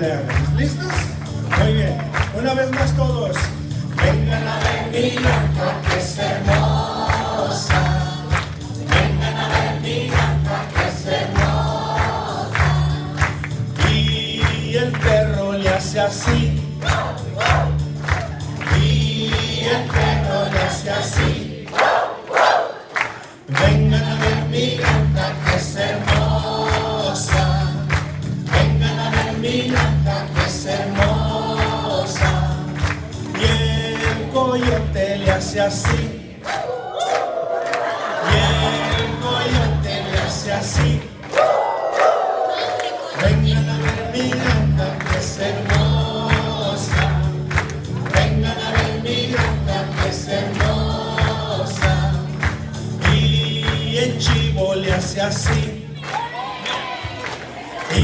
cumpleaños. ¿Listos? Muy bien. Una vez más todos. Vengan a ver mi granja que es hermosa. Vengan a ver mi granja que es hermosa. Y el perro le hace así. Y el perro le hace así. Vengan a ver mi granja que es hermosa. Vengan a ver mi granja que es hermosa. Y el coyote le hace así. Y el coyote le hace así. Vengan a ver mi granja que es hermosa. Vengan a ver mi granja que es hermosa. Y el chivo le hace así. Y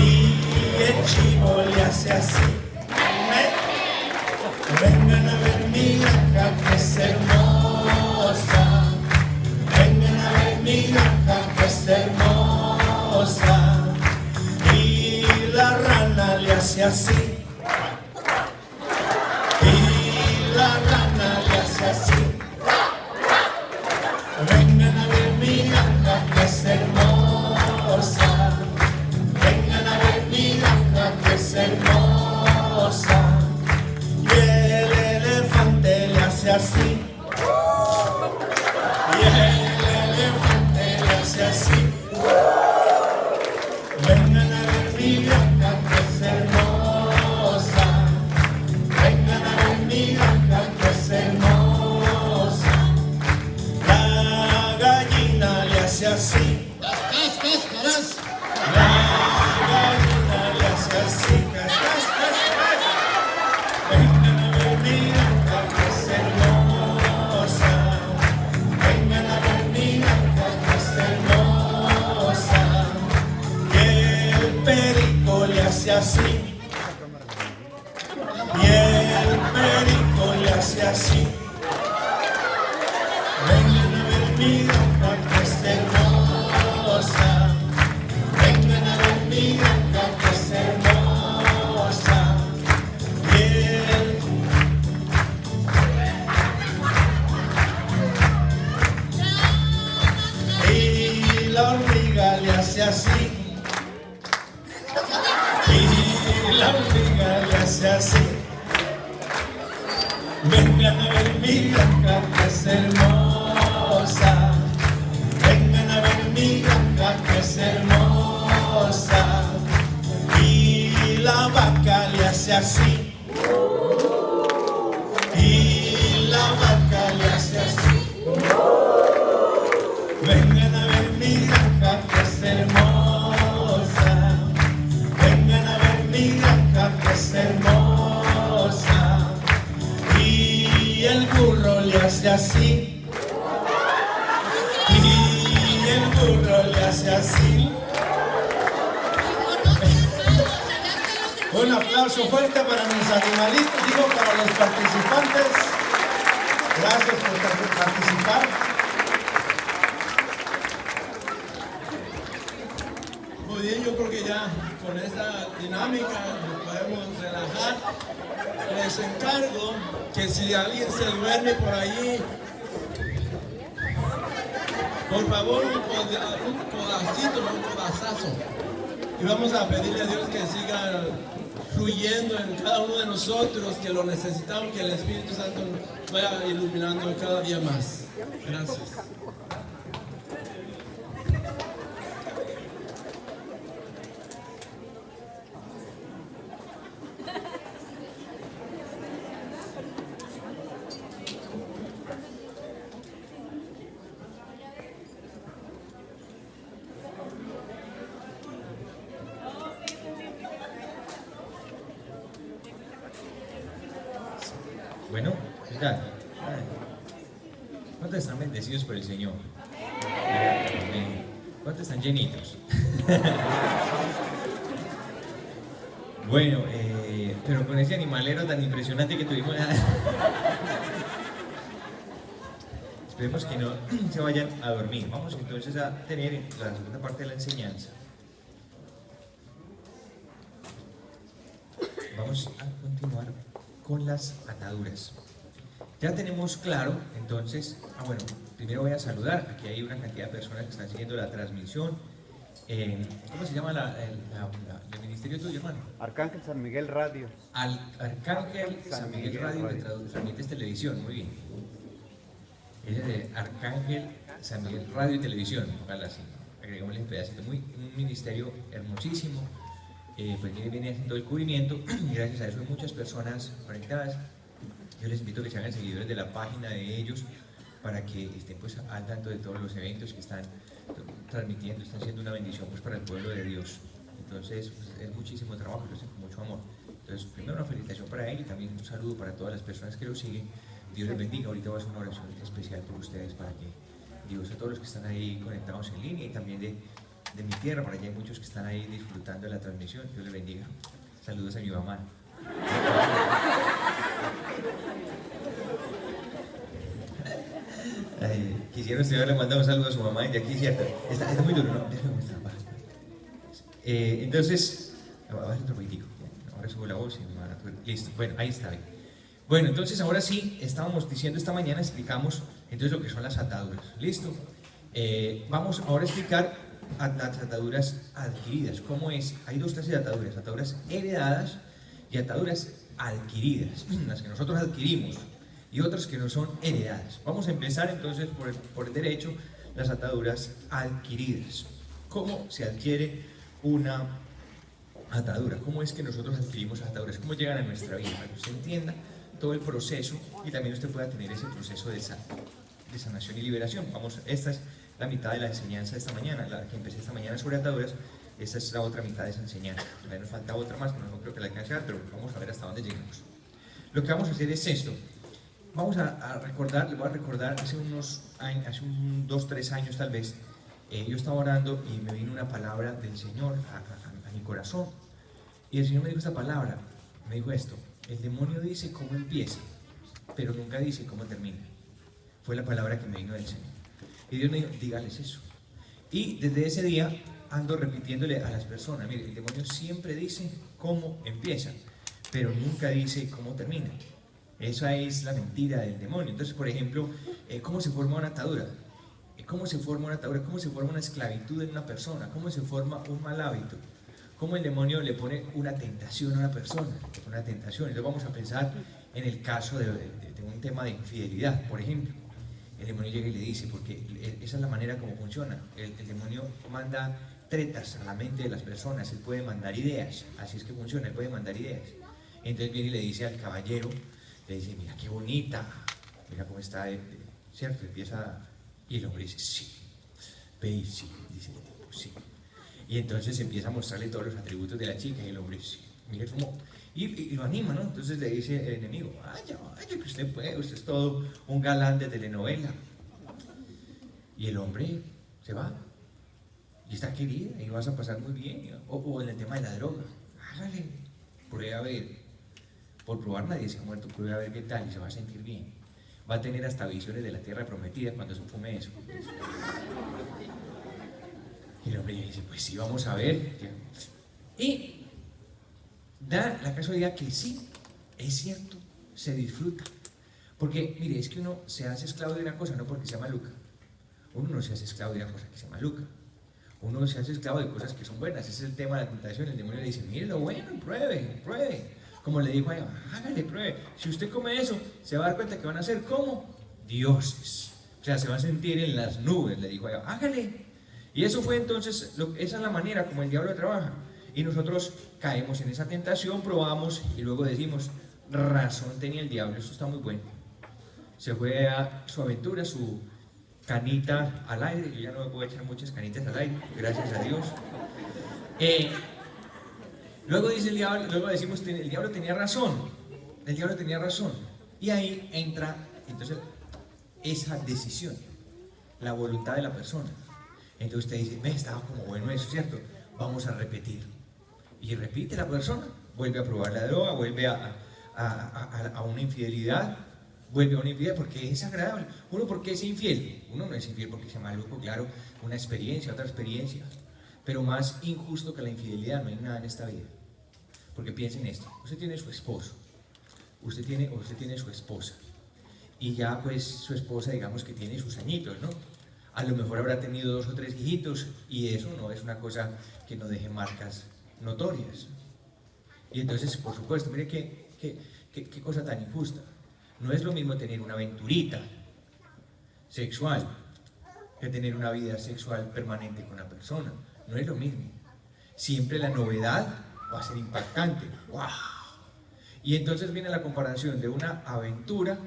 el chivo le hace así. Vengan a ver mi granja que es hermosa. Vengan a ver mi granja que es hermosa. Y la rana le hace así. Y la rana le hace así. Vengan a ver mi granja que es hermosa. Vengan a ver mi granja que es hermosa. Y el elefante le hace así. Y el elefante le hace así. Vengan a ver mi granja que es hermosa. Vengan a ver mi granja que es hermosa. La gallina le hace así. La gallina le hace así. Vengan a ver mi granja que es hermosa. Vengan a ver mi granja que es hermosa. Y el perico le hace así. Y el perico le hace así. Vengan a ver mi granja que es hermosa. Vengan a ver mi granja que es hermosa. Y la hormiga le hace así. Y la hormiga le hace así. Vengan a ver mi granja que es hermosa. Vengan a ver mi granja que es hermosa. Y la vaca le hace así. Y la vaca le hace así. Vengan a ver mi granja que es hermosa. Vengan a ver mi granja que es hermosa. Y el burro le hace así. Y el burro le hace así. Un aplauso fuerte para mis animalitos, digo, para los participantes. Gracias por participar. Muy bien, yo creo que ya con esta dinámica nos podemos relajar. Les encargo que si alguien se duerme por allí, por favor un codacito, no un codazazo. Y vamos a pedirle a Dios que siga fluyendo en cada uno de nosotros, que lo necesitamos, que el Espíritu Santo nos vaya iluminando cada día más. Gracias. Bueno, ¿qué tal? ¿Cuántos están bendecidos por el Señor? Amén. ¿Cuántos están llenitos? Bueno, pero con ese animalero tan impresionante que tuvimos, esperemos que no se vayan a dormir. Vamos entonces a tener la segunda parte de la enseñanza. vamos a continuar con las ataduras. Ya tenemos claro, entonces, bueno, primero voy a saludar, aquí hay una cantidad de personas que están siguiendo la transmisión. ¿Cómo se llama el ministerio tuyo, hermano? Arcángel San Miguel Radio. Arcángel San Miguel Radio, que transmites televisión, muy bien. Ella es de Arcángel San Miguel Radio y Televisión, ojalá así, agregámosle un pedacito, un ministerio hermosísimo, pues viene haciendo el cubrimiento y gracias a eso hay muchas personas conectadas. Yo les invito a que se hagan seguidores de la página de ellos para que estén pues al tanto de todos los eventos que están transmitiendo, están siendo una bendición pues para el pueblo de Dios. Entonces pues, es muchísimo trabajo, lo hacen con mucho amor. Entonces primero una felicitación para él y también un saludo para todas las personas que lo siguen. Dios les bendiga. Ahorita voy a hacer una oración especial por ustedes para que Dios, a todos los que están ahí conectados en línea y también de mi tierra, para allá hay muchos que están ahí disfrutando de la transmisión. Dios les bendiga. Saludos a mi mamá. Quisiera usted haberle mandado un saludo a su mamá desde aquí, ¿cierto? Está muy duro, ¿no? Déjame mostrar, baja. Entonces, baja otro poquitico. Ahora subo la voz y me van a... Listo, bueno, ahí está bien. Bueno, entonces ahora sí, estábamos diciendo esta mañana, explicamos entonces lo que son las ataduras. ¿Listo? Vamos ahora a explicar las ataduras adquiridas. ¿Cómo es? Hay dos clases de ataduras: ataduras heredadas y ataduras adquiridas, las que nosotros adquirimos, y otras que no son heredadas. Vamos a empezar entonces por el derecho, las ataduras adquiridas. ¿Cómo se adquiere una atadura? ¿Cómo es que nosotros adquirimos ataduras? ¿Cómo llegan a nuestra vida? Para que usted entienda todo el proceso y también usted pueda tener ese proceso de sanación y liberación. Vamos, esta es la mitad de la enseñanza de esta mañana, la que empecé esta mañana sobre ataduras. Esta es la otra mitad de esa enseñanza. Todavía nos falta otra más, que no creo que la alcance a dar, pero vamos a ver hasta dónde llegamos. Lo que vamos a hacer es esto. Vamos a recordar, le voy a recordar, hace unos años, hace 2, 3 años tal vez, yo estaba orando y me vino una palabra del Señor a mi corazón. Y el Señor me dijo esta palabra, me dijo esto: el demonio dice cómo empieza, pero nunca dice cómo termina. Fue la palabra que me vino del Señor. Y Dios me dijo, dígales eso. Y desde ese día ando repitiéndole a las personas, mire, el demonio siempre dice cómo empieza, pero nunca dice cómo termina. Esa es la mentira del demonio. Entonces, por ejemplo, ¿cómo se forma una atadura? ¿Cómo se forma una atadura? ¿Cómo se forma una esclavitud en una persona? ¿Cómo se forma un mal hábito? ¿Cómo el demonio le pone una tentación a una persona? Le pone una tentación. Entonces vamos a pensar en el caso de un tema de infidelidad, por ejemplo. El demonio llega y le dice, porque esa es la manera como funciona. El demonio manda tretas a la mente de las personas, él puede mandar ideas, así es que funciona, él puede mandar ideas. Entonces viene y le dice al caballero, le dice, mira qué bonita, mira cómo está, ¿cierto? Empieza, y el hombre dice, sí, ve y sí, dice el tipo, sí. Y entonces empieza a mostrarle todos los atributos de la chica y el hombre dice, mire cómo, y lo anima, ¿no? Entonces le dice el enemigo, vaya, que usted puede, usted es todo un galán de telenovela. Y el hombre se va, y está querida, y vas a pasar muy bien. O en el tema de la droga, hágale, pruebe a ver. Por probar nadie se ha muerto, pruebe a ver qué tal y se va a sentir bien. Va a tener hasta visiones de la tierra prometida cuando se fume eso. Y el hombre dice, pues sí, vamos a ver. Y da la casualidad que sí, es cierto, se disfruta. Porque, mire, es que uno se hace esclavo de una cosa no porque sea maluca. Uno no se hace esclavo de una cosa que sea maluca. Uno se hace esclavo de cosas que son buenas. Ese es el tema de la tentación. El demonio le dice, mire lo bueno, pruebe. Como le dijo a ella, hágale, pruebe. Si usted come eso, se va a dar cuenta que van a ser como dioses. O sea, se va a sentir en las nubes, le dijo a ella, hágale. Y eso fue entonces, esa es la manera como el diablo trabaja. Y nosotros caemos en esa tentación, probamos y luego decimos, razón tenía el diablo, esto está muy bueno. Se fue a su aventura, su canita al aire. Yo ya no me puedo echar muchas canitas al aire, gracias a Dios. Luego dice el diablo, luego decimos, el diablo tenía razón. El diablo tenía razón. Y ahí entra entonces esa decisión, la voluntad de la persona. Entonces usted dice, me estaba como bueno eso, ¿cierto? Vamos a repetir. Y repite la persona, vuelve a probar la droga, vuelve a una infidelidad, vuelve a una infidelidad porque es agradable. Uno, ¿por qué es infiel? Uno no es infiel porque sea maluco, claro, una experiencia, otra experiencia. Pero más injusto que la infidelidad no hay nada en esta vida. Porque piensen esto, usted tiene su esposo, usted tiene su esposa, y ya pues su esposa digamos que tiene sus añitos, ¿no? A lo mejor habrá tenido 2 o 3 hijitos, y eso no es una cosa que no deje marcas notorias. Y entonces, por supuesto, mire qué cosa tan injusta. No es lo mismo tener una aventurita sexual que tener una vida sexual permanente con una persona. No es lo mismo. Siempre la novedad va a ser impactante. ¡Wow! Y entonces viene la comparación de una aventura,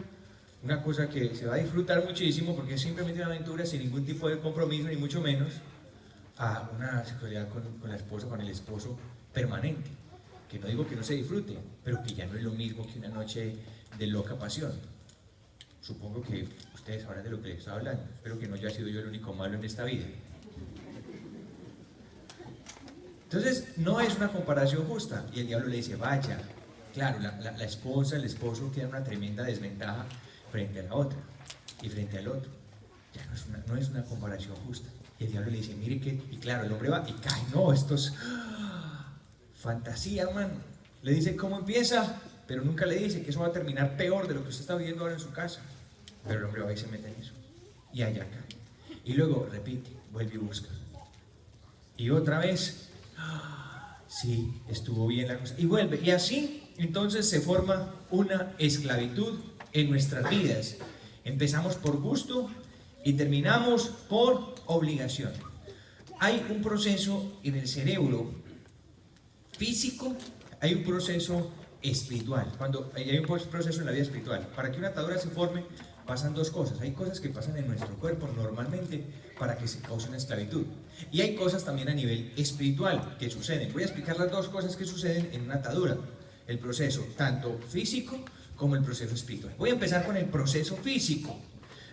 una cosa que se va a disfrutar muchísimo porque es simplemente una aventura sin ningún tipo de compromiso, ni mucho menos, a una sexualidad con la esposa, con el esposo permanente. Que no digo que no se disfrute, pero que ya no es lo mismo que una noche de loca pasión. Supongo que ustedes sabrán de lo que les estoy hablando. Espero que no haya sido yo el único malo en esta vida. Entonces, no es una comparación justa. Y el diablo le dice, vaya, claro, la esposa, el esposo tiene una tremenda desventaja frente a la otra y frente al otro. Ya no es una comparación justa. Y el diablo le dice, mire que, y claro, el hombre va y cae, no, esto es fantasía, hermano. Le dice cómo empieza, pero nunca le dice que eso va a terminar peor de lo que usted está viviendo ahora en su casa. Pero el hombre va y se mete en eso. Y allá cae. Y luego repite, vuelve y busca. Y otra vez, sí, estuvo bien la cosa. Y vuelve. Y así, entonces se forma una esclavitud en nuestras vidas. Empezamos por gusto y terminamos por obligación. Hay un proceso en el cerebro físico, hay un proceso espiritual. Cuando hay un proceso en la vida espiritual, para que una atadura se forme, pasan 2 cosas. Hay cosas que pasan en nuestro cuerpo normalmente para que se cause una esclavitud. Y hay cosas también a nivel espiritual que suceden. Voy a explicar las 2 cosas que suceden en una atadura. El proceso tanto físico como el proceso espiritual. Voy a empezar con el proceso físico.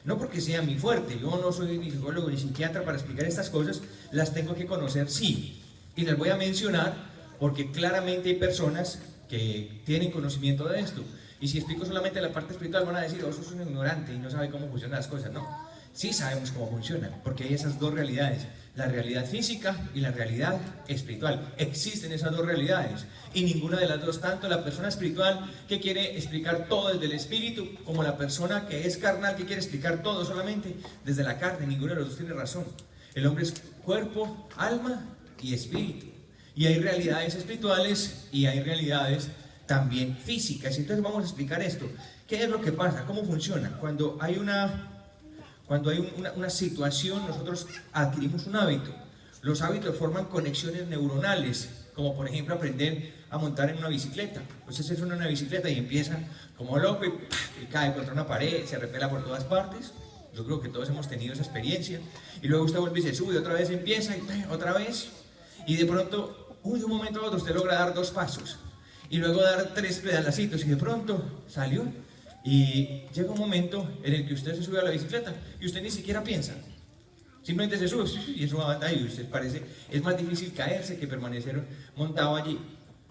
No porque sea mi fuerte, yo no soy ni psicólogo ni psiquiatra para explicar estas cosas, las tengo que conocer, sí. Y las voy a mencionar porque claramente hay personas que tienen conocimiento de esto. Y si explico solamente la parte espiritual van a decir, oh, sos un ignorante y no sabe cómo funcionan las cosas. No, sí sabemos cómo funcionan, porque hay esas 2 realidades, la realidad física y la realidad espiritual. Existen esas 2 realidades y ninguna de las 2, tanto la persona espiritual que quiere explicar todo desde el espíritu, como la persona que es carnal que quiere explicar todo solamente desde la carne, ninguno de los 2 tiene razón. El hombre es cuerpo, alma y espíritu. Y hay realidades espirituales y hay realidades también físicas. Entonces vamos a explicar esto. ¿Qué es lo que pasa? ¿Cómo funciona? Cuando hay una situación, nosotros adquirimos un hábito. Los hábitos forman conexiones neuronales, como por ejemplo aprender a montar en una bicicleta. Usted se sube en una bicicleta y empieza como loco y cae contra una pared, se repela por todas partes. Yo creo que todos hemos tenido esa experiencia. Y luego usted vuelve y se sube, otra vez empieza y otra vez. Y de pronto, de un momento a otro, usted logra dar 2 pasos. Y luego dar 3 pedacitos y de pronto salió. Y llega un momento en el que usted se sube a la bicicleta y usted ni siquiera piensa. Simplemente se sube y eso anda y usted parece, es más difícil caerse que permanecer montado allí.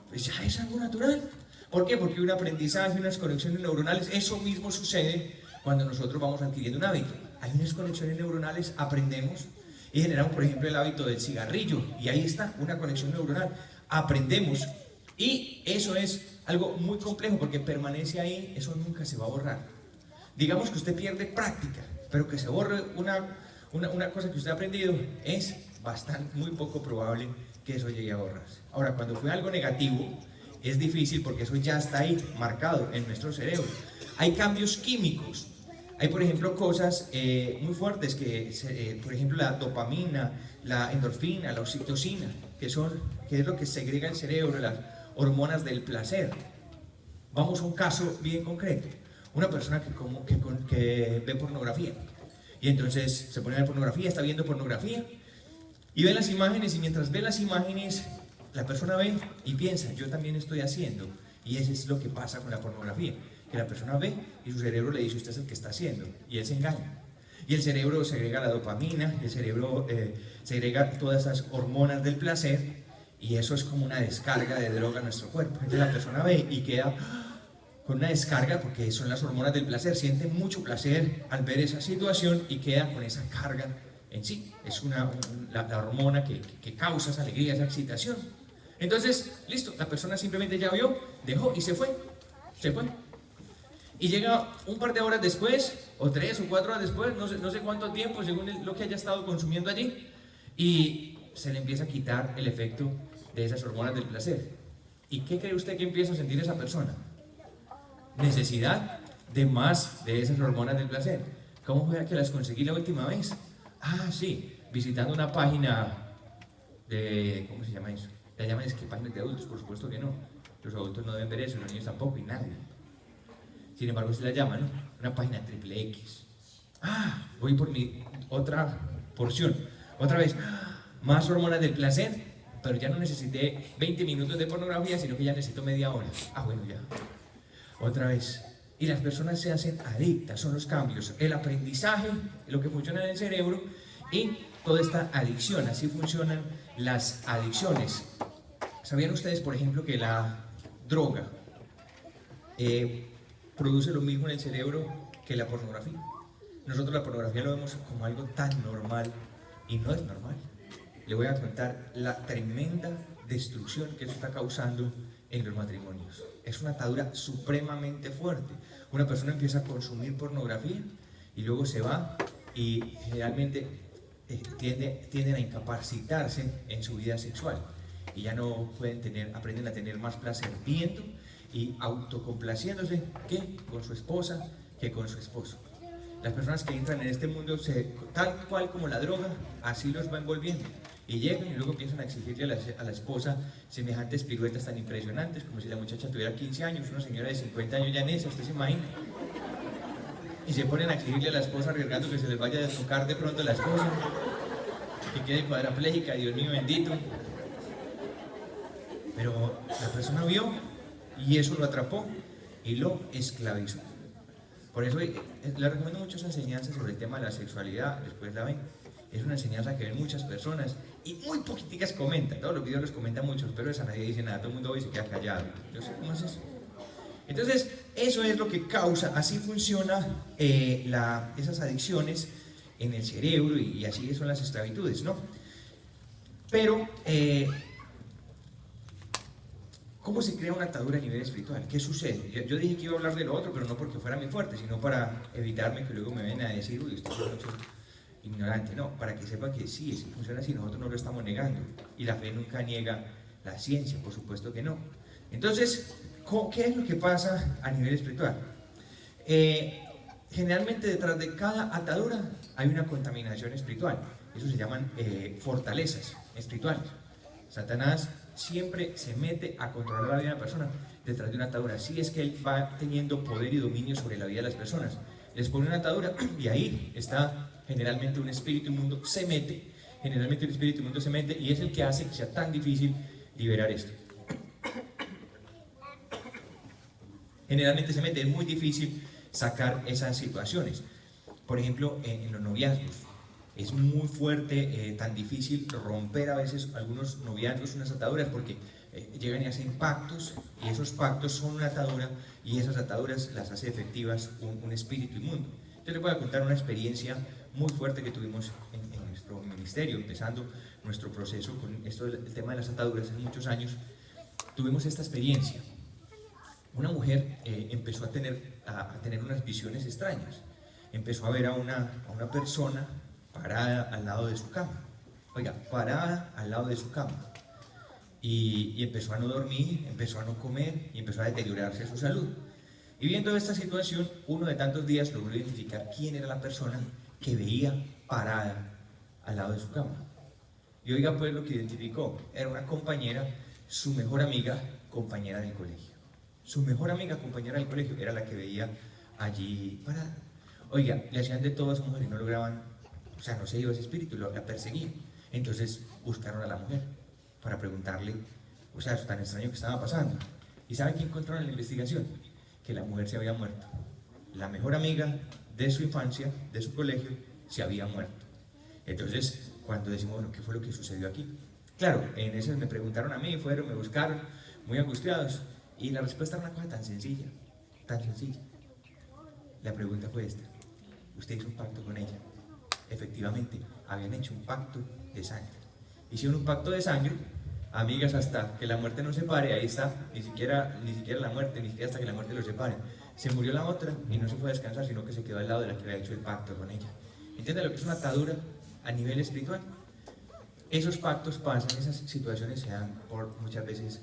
Pues ya es algo natural. ¿Por qué? Porque un aprendizaje, unas conexiones neuronales, eso mismo sucede cuando nosotros vamos adquiriendo un hábito. Hay unas conexiones neuronales, aprendemos y generamos, por ejemplo, el hábito del cigarrillo. Y ahí está, una conexión neuronal. Aprendemos. Y eso es algo muy complejo porque permanece ahí, eso nunca se va a borrar. Digamos que usted pierde práctica, pero que se borre una cosa que usted ha aprendido, es muy poco probable que eso llegue a borrarse. Ahora, cuando fue algo negativo, es difícil porque eso ya está ahí, marcado en nuestro cerebro. Hay cambios químicos. Hay, por ejemplo, cosas muy fuertes que, por ejemplo, la dopamina, la endorfina, la oxitocina, que es lo que segrega el cerebro, las hormonas del placer. Vamos a un caso bien concreto. Una persona que ve pornografía. Y entonces se pone a ver pornografía, está viendo pornografía y ve las imágenes, y mientras ve las imágenes, la persona ve y piensa, yo también estoy haciendo. Y eso es lo que pasa con la pornografía, que la persona ve y su cerebro le dice, usted es el que está haciendo, y él se engaña. Y el cerebro segrega la dopamina, el cerebro segrega todas esas hormonas del placer, y eso es como una descarga de droga en nuestro cuerpo. Entonces la persona ve y queda con una descarga, porque son las hormonas del placer, siente mucho placer al ver esa situación y queda con esa carga en sí. Es la hormona que causa esa alegría, esa excitación. Entonces, listo, la persona simplemente ya vio, dejó y se fue. Se fue. Y llega un par de horas después, o 3 o 4 horas después, no sé cuánto tiempo, según lo que haya estado consumiendo allí, y se le empieza a quitar el efecto de esas hormonas del placer. ¿Y qué cree usted que empieza a sentir esa persona? Necesidad de más de esas hormonas del placer. ¿Cómo fue que las conseguí la última vez? Ah, sí, visitando una página de... ¿cómo se llama eso? La llaman es que páginas de adultos, por supuesto que no. Los adultos no deben ver eso, los niños tampoco y nadie. Sin embargo, se la llama, ¿no? Una página triple X. Ah, voy por mi otra porción. Otra vez, más hormonas del placer, pero ya no necesité 20 minutos de pornografía, sino que ya necesito media hora. Ah, bueno, ya. Otra vez. Y las personas se hacen adictas, son los cambios. El aprendizaje, lo que funciona en el cerebro y toda esta adicción. Así funcionan las adicciones. ¿Sabían ustedes, por ejemplo, que la droga produce lo mismo en el cerebro que la pornografía? Nosotros la pornografía lo vemos como algo tan normal y no es normal. Le voy a contar la tremenda destrucción que eso está causando en los matrimonios. Es una atadura supremamente fuerte. Una persona empieza a consumir pornografía y luego se va y generalmente tienden a incapacitarse en su vida sexual y ya no pueden aprenden a tener más placer viendo y autocomplaciéndose que con su esposa, que con su esposo. Las personas que entran en este mundo, tal cual como la droga, así los va envolviendo. Y llegan y luego empiezan a exigirle a la esposa semejantes piruetas tan impresionantes, como si la muchacha tuviera 15 años, una señora de 50 años ya en esa, usted se imagina. Y se ponen a exigirle a la esposa arriesgando que se les vaya a tocar de pronto la esposa, que quede cuadraplégica, Dios mío bendito. Pero la persona vio y eso lo atrapó y lo esclavizó. Por eso le recomiendo mucho esa enseñanza sobre el tema de la sexualidad, después la ven. Es una enseñanza que ven muchas personas y muy poquiticas comentan. Todos los videos los comentan muchos, pero esa nadie dice nada, todo el mundo ve y se queda callado. Yo sé cómo es eso. Entonces, eso es lo que causa, así funciona esas adicciones en el cerebro y así son las esclavitudes, ¿no? Pero, ¿cómo se crea una atadura a nivel espiritual? ¿Qué sucede? Yo dije que iba a hablar de lo otro, pero no porque fuera muy fuerte, sino para evitarme que luego me vengan a decir, uy, usted es mucho ignorante. No, para que sepa que sí funciona así, nosotros no lo estamos negando. Y la fe nunca niega la ciencia, por supuesto que no. Entonces, ¿qué es lo que pasa a nivel espiritual? Generalmente detrás de cada atadura hay una contaminación espiritual. Eso se llaman fortalezas espirituales. Satanás siempre se mete a controlar la vida de una persona detrás de una atadura. Así es que él va teniendo poder y dominio sobre la vida de las personas. Les pone una atadura y ahí está generalmente un espíritu inmundo se mete. Generalmente el espíritu inmundo se mete y es el que hace que sea tan difícil liberar esto. Generalmente se mete, es muy difícil sacar esas situaciones. Por ejemplo, en los noviazgos. Es muy fuerte, tan difícil romper a veces algunos noviazgos, unas ataduras, porque llegan y hacen pactos, y esos pactos son una atadura, y esas ataduras las hace efectivas un espíritu inmundo. Yo les voy a contar una experiencia muy fuerte que tuvimos en nuestro ministerio, empezando nuestro proceso con esto del tema de las ataduras hace muchos años. Tuvimos esta experiencia. Una mujer empezó a tener unas visiones extrañas. Empezó a ver a una persona parada al lado de su cama. Oiga, parada al lado de su cama. Y empezó a no dormir, empezó a no comer y empezó a deteriorarse su salud. Y viendo esta situación, uno de tantos días logró identificar quién era la persona que veía parada al lado de su cama. Y oiga pues lo que identificó, era una compañera, su mejor amiga, compañera del colegio. Su mejor amiga, compañera del colegio, era la que veía allí parada. Oiga, le hacían de todo a esa mujer y no lograban, o sea, no se iba ese espíritu, la perseguían. Entonces buscaron a la mujer para preguntarle, o sea, eso tan extraño que estaba pasando. ¿Y saben qué encontraron en la investigación? Que la mujer se había muerto. La mejor amiga de su infancia, de su colegio, se había muerto. Entonces, cuando decimos, bueno, ¿qué fue lo que sucedió aquí? Claro, en eso me preguntaron a mí, me buscaron, muy angustiados, y la respuesta era una cosa tan sencilla, tan sencilla. La pregunta fue esta: ¿usted hizo un pacto con ella? Efectivamente, habían hecho un pacto de sangre. Hicieron un pacto de sangre amigas hasta que la muerte nos separe, ahí está, ni siquiera la muerte, ni siquiera hasta que la muerte los separe. Se murió la otra y no se fue a descansar, sino que se quedó al lado de la que había hecho el pacto con ella. ¿Entiende lo que es una atadura a nivel espiritual? Esos pactos pasan, esas situaciones se dan por muchas veces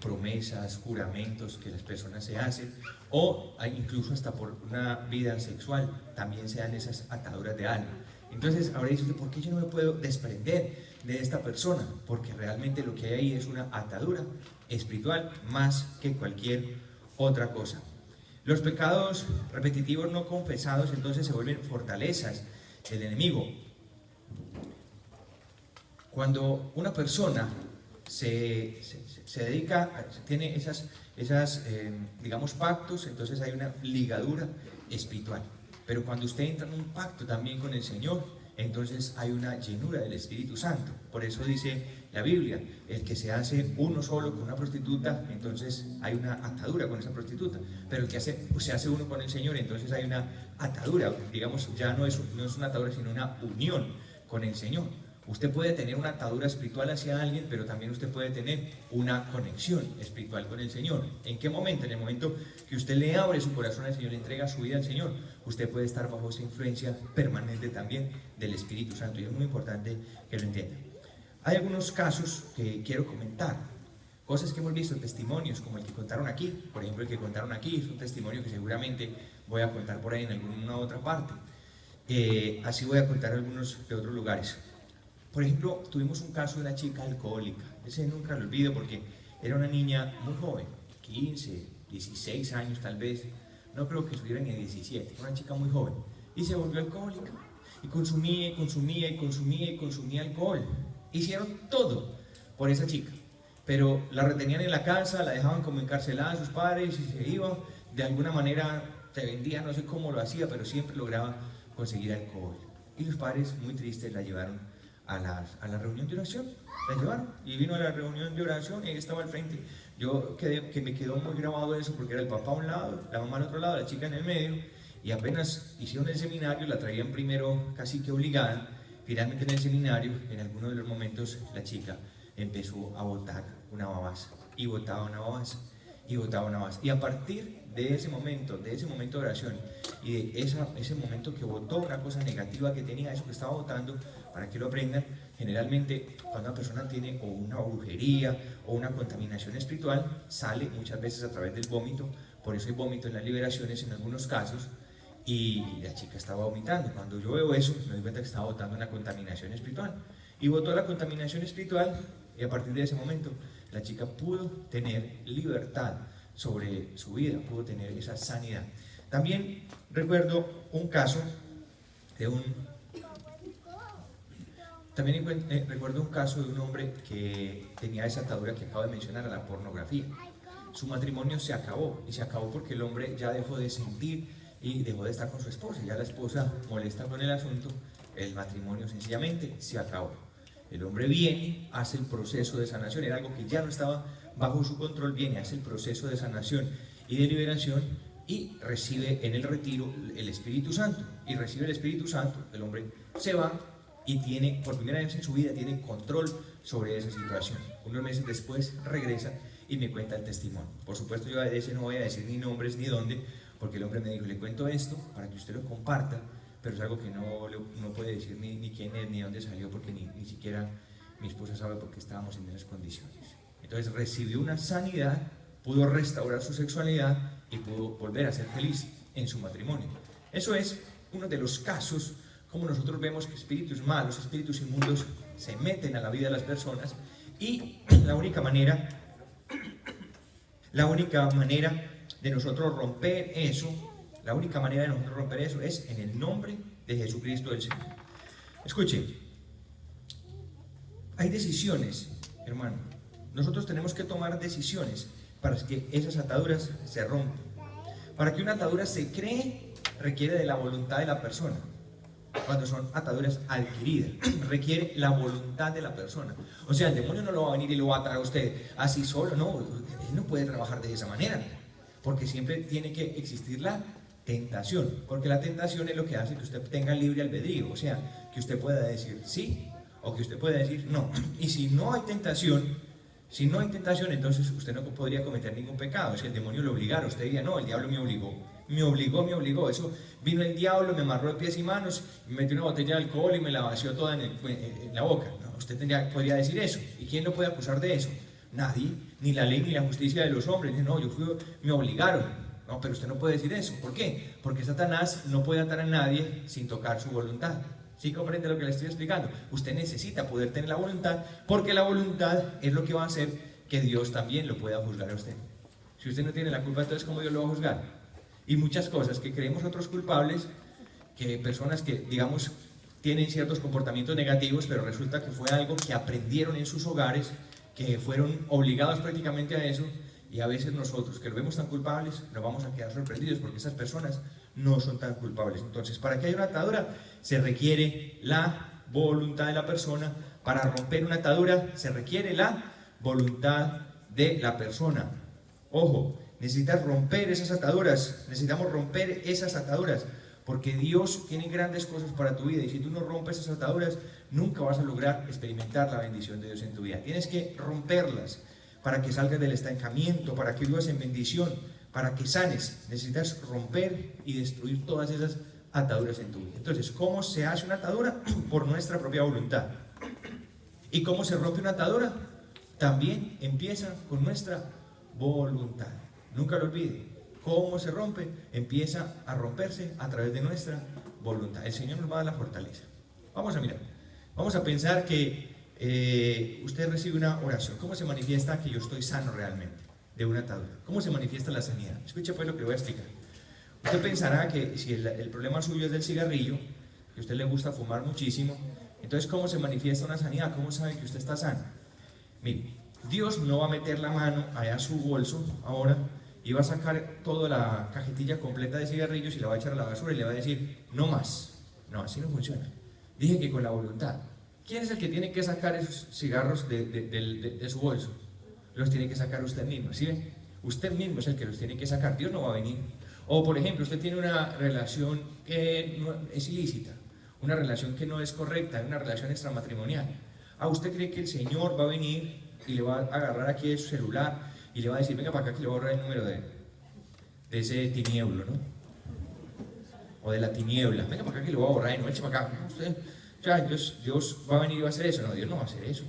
promesas, juramentos que las personas se hacen, o incluso hasta por una vida sexual, también se dan esas ataduras de alma. Entonces, ahora dice usted, ¿por qué yo no me puedo desprender de esta persona? Porque realmente lo que hay ahí es una atadura espiritual más que cualquier otra cosa. Los pecados repetitivos no confesados entonces se vuelven fortalezas del enemigo. Cuando una persona se dedica, tiene digamos, pactos, entonces hay una ligadura espiritual. Pero cuando usted entra en un pacto también con el Señor, entonces hay una llenura del Espíritu Santo. Por eso dice la Biblia, el que se hace uno solo con una prostituta, entonces hay una atadura con esa prostituta. Pero el que se hace uno con el Señor, entonces hay una atadura, digamos, ya no es una atadura, sino una unión con el Señor. Usted puede tener una atadura espiritual hacia alguien, pero también usted puede tener una conexión espiritual con el Señor. ¿En qué momento? En el momento que usted le abre su corazón al Señor, le entrega su vida al Señor, usted puede estar bajo esa influencia permanente también del Espíritu Santo, y es muy importante que lo entienda. Hay algunos casos que quiero comentar, cosas que hemos visto, testimonios como el que contaron aquí. Por ejemplo, el que contaron aquí es un testimonio que seguramente voy a contar por ahí en alguna otra parte. Así voy a contar algunos de otros lugares. Por ejemplo, tuvimos un caso de una chica alcohólica. Ese nunca lo olvido porque era una niña muy joven, 15, 16 años tal vez, no creo que estuviera ni 17, una chica muy joven, y se volvió alcohólica, y consumía alcohol. Hicieron todo por esa chica, pero la retenían en la casa, la dejaban como encarcelada a sus padres, y se iba, de alguna manera se vendía, no sé cómo lo hacía, pero siempre lograba conseguir alcohol. Y los padres, muy tristes, la llevaron a la reunión de oración, la llevaron, y vino a la reunión de oración y ella estaba al frente. Me quedó muy grabado eso, porque era el papá a un lado, la mamá al otro lado, la chica en el medio, y apenas hicieron el seminario, la traían primero casi que obligada. Finalmente en el seminario, en alguno de los momentos, la chica empezó a botar una babasa, y botaba una babasa, y botaba una babasa, y a partir de ese momento de oración, y de ese momento que botó una cosa negativa que tenía, eso que estaba botando, para que lo aprendan, generalmente cuando una persona tiene o una brujería o una contaminación espiritual, sale muchas veces a través del vómito. Por eso hay vómito en las liberaciones en algunos casos, y la chica estaba vomitando. Cuando yo veo eso, me doy cuenta que estaba botando una contaminación espiritual, y botó la contaminación espiritual, y a partir de ese momento la chica pudo tener libertad sobre su vida, pudo tener esa sanidad. También recuerdo un caso de un hombre que tenía esa atadura que acabo de mencionar, a la pornografía. Su matrimonio se acabó, y se acabó porque el hombre ya dejó de sentir y dejó de estar con su esposa. Ya la esposa, molesta con el asunto, el matrimonio sencillamente se acabó. El hombre viene, hace el proceso de sanación, era algo que ya no estaba bajo su control, viene, hace el proceso de sanación y de liberación, y recibe en el retiro el Espíritu Santo, y recibe el Espíritu Santo, el hombre se va y tiene, por primera vez en su vida, tiene control sobre esa situación. Unos meses después regresa y me cuenta el testimonio. Por supuesto, yo de ese no voy a decir ni nombres ni dónde, porque el hombre me dijo, le cuento esto para que usted lo comparta, pero es algo que no puede decir ni quién es, ni dónde salió, porque ni siquiera mi esposa sabe por qué estábamos en esas condiciones. Entonces recibió una sanidad, pudo restaurar su sexualidad y pudo volver a ser feliz en su matrimonio. Eso es uno de los casos como nosotros vemos que espíritus malos, espíritus inmundos se meten a la vida de las personas, y la única manera de nosotros romper eso, es en el nombre de Jesucristo del Señor. Escuchen, hay decisiones, hermano. Nosotros tenemos que tomar decisiones para que esas ataduras se rompan. Para que una atadura se cree, requiere de la voluntad de la persona. Cuando son ataduras adquiridas, requiere la voluntad de la persona. O sea, el demonio no lo va a venir y lo va a atar a usted así solo, no, él no puede trabajar de esa manera, porque siempre tiene que existir la tentación, porque la tentación es lo que hace que usted tenga libre albedrío, o sea, que usted pueda decir sí o que usted pueda decir no. Y si no hay tentación, Si no hay tentación, entonces usted no podría cometer ningún pecado. Si el demonio lo obligara, usted diría, no, el diablo me obligó. Me obligó. Eso vino el diablo, me amarró de pies y manos, me metió una botella de alcohol y me la vació toda en la boca. No, usted podría decir eso. ¿Y quién lo puede acusar de eso? Nadie, ni la ley ni la justicia de los hombres. No, me obligaron. No, pero usted no puede decir eso. ¿Por qué? Porque Satanás no puede atar a nadie sin tocar su voluntad. ¿Sí comprende lo que le estoy explicando? Usted necesita poder tener la voluntad, porque la voluntad es lo que va a hacer que Dios también lo pueda juzgar a usted. Si usted no tiene la culpa, entonces ¿cómo Dios lo va a juzgar? Y muchas cosas que creemos otros culpables, que personas que, digamos, tienen ciertos comportamientos negativos, pero resulta que fue algo que aprendieron en sus hogares, que fueron obligados prácticamente a eso, y a veces nosotros, que lo vemos tan culpables, nos vamos a quedar sorprendidos porque esas personas no son tan culpables. Entonces, para que haya una atadura, se requiere la voluntad de la persona. Para romper una atadura, se requiere la voluntad de la persona. Ojo, necesitas romper esas ataduras, necesitamos romper esas ataduras, porque Dios tiene grandes cosas para tu vida, y si tú no rompes esas ataduras, nunca vas a lograr experimentar la bendición de Dios en tu vida. Tienes que romperlas para que salgas del estancamiento, para que vivas en bendición, para que sanes. Necesitas romper y destruir todas esas ataduras en tu vida. Entonces, ¿cómo se hace una atadura? Por nuestra propia voluntad. ¿Y cómo se rompe una atadura? También empieza con nuestra voluntad. Nunca lo olvide. ¿Cómo se rompe? Empieza a romperse a través de nuestra voluntad. El Señor nos va a dar la fortaleza. Vamos a mirar. Vamos a pensar que usted recibe una oración. ¿Cómo se manifiesta que yo estoy sano realmente de una atadura? ¿Cómo se manifiesta la sanidad? Escuche pues lo que le voy a explicar. Usted pensará que si el problema suyo es del cigarrillo, que a usted le gusta fumar muchísimo, entonces ¿cómo se manifiesta una sanidad? ¿Cómo sabe que usted está sano? Mire, Dios no va a meter la mano allá a su bolso ahora y va a sacar toda la cajetilla completa de cigarrillos y la va a echar a la basura y le va a decir, no más. No, así no funciona. Dije que con la voluntad. ¿Quién es el que tiene que sacar esos cigarros de su bolso? Los tiene que sacar usted mismo, ¿sí ven? Usted mismo es el que los tiene que sacar, Dios no va a venir. O por ejemplo, usted tiene una relación que no es ilícita, una relación que no es correcta, una relación extramatrimonial. ¿Usted cree que el Señor va a venir y le va a agarrar aquí de su celular y le va a decir, venga para acá que le voy a borrar el número de ese tinieblo, ¿no? O de la tiniebla, venga para acá que le voy a borrar y no eche para acá. Usted, ya, Dios va a venir y va a hacer eso. No, Dios no va a hacer eso.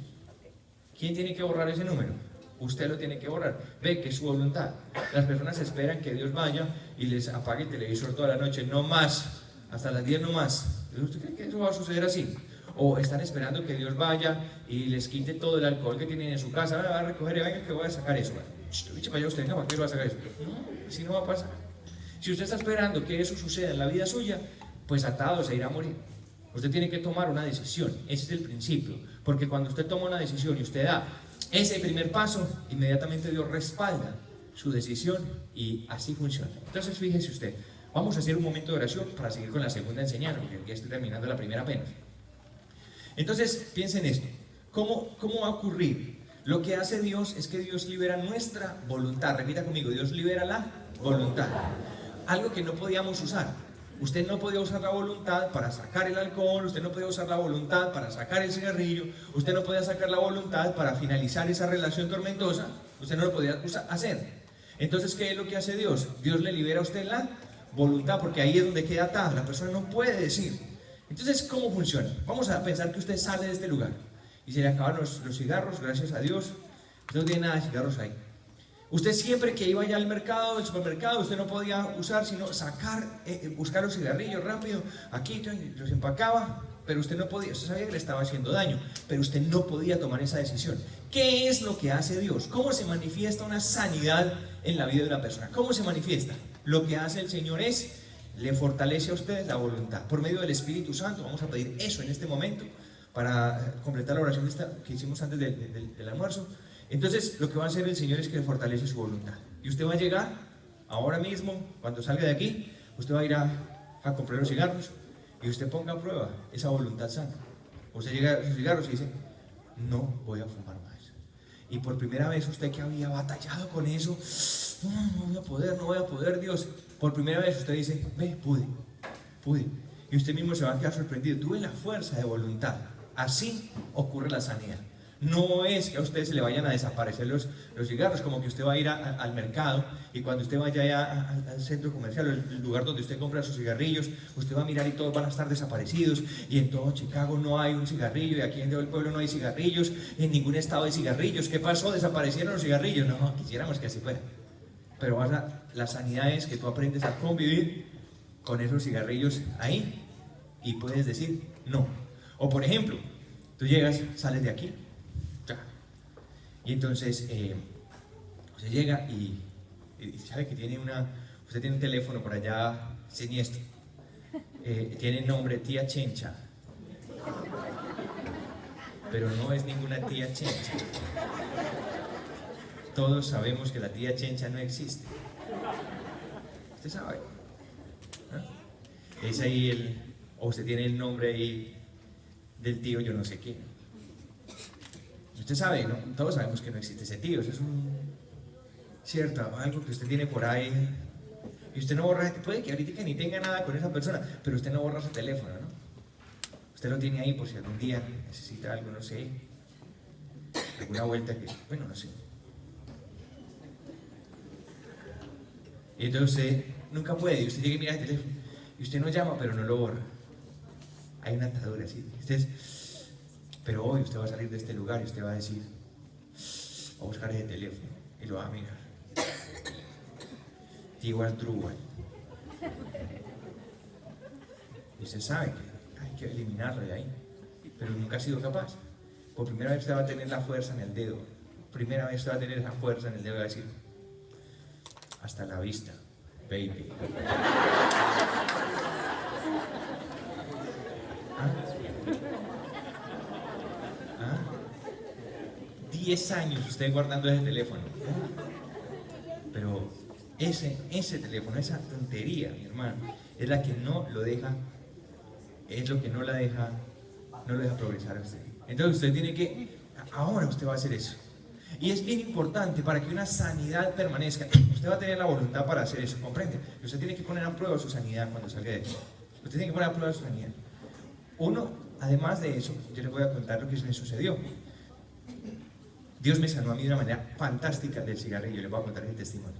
¿Quién tiene que borrar ese número? Usted lo tiene que borrar. Ve que es su voluntad. Las personas esperan que Dios vaya y les apague el televisor toda la noche, no más, hasta las 10 no más. ¿Usted cree que eso va a suceder así? O están esperando que Dios vaya y les quite todo el alcohol que tienen en su casa. Va a recoger y venga que voy a sacar eso. Vaya usted, venga, ¿para qué va a sacar eso? No, así no va a pasar. Si usted está esperando que eso suceda en la vida suya, pues atado se irá a morir. Usted tiene que tomar una decisión, ese es el principio, porque cuando usted toma una decisión y usted da ese primer paso, inmediatamente Dios respalda su decisión y así funciona. Entonces fíjese usted, vamos a hacer un momento de oración para seguir con la segunda enseñanza, porque ya estoy terminando la primera apenas. Entonces piensen esto, ¿cómo va a ocurrir? Lo que hace Dios es que Dios libera nuestra voluntad, repita conmigo, Dios libera la voluntad, algo que no podíamos usar. Usted no podía usar la voluntad para sacar el alcohol, usted no podía usar la voluntad para sacar el cigarrillo, usted no podía sacar la voluntad para finalizar esa relación tormentosa, usted no lo podía hacer. Entonces, ¿qué es lo que hace Dios? Dios le libera a usted la voluntad, porque ahí es donde queda atada, la persona no puede decir. Entonces, ¿cómo funciona? Vamos a pensar que usted sale de este lugar y se le acaban los cigarros, gracias a Dios, usted no tiene nada de cigarros ahí. Usted siempre que iba allá al mercado, al supermercado, usted no podía usar sino sacar, buscar los cigarrillos rápido, aquí los empacaba, pero usted no podía, usted sabía que le estaba haciendo daño, pero usted no podía tomar esa decisión. ¿Qué es lo que hace Dios? ¿Cómo se manifiesta una sanidad en la vida de una persona? ¿Cómo se manifiesta? Lo que hace el Señor es, le fortalece a usted la voluntad, por medio del Espíritu Santo. Vamos a pedir eso en este momento, para completar la oración que hicimos antes del almuerzo. Entonces, lo que va a hacer el Señor es que le fortalece su voluntad. Y usted va a llegar, ahora mismo, cuando salga de aquí, usted va a ir a comprar los cigarros y usted ponga a prueba esa voluntad santa. Usted llega a sus cigarros y dice, no voy a fumar más. Y por primera vez usted que había batallado con eso, no voy a poder, Dios. Por primera vez usted dice, pude. Y usted mismo se va a quedar sorprendido. Tuve la fuerza de voluntad. Así ocurre la sanidad. No es que a usted se le vayan a desaparecer los cigarros, como que usted va a ir al mercado y cuando usted vaya allá al centro comercial, el lugar donde usted compra sus cigarrillos, usted va a mirar y todos van a estar desaparecidos y en todo Chicago no hay un cigarrillo y aquí en el pueblo no hay cigarrillos, y en ningún estado hay cigarrillos. ¿Qué pasó? ¿Desaparecieron los cigarrillos? No, quisiéramos que así fuera. Pero la sanidad es que tú aprendes a convivir con esos cigarrillos ahí y puedes decir no. O por ejemplo, tú llegas, sales de aquí, y entonces usted llega y sabe que usted tiene un teléfono por allá siniestro, tiene el nombre tía Chencha, pero no es ninguna tía Chencha. Todos sabemos que la tía Chencha no existe. Usted sabe, ¿no? Es ahí o usted tiene el nombre ahí del tío yo no sé qué. Usted sabe, ¿no? Todos sabemos que no existe ese tío, eso es cierto, algo que usted tiene por ahí y usted no borra, puede que ahorita ni tenga nada con esa persona, pero usted no borra su teléfono, ¿no? Usted lo tiene ahí por si algún día necesita algo, no sé, alguna vuelta que, bueno, no sé. Y entonces usted nunca puede, y usted llega y mira el teléfono, y usted no llama, pero no lo borra. Hay una atadura, ¿sí? Pero hoy usted va a salir de este lugar y usted va a decir, va a buscar ese teléfono y lo va a mirar. Tío Asdrúbal. Y usted sabe que hay que eliminarlo de ahí, pero nunca ha sido capaz. Por primera vez usted va a tener la fuerza en el dedo. Primera vez usted va a tener esa fuerza en el dedo y va a decir, hasta la vista, baby. ¿Ah? 10 años usted guardando ese teléfono. Pero ese teléfono, esa tontería, mi hermano, es la que no lo deja, es lo que no lo deja progresar a usted. Entonces usted tiene que, ahora usted va a hacer eso. Y es bien importante para que una sanidad permanezca. Usted va a tener la voluntad para hacer eso, ¿comprende? Usted tiene que poner a prueba su sanidad cuando salga de aquí. Usted tiene que poner a prueba su sanidad. Uno, además de eso, yo les voy a contar lo que me sucedió. Dios me sanó a mí de una manera fantástica del cigarrillo. Les voy a contar el testimonio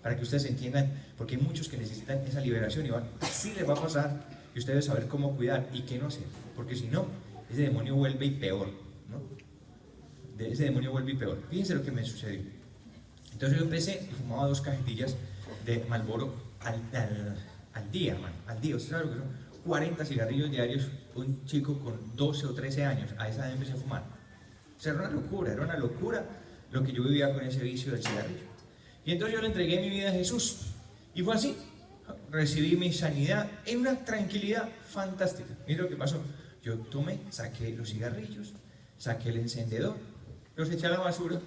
para que ustedes entiendan, porque hay muchos que necesitan esa liberación y así les va a pasar y ustedes deben saber cómo cuidar y qué no hacer, porque si no, ese demonio vuelve y peor, ¿no? Ese demonio vuelve y peor. Fíjense lo que me sucedió. Entonces yo empecé y fumaba 2 cajetillas de Marlboro al día, man, al día. ¿Usted sabe lo que son? 40 cigarrillos diarios. Un chico con 12 o 13 años, a esa edad empecé a fumar. O sea, era una locura lo que yo vivía con ese vicio del cigarrillo. Y entonces yo le entregué mi vida a Jesús. Y fue así. Recibí mi sanidad en una tranquilidad fantástica. Mira lo que pasó. Yo saqué los cigarrillos, saqué el encendedor, los eché a la basura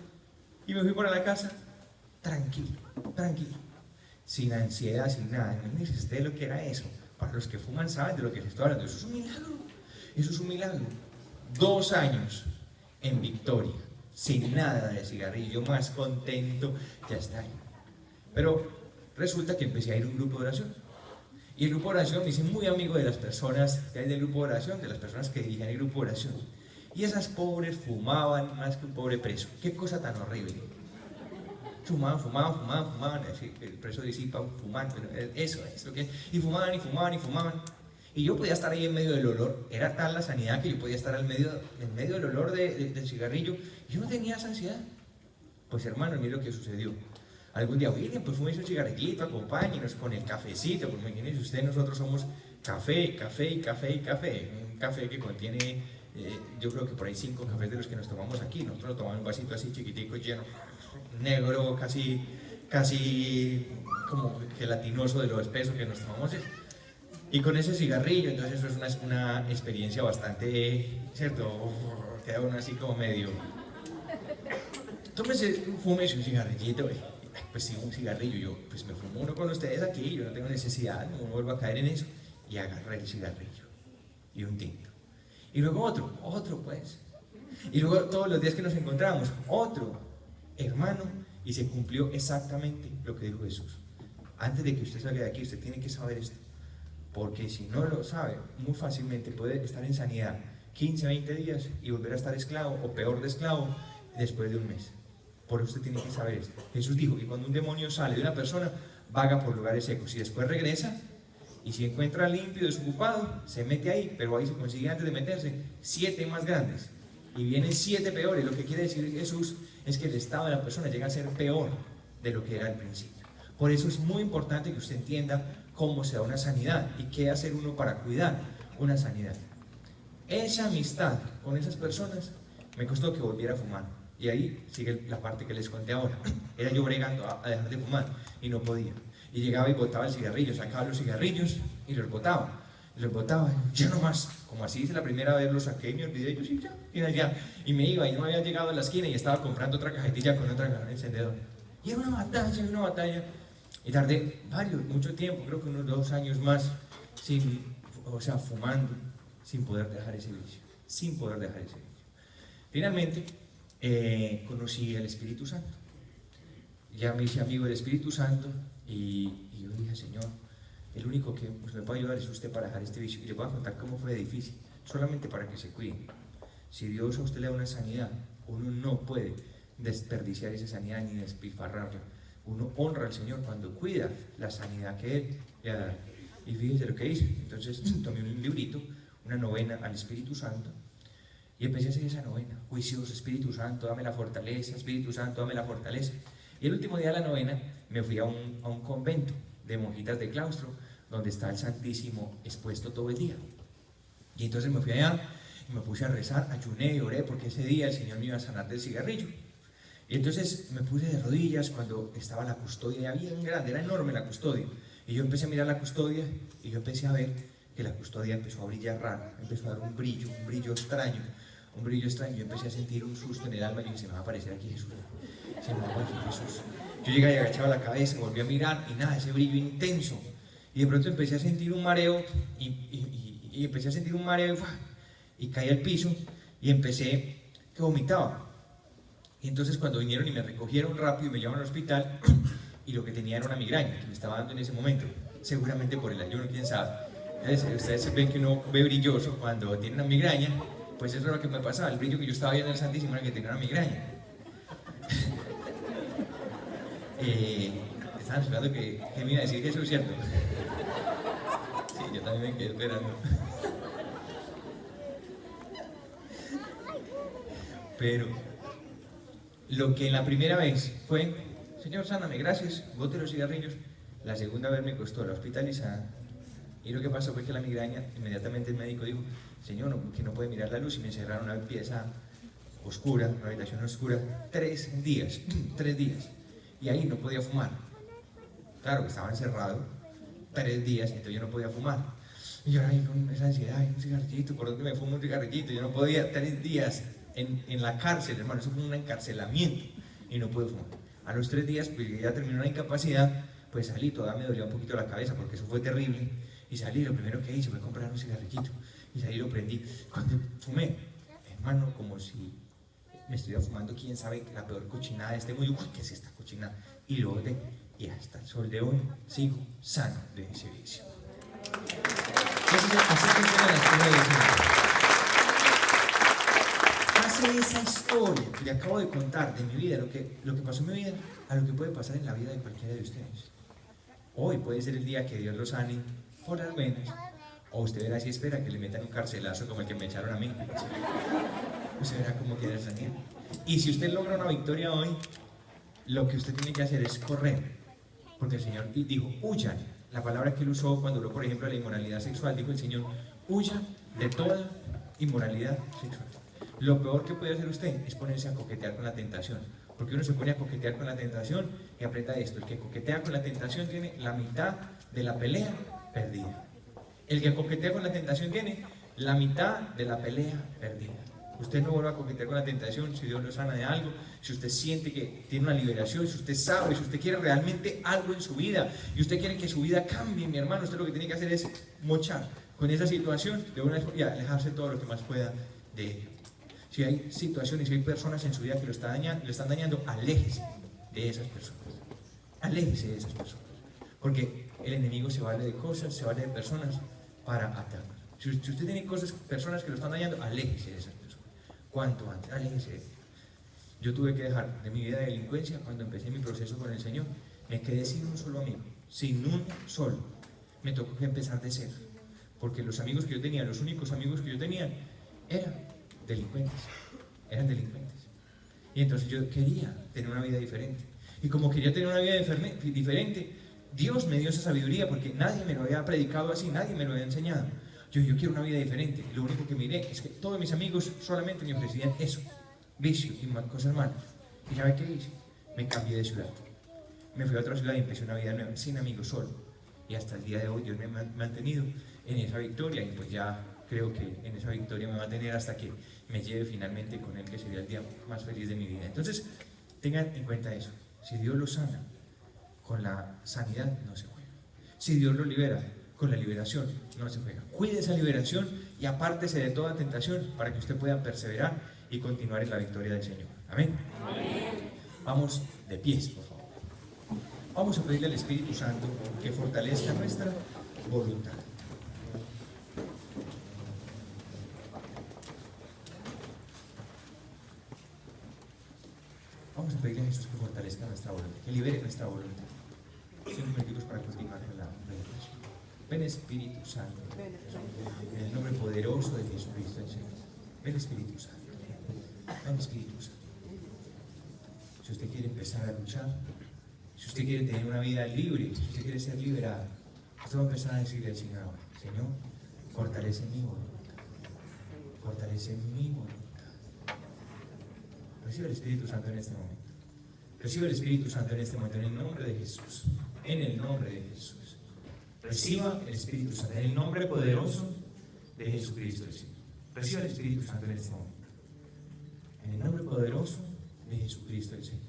y me fui para la casa tranquilo, sin ansiedad, sin nada. Imagínense usted lo que era eso. Para los que fuman saben de lo que les estoy hablando. Eso es un milagro. Eso es un milagro. 2 años en victoria, sin nada de cigarrillo, más contento, ya está ahí. Pero resulta que empecé a ir a un grupo de oración. Y el grupo de oración me hice muy amigo de las personas que hay del grupo de oración, de las personas que dirigen el grupo de oración. Y esas pobres fumaban más que un pobre preso. Qué cosa tan horrible. Fumaban, así, el preso disipa fumando, eso es lo que es. Y fumaban. Y yo podía estar ahí en medio del olor, era tal la sanidad que yo podía estar en medio del olor del cigarrillo. Y yo no tenía esa ansiedad. Pues hermano, mire lo que sucedió. Algún día, miren, pues fúmense un cigarrillito, acompáñenos con el cafecito, porque imagínense usted, nosotros somos café. Un café que contiene, yo creo que por ahí 5 cafés de los que nos tomamos aquí. Nosotros nos tomamos un vasito así chiquitico, lleno, negro, casi como gelatinoso de lo espeso que nos tomamos. Y con ese cigarrillo, entonces eso es una experiencia bastante, ¿cierto? Queda uno así como medio. Fúmese un cigarrillito, pues sí, un cigarrillo. Yo, pues me fumo uno con ustedes aquí, yo no tengo necesidad, no vuelvo a caer en eso. Y agarré el cigarrillo y un tinto. Y luego otro pues. Y luego todos los días que nos encontramos, otro, hermano, y se cumplió exactamente lo que dijo Jesús. Antes de que usted salga de aquí, usted tiene que saber esto. Porque si no lo sabe, muy fácilmente puede estar en sanidad 15, 20 días y volver a estar esclavo o peor de esclavo después de un mes. Por eso usted tiene que saber esto. Jesús dijo que cuando un demonio sale de una persona, vaga por lugares secos y después regresa y si encuentra limpio, desocupado, se mete ahí, pero ahí se consigue antes de meterse 7 más grandes y vienen 7 peores. Lo que quiere decir Jesús es que el estado de la persona llega a ser peor de lo que era al principio. Por eso es muy importante que usted entienda cómo se da una sanidad y qué hacer uno para cuidar una sanidad. Esa amistad con esas personas me costó que volviera a fumar. Y ahí sigue la parte que les conté ahora. Era yo bregando a dejar de fumar y no podía. Y llegaba y botaba el cigarrillo, sacaba los cigarrillos y los botaba. Y los botaba, ya no más. Como así hice la primera vez, los saqué y me olvidé. Yo sí, ya. Y me iba y no había llegado a la esquina y estaba comprando otra cajetilla con otra encendedor. Y era una batalla. Y tardé mucho tiempo, creo que unos 2 años más, fumando, sin poder dejar ese vicio. Finalmente, conocí al Espíritu Santo. Ya me hice amigo del Espíritu Santo y yo dije, Señor, el único que me puede ayudar es usted para dejar este vicio. Y le voy a contar cómo fue difícil, solamente para que se cuide. Si Dios a usted le da una sanidad, uno no puede desperdiciar esa sanidad ni despilfarrarla. Uno honra al Señor cuando cuida la sanidad que Él le ha dado. Y fíjese lo que hice. Entonces tomé un librito, una novena al Espíritu Santo, y empecé a hacer esa novena. Juicioso, Espíritu Santo, dame la fortaleza, Espíritu Santo, dame la fortaleza. Y el último día de la novena me fui a un convento de monjitas de claustro, donde está el Santísimo expuesto todo el día. Y entonces me fui allá y me puse a rezar, ayuné y oré, porque ese día el Señor me iba a sanar del cigarrillo. Y entonces me puse de rodillas cuando estaba la custodia bien grande, era enorme la custodia. Y yo empecé a mirar la custodia y yo empecé a ver que la custodia empezó a brillar raro, empezó a dar un brillo extraño. Yo empecé a sentir un susto en el alma y dije, se me va a aparecer aquí Jesús. Se me va a aparecer Jesús. Yo llegué y agachaba la cabeza, volví a mirar y nada, ese brillo intenso. Y de pronto empecé a sentir un mareo y caí al piso y empecé que vomitaba. Y entonces cuando vinieron y me recogieron rápido y me llevaron al hospital, y lo que tenía era una migraña que me estaba dando en ese momento, seguramente por el ayuno, quién sabe. Entonces, ustedes ven que uno ve brilloso cuando tiene una migraña, pues eso era lo que me pasaba, el brillo que yo estaba viendo en el Santísimo era que tenía una migraña. Estaban esperando que me iba a decir que eso es cierto. Sí, yo también me quedé esperando. Pero lo que en la primera vez fue, Señor, sáname, gracias, bote los cigarrillos. La segunda vez me costó la hospitalizada. Y lo que pasó fue que la migraña, inmediatamente el médico dijo, Señor, que no puede mirar la luz, y me encerraron en una pieza oscura, una habitación oscura, 3 días. Y ahí no podía fumar. Claro que estaba encerrado 3 días, entonces yo no podía fumar. Y yo ahí con esa ansiedad, un cigarrillito, ¿por dónde me fumo un cigarrillito? Yo no podía, 3 días en la cárcel, hermano, eso fue un encarcelamiento y no pude fumar. A los 3 días, pues ya terminó la incapacidad, pues salí, todavía me dolía un poquito la cabeza porque eso fue terrible. Y salí, lo primero que hice fue comprar un cigarrillito y salí, lo prendí. Cuando fumé, hermano, como si me estuviera fumando, quién sabe, la peor cochinada de este mundo. ¿Qué es esta cochinada? Y lo boté, y hasta el sol de hoy sigo sano de ese vicio. Entonces, así funciona la historia de Jesús. Hace esa historia que le acabo de contar de mi vida, lo que pasó en mi vida, a lo que puede pasar en la vida de cualquiera de ustedes. Hoy puede ser el día que Dios los sane por las venas, o usted verá si espera que le metan un carcelazo como el que me echaron a mí. Usted verá cómo queda sanidad. Y si usted logra una victoria hoy, lo que usted tiene que hacer es correr, porque el Señor dijo, huyan. La palabra que él usó cuando habló, por ejemplo, de la inmoralidad sexual, dijo el Señor, huyan de toda inmoralidad sexual. Lo peor que puede hacer usted es ponerse a coquetear con la tentación, porque uno se pone a coquetear con la tentación y aprenda esto: el que coquetea con la tentación tiene la mitad de la pelea perdida. El que coquetea con la tentación tiene la mitad de la pelea perdida. Usted no vuelva a coquetear con la tentación si Dios lo sana de algo, si usted siente que tiene una liberación, si usted sabe, si usted quiere realmente algo en su vida y usted quiere que su vida cambie, mi hermano, usted lo que tiene que hacer es mochar con esa situación de una vez y alejarse todo lo que más pueda de ella. Si hay situaciones, si hay personas en su vida que lo están dañando, aléjese de esas personas. Aléjese de esas personas. Porque el enemigo se vale de cosas, se vale de personas para atacar. Si usted tiene personas que lo están dañando, aléjese de esas personas. Cuanto antes, aléjese de ellas. Yo tuve que dejar de mi vida de delincuencia cuando empecé mi proceso con el Señor. Me quedé sin un solo amigo, sin un solo. Me tocó que empezar de cero, porque los amigos que yo tenía, los únicos amigos que yo tenía, eran delincuentes. Y entonces yo quería tener una vida diferente. Y como quería tener una vida diferente, Dios me dio esa sabiduría, porque nadie me lo había predicado así, nadie me lo había enseñado. Yo quiero una vida diferente. Y lo único que miré es que todos mis amigos solamente me ofrecían eso, vicio y cosas malas. ¿Y sabe qué hice? Me cambié de ciudad. Me fui a otra ciudad y empecé una vida nueva, sin amigos, solo. Y hasta el día de hoy Dios me ha mantenido en esa victoria, y pues ya creo que en esa victoria me va a tener hasta que me lleve finalmente con Él, que sería el día más feliz de mi vida. Entonces, tengan en cuenta eso. Si Dios lo sana, con la sanidad no se juega. Si Dios lo libera, con la liberación no se juega. Cuide esa liberación y apártese de toda tentación para que usted pueda perseverar y continuar en la victoria del Señor. Amén. Amén. Vamos de pies, por favor. Vamos a pedirle al Espíritu Santo que fortalezca nuestra voluntad. Vamos a pedirle a Jesús que fortalezca nuestra voluntad, que libere nuestra voluntad. 5 minutos para continuar con la meditación. Ven Espíritu Santo, en el nombre poderoso de Jesucristo el Señor. Ven Espíritu Santo, ven Espíritu Santo. Si usted quiere empezar a luchar, si usted quiere tener una vida libre, si usted quiere ser liberado, usted va a empezar a decirle al Señor ahora: Señor, fortalece mi voluntad, fortalece mi voluntad. Recibe el Espíritu Santo en este momento. Recibe el Espíritu Santo en este momento, en el nombre de Jesús. En el nombre de Jesús. Reciba el Espíritu Santo, en el nombre poderoso de Jesucristo el Señor. Reciba el Espíritu Santo en este momento. En el nombre poderoso de Jesucristo el Señor.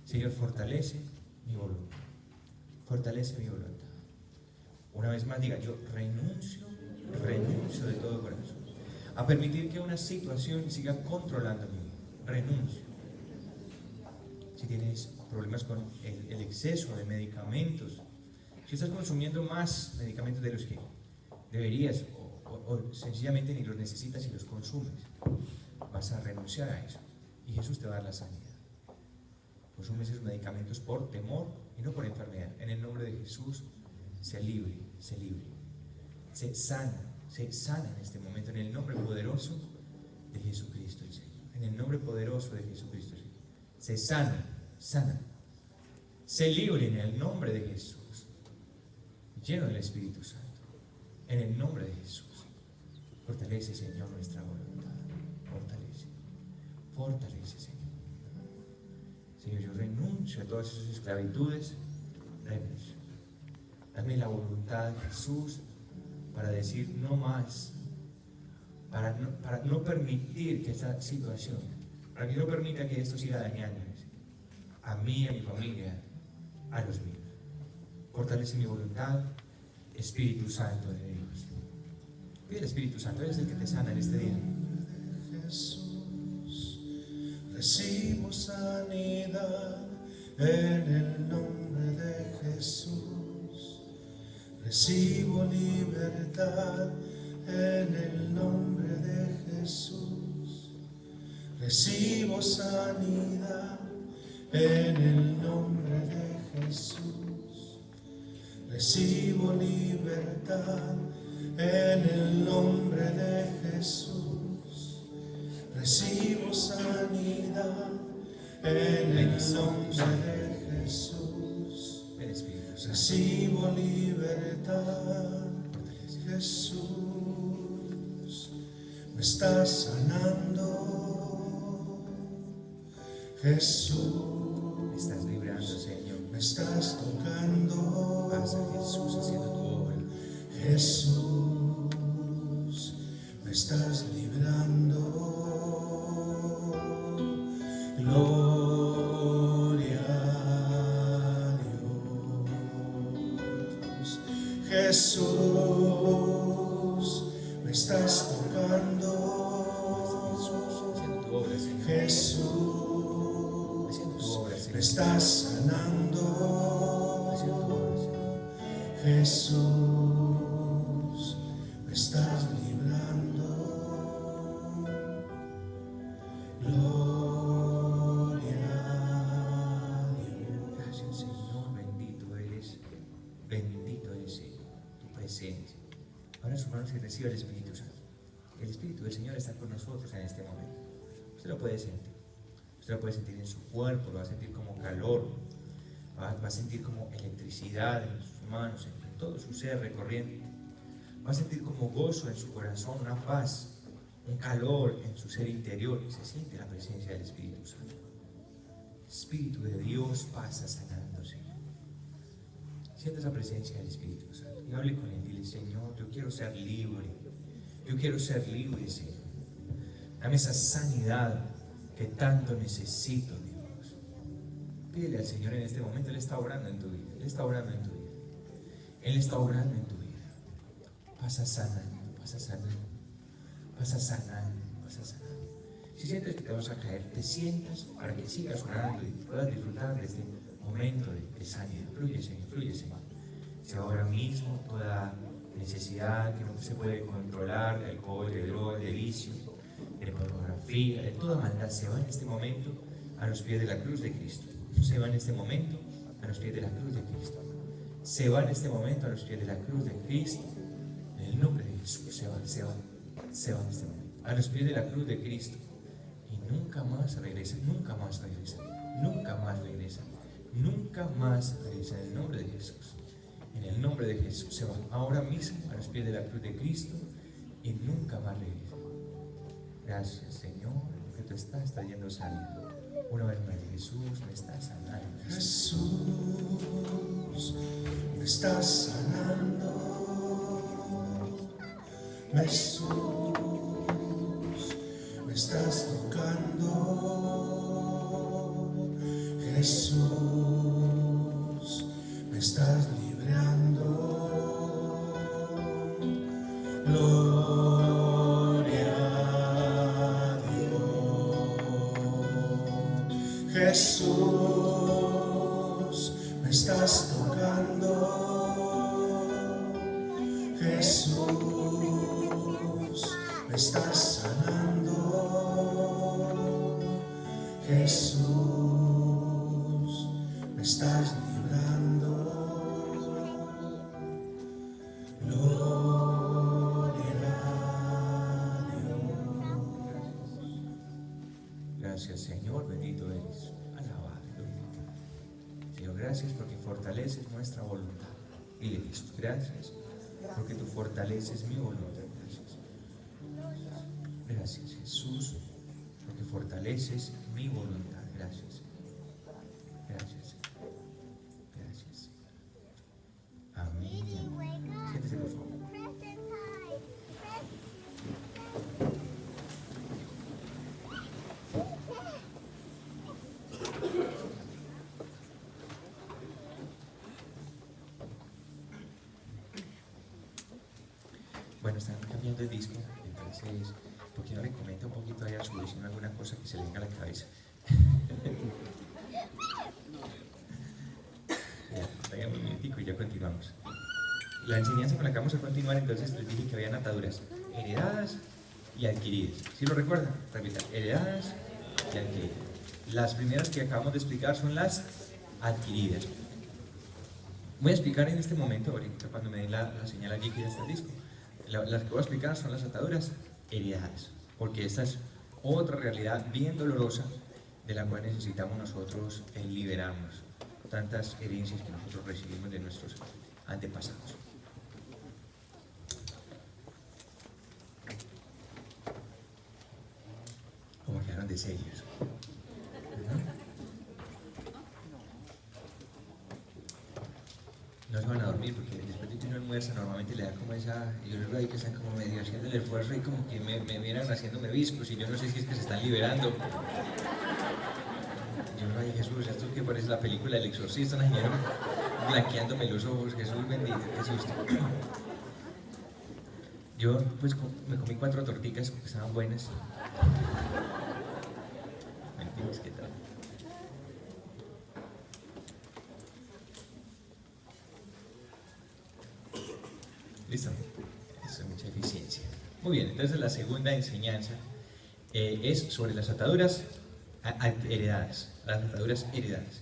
Señor, fortalece mi voluntad. Fortalece mi voluntad. Una vez más diga: yo renuncio de todo corazón a permitir que una situación siga controlando mi vida. Renuncio. Si tienes problemas con el exceso de medicamentos, si estás consumiendo más medicamentos de los que deberías, o sencillamente ni los necesitas y los consumes, vas a renunciar a eso y Jesús te va a dar la sanidad. Consumes esos medicamentos por temor y no por enfermedad. En el nombre de Jesús, sé libre, sé sana en este momento, en el nombre poderoso de Jesucristo el Señor. En el nombre poderoso de Jesucristo el Señor. Sé sana. Sé libre en el nombre de Jesús. Lleno del Espíritu Santo. En el nombre de Jesús. Fortalece, Señor, nuestra voluntad. Fortalece, Señor. Señor, yo renuncio a todas esas esclavitudes. Renuncio. Dame la voluntad, Jesús, para decir no más. Para no permitir que esta situación, para que no permita que esto siga dañándome a mí, a mi familia, a los míos. Fortalece mi voluntad, Espíritu Santo de Dios. Pide al Espíritu Santo, Él es el que te sana en este día. Jesús, recibo sanidad en el nombre de Jesús. Recibo libertad en el nombre de Jesús. Recibo sanidad en el nombre de Jesús. Recibo libertad en el nombre de Jesús. Recibo sanidad en el nombre de Jesús. Recibo libertad. Jesús me está sanando. Jesús Me estás librando, Señor. me estás tocando. Pasa, Jesús, haciendo tu obra. Jesús me estás librando. Gloria a Dios. Jesús me estás tocando. Haciendo tu obra, Señor. Jesús Haciendo tu obra, me Señor. estás sanando. Haciendo tu obra, Señor. Jesús me estás Bendito es Señor, tu presencia. Ahora sus manos y reciba el Espíritu Santo. El Espíritu del Señor está con nosotros en este momento. Usted lo puede sentir. Usted lo puede sentir en su cuerpo, lo va a sentir como calor, va a sentir como electricidad en sus manos, en todo su ser recorriendo. Va a sentir como gozo en su corazón, una paz, un calor en su ser interior. Se siente la presencia del Espíritu Santo. Espíritu de Dios pasa sanando, Señor. Siente esa presencia del Espíritu Santo y hable con Él. Dile: Señor, yo quiero ser libre. Yo quiero ser libre, Señor. Dame esa sanidad que tanto necesito, Dios. Pídele al Señor en este momento. Él está orando en tu vida. Él está orando en tu vida. Él está orando en tu vida. Pasa sanando, pasa sanando, pasa sanando, pasa sanando. Si sientes que te vas a caer, te sientas para que sigas orando y puedas disfrutar de este momento de sanidad. Fluye, Señor, fluye, Señor. Si ahora mismo toda necesidad que no se puede controlar, de alcohol, de droga, de vicio, de pornografía, de toda maldad, se va en este momento a los pies de la cruz de Cristo. Se va en este momento a los pies de la cruz de Cristo. Se va en este momento a los pies de la cruz de Cristo. En el nombre de Jesús, se va en este momento a los pies de la cruz de Cristo. Y nunca más regresa, nunca más regresa, nunca más regresa, nunca más regresa. En el nombre de Jesús. En el nombre de Jesús se va ahora mismo a los pies de la cruz de Cristo y nunca más regresa. Gracias, Señor, porque tú estás trayendo sanidad. Una vez más, Jesús me está sanando. Jesús me está sanando. Jesús me estás tocando. Jesús me estás librando. Gloria a Dios. Jesús me estás tocando. Jesús me estás sanando. Jesús me estás librando. Gloria a Dios. Gracias, Señor, bendito eres. Alabado, glorificado. Señor, gracias porque fortaleces nuestra voluntad. Dile: Jesús, gracias porque tú fortaleces mi voluntad. Gracias. Gracias, Jesús, porque fortaleces mi voluntad. Gracias. Gracias. Gracias. Amén. Siéntese, por favor. Bueno, están cambiando el disco, entonces, ¿por qué no le comenta un poquito ahí a su vecino alguna cosa que se le venga a la cabeza? Ya, vayamos un minutico y ya continuamos. La enseñanza con la que vamos a continuar, entonces les dije que habían ataduras heredadas y adquiridas. ¿Sí lo recuerdan? Repita: heredadas y adquiridas. Las primeras que acabamos de explicar son las adquiridas. Voy a explicar en este momento, ahorita cuando me den la señal allí que ya está el disco. Las que voy a explicar son las ataduras heredadas, porque esta es otra realidad bien dolorosa de la cual necesitamos nosotros liberarnos. Tantas herencias que nosotros recibimos de nuestros antepasados. Como quedaron de serios. No se van a dormir porque después de que uno almuerza normalmente le da como esa, yo les veo ahí que están como medio haciendo el esfuerzo y como que me miran haciéndome viscos y yo no sé si es que se están liberando. Yo no, ay Jesús, esto es que parece la película del exorcista, una señora blanqueándome los ojos. Jesús bendito, qué susto. Yo pues me comí 4 torticas que estaban buenas. Mentiras, ¿qué tal? Listo, eso es mucha eficiencia. Muy bien, entonces la segunda enseñanza es sobre las ataduras heredadas. Las ataduras heredadas.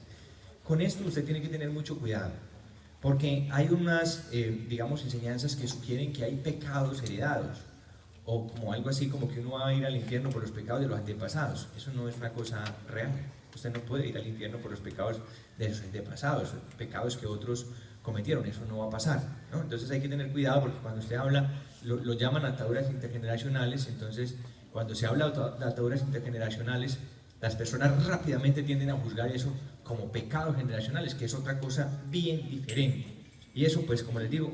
Con esto usted tiene que tener mucho cuidado, Porque hay unas, digamos, enseñanzas que sugieren que hay pecados heredados, o como algo así como que uno va a ir al infierno por los pecados de los antepasados. Eso no es una cosa real. Usted no puede ir al infierno por los pecados de sus antepasados, pecados que otros cometieron, eso no va a pasar, ¿no? Entonces hay que tener cuidado porque cuando usted habla, lo llaman ataduras intergeneracionales. Entonces cuando se habla de ataduras intergeneracionales, las personas rápidamente tienden a juzgar eso como pecados generacionales, que es otra cosa bien diferente. Y eso, pues, como les digo,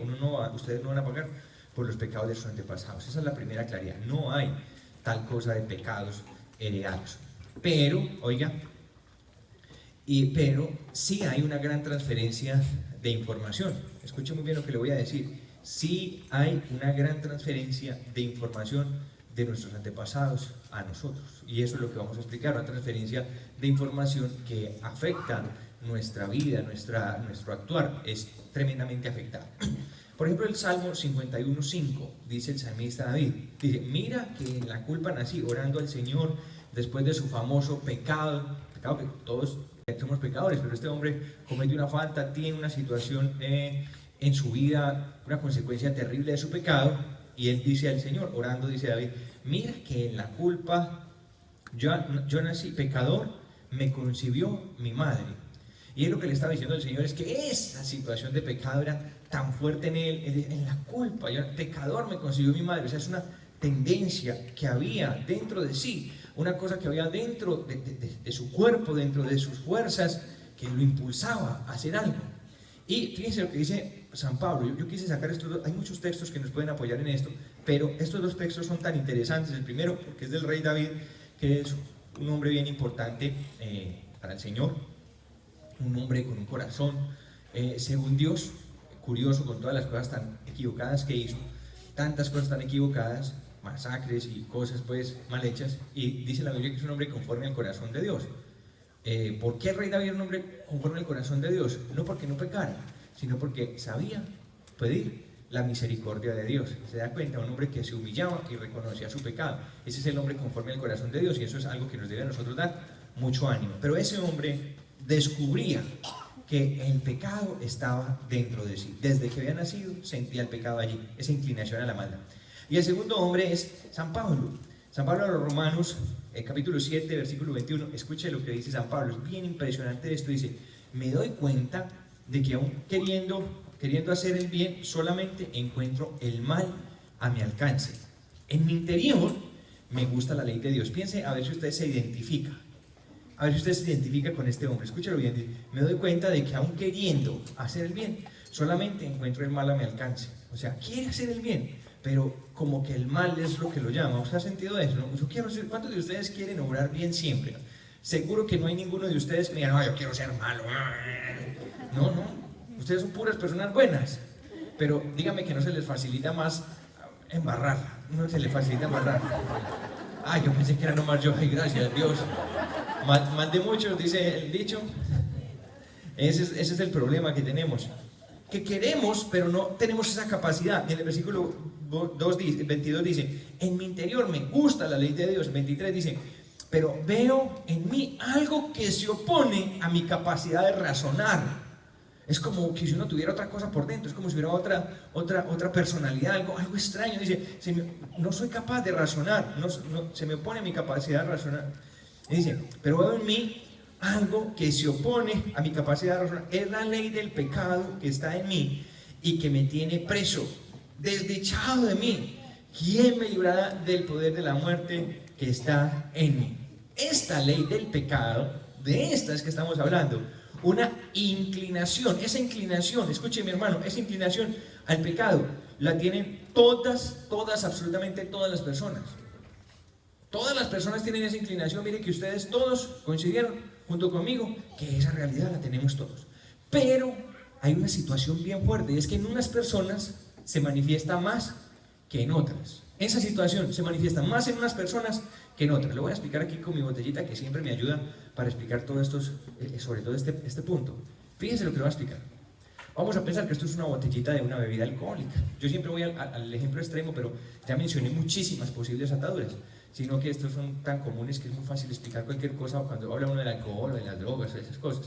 ustedes no van a pagar por los pecados de sus antepasados. Esa es la primera claridad. No hay tal cosa de pecados heredados. Pero, oiga, pero sí hay una gran transferencia de información. Escuche muy bien lo que le voy a decir. Sí hay una gran transferencia de información de nuestros antepasados a nosotros. Y eso es lo que vamos a explicar, una transferencia de información que afecta nuestra vida, nuestro actuar, es tremendamente afectado. Por ejemplo, el Salmo 51.5, dice el salmista David, dice, mira que en la culpa nací, orando al Señor después de su famoso pecado que todos somos pecadores, pero este hombre comete una falta, tiene una situación en su vida, una consecuencia terrible de su pecado, y él dice al Señor, orando, dice David, mira que en la culpa yo nací pecador, me concibió mi madre. Y es lo que le estaba diciendo el Señor, es que esa situación de pecado era tan fuerte en él, en la culpa, pecador me concibió mi madre. O sea, es una tendencia que había dentro de sí, una cosa que había dentro de su cuerpo, dentro de sus fuerzas, que lo impulsaba a hacer algo. Y fíjense lo que dice San Pablo. Yo quise sacar estos dos, hay muchos textos que nos pueden apoyar en esto, pero estos dos textos son tan interesantes. El primero, porque es del rey David, que es un hombre bien importante para el Señor, un hombre con un corazón según Dios, curioso, con todas las cosas tan equivocadas que hizo, tantas cosas tan equivocadas, masacres y cosas pues mal hechas, y dice la Biblia que es un hombre conforme al corazón de Dios. ¿Por qué el rey David era un hombre conforme al corazón de Dios? No porque no pecara, sino porque sabía pedir la misericordia de Dios. Se da cuenta, un hombre que se humillaba y reconocía su pecado. Ese es el hombre conforme al corazón de Dios, y eso es algo que nos debe a nosotros dar mucho ánimo. Pero ese hombre descubría que el pecado estaba dentro de sí. Desde que había nacido sentía el pecado allí, esa inclinación a la maldad. Y el segundo hombre es San Pablo. San Pablo a los Romanos, capítulo 7, versículo 21, escuche lo que dice San Pablo, es bien impresionante esto, dice, me doy cuenta de que aún queriendo hacer el bien, solamente encuentro el mal a mi alcance. En mi interior me gusta la ley de Dios. Piense a ver si usted se identifica. A ver si usted se identifica con este hombre. Escúchalo bien, dice, me doy cuenta de que aún queriendo hacer el bien, solamente encuentro el mal a mi alcance. O sea, quiere hacer el bien, pero como que el mal es lo que lo llama. ¿Usted ha sentido eso? ¿No? Yo quiero ser, ¿cuántos de ustedes quieren obrar bien siempre? Seguro que no hay ninguno de ustedes que me diga, no, yo quiero ser malo. No, ustedes son puras personas buenas, pero dígame que no se les facilita más embarrarla, no se les facilita embarrarla. Ay, yo pensé que era nomás yo, ay, gracias a Dios. Mal de muchos, dice el dicho. Ese es el problema que tenemos. Que queremos, pero no tenemos esa capacidad. En el versículo 22 dice, en mi interior me gusta la ley de Dios. 23 dice, pero veo en mí algo que se opone a mi capacidad de razonar. Es como que si uno tuviera otra cosa por dentro, es como si hubiera otra personalidad, algo extraño. Dice, no soy capaz de razonar, se me opone a mi capacidad de razonar. Y dice, pero veo en mí algo que se opone a mi capacidad de razonar. Es la ley del pecado que está en mí y que me tiene preso, desdichado de mí. ¿Quién me librará del poder de la muerte que está en mí? Esta ley del pecado, de esta es que estamos hablando. Una inclinación, esa inclinación, escuche mi hermano, esa inclinación al pecado la tienen todas, absolutamente todas las personas. Todas las personas tienen esa inclinación. Miren que ustedes todos coincidieron junto conmigo que esa realidad la tenemos todos. Pero hay una situación bien fuerte, y es que en unas personas se manifiesta más que en otras. Esa situación se manifiesta más en unas personas que en otras. Lo voy a explicar aquí con mi botellita, que siempre me ayuda para explicar todo esto, sobre todo este punto. Fíjense lo que le voy a explicar. Vamos a pensar que esto es una botellita de una bebida alcohólica. Yo siempre voy al ejemplo extremo, pero ya mencioné muchísimas posibles ataduras, sino que estos son tan comunes que es muy fácil explicar cualquier cosa cuando habla uno del alcohol o de las drogas o de esas cosas.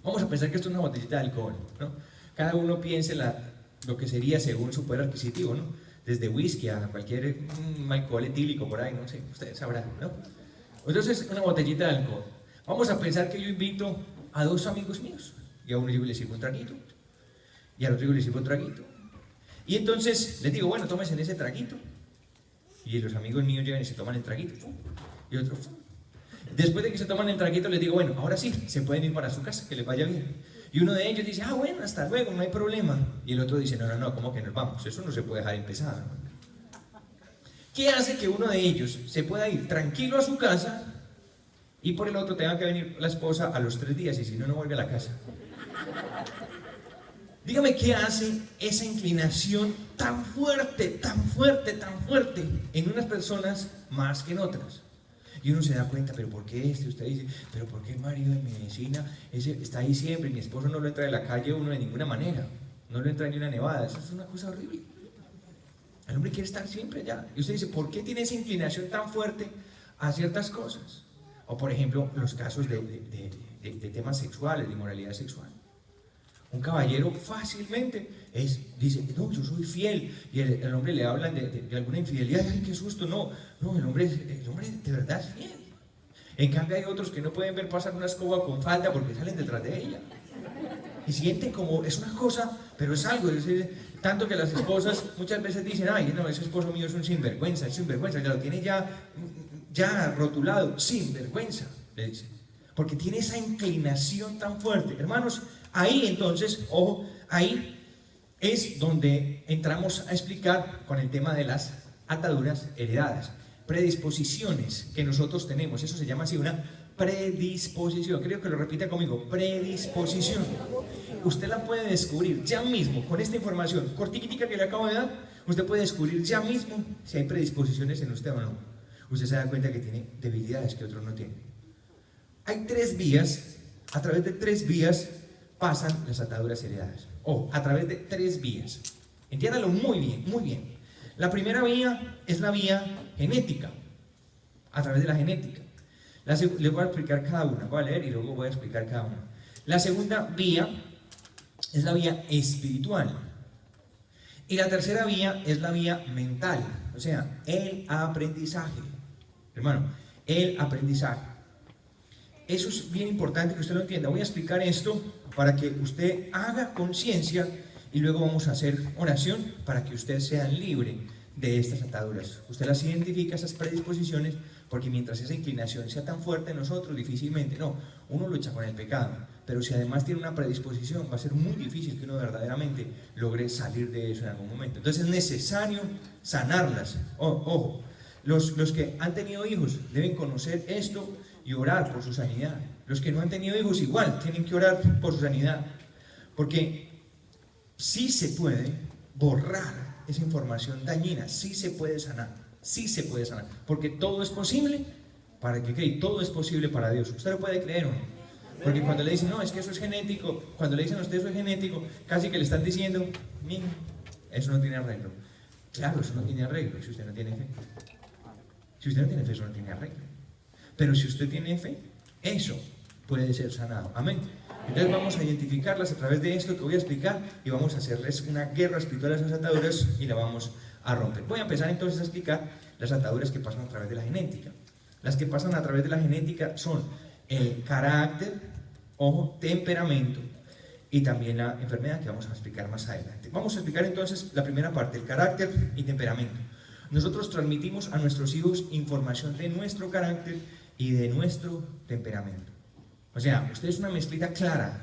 Vamos a pensar que esto es una botellita de alcohol, ¿no? cada uno piense lo que sería según su poder adquisitivo, ¿no? Desde whisky a cualquier alcohol etílico por ahí, no sé, ustedes sabrán, ¿no? Entonces, una botellita de alcohol. Vamos a pensar que yo invito a dos amigos míos, y a uno yo le sirvo un traguito, y al otro yo le sirvo un traguito. Y entonces les digo, bueno, tómense en ese traguito. Y los amigos míos llegan y se toman el traguito, ¡pum! Y otro, ¡pum! Después de que se toman el traguito, les digo, bueno, ahora sí, se pueden ir para su casa, que les vaya bien. Y uno de ellos dice, ah, bueno, hasta luego, no hay problema. Y el otro dice, no, ¿cómo que nos vamos? Eso no se puede dejar empezar. ¿Qué hace que uno de ellos se pueda ir tranquilo a su casa y por el otro tenga que venir la esposa a los 3 días y si no, no vuelve a la casa? Dígame, ¿qué hace esa inclinación tan fuerte, tan fuerte, tan fuerte en unas personas más que en otras? Y uno se da cuenta, pero ¿por qué este? Usted dice, pero ¿por qué el marido de mi vecina ese está ahí siempre y mi esposo no lo entra de la calle uno de ninguna manera? No lo entra ni una nevada, eso es una cosa horrible. El hombre quiere estar siempre allá. Y usted dice, ¿por qué tiene esa inclinación tan fuerte a ciertas cosas? O por ejemplo, los casos de temas sexuales, de inmoralidad sexual. Un caballero fácilmente dice, no, yo soy fiel, y el hombre le hablan de alguna infidelidad, ay, qué susto, no, el hombre de verdad es fiel. En cambio hay otros que no pueden ver pasar una escoba con falda porque salen detrás de ella. Y sienten como, es una cosa, pero es algo, tanto que las esposas muchas veces dicen, ay, no, ese esposo mío es un sinvergüenza, ya lo tiene ya rotulado, sinvergüenza, le dicen. Porque tiene esa inclinación tan fuerte. Hermanos, ahí entonces, ojo, ahí es donde entramos a explicar con el tema de las ataduras heredadas, predisposiciones que nosotros tenemos. Eso se llama así, una predisposición. Creo que lo repita conmigo, predisposición. Usted la puede descubrir ya mismo con esta información cortiquitica que le acabo de dar. Usted puede descubrir ya mismo si hay predisposiciones en usted o no. Usted se da cuenta que tiene debilidades que otros no tienen. Hay 3 vías, a través de 3 vías pasan las ataduras heredadas. O a través de 3 vías. Entiéndalo muy bien, muy bien. La primera vía es la vía genética, a través de la genética. Les voy a explicar cada una, voy a leer y luego voy a explicar cada una. La segunda vía es la vía espiritual. Y la tercera vía es la vía mental, o sea, el aprendizaje. Hermano, el aprendizaje. Eso es bien importante que usted lo entienda. Voy a explicar esto para que usted haga conciencia y luego vamos a hacer oración para que usted sea libre de estas ataduras. Usted las identifica, esas predisposiciones, porque mientras esa inclinación sea tan fuerte en nosotros, difícilmente, uno lucha con el pecado, pero si además tiene una predisposición, va a ser muy difícil que uno verdaderamente logre salir de eso en algún momento. Entonces es necesario sanarlas. Ojo, los que han tenido hijos deben conocer esto y orar por su sanidad. Los que no han tenido hijos igual tienen que orar por su sanidad, porque sí se puede borrar esa información dañina, sí se puede sanar, porque todo es posible para que cree, todo es posible para Dios. Usted lo puede creer o no, porque cuando le dicen, no, es que eso es genético, cuando le dicen a usted eso es genético, casi que le están diciendo, mira, eso no tiene arreglo. Claro, eso no tiene arreglo si usted no tiene fe. Si usted no tiene fe, eso no tiene arreglo. Pero si usted tiene fe, eso puede ser sanado. Amén. Entonces vamos a identificarlas a través de esto que voy a explicar y vamos a hacerles una guerra espiritual a esas ataduras y la vamos a romper. Voy a empezar entonces a explicar las ataduras que pasan a través de la genética. Las que pasan a través de la genética son el carácter, ojo, temperamento y también la enfermedad que vamos a explicar más adelante. Vamos a explicar entonces la primera parte, el carácter y temperamento. Nosotros transmitimos a nuestros hijos información de nuestro carácter y de nuestro temperamento. O sea, usted es una mezclita clara,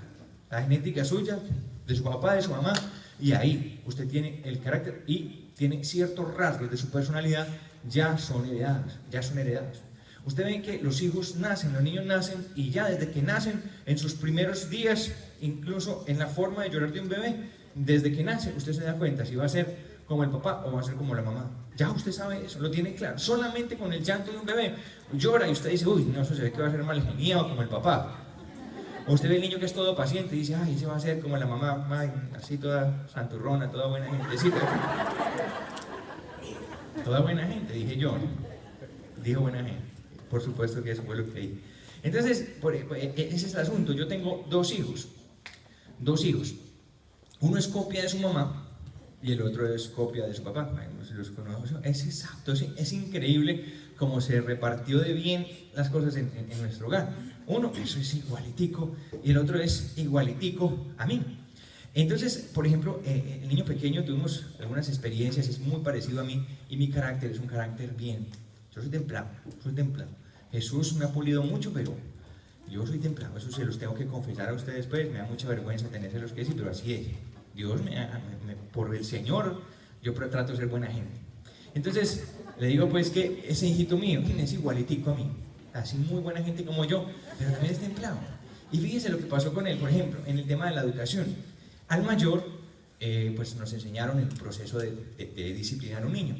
la genética suya, de su papá, de su mamá, y ahí usted tiene el carácter y tiene ciertos rasgos de su personalidad, ya son heredados. Usted ve que los hijos nacen, los niños nacen, y ya desde que nacen, en sus primeros días, incluso en la forma de llorar de un bebé, desde que nace, usted se da cuenta si va a ser como el papá o va a ser como la mamá. Ya usted sabe eso, lo tiene claro. Solamente con el llanto de un bebé llora y usted dice, uy, no, eso se ve que va a ser mal geniado como el papá. O usted ve el niño que es todo paciente y dice, ay, ese va a ser como la mamá, ay, así toda santurrona, toda buena gente. Sí, pero... toda buena gente, dije yo, ¿no? Dijo buena gente. Por supuesto que eso fue lo que dije. Entonces, ese es el asunto. Yo tengo 2 hijos. Uno es copia de su mamá y el otro es copia de su papá. Ay, no sé si los conozco. Es exacto, es increíble cómo se repartió de bien las cosas en nuestro hogar. Uno, eso es igualitico, y el otro es igualitico a mí. Entonces, por ejemplo, el niño pequeño, tuvimos algunas experiencias, es muy parecido a mí, y mi carácter es un carácter bien. Yo soy templado, soy templado. Jesús me ha pulido mucho, pero yo soy templado, eso se los tengo que confesar a ustedes, pues, me da mucha vergüenza tenérselos que decir, pero así es. Dios, por el Señor, yo trato de ser buena gente. Entonces, le digo pues que ese hijito mío es igualitico a mí, así muy buena gente como yo, pero también es templado. Y fíjese lo que pasó con él, por ejemplo, en el tema de la educación. Al mayor, pues nos enseñaron el proceso de disciplinar a un niño.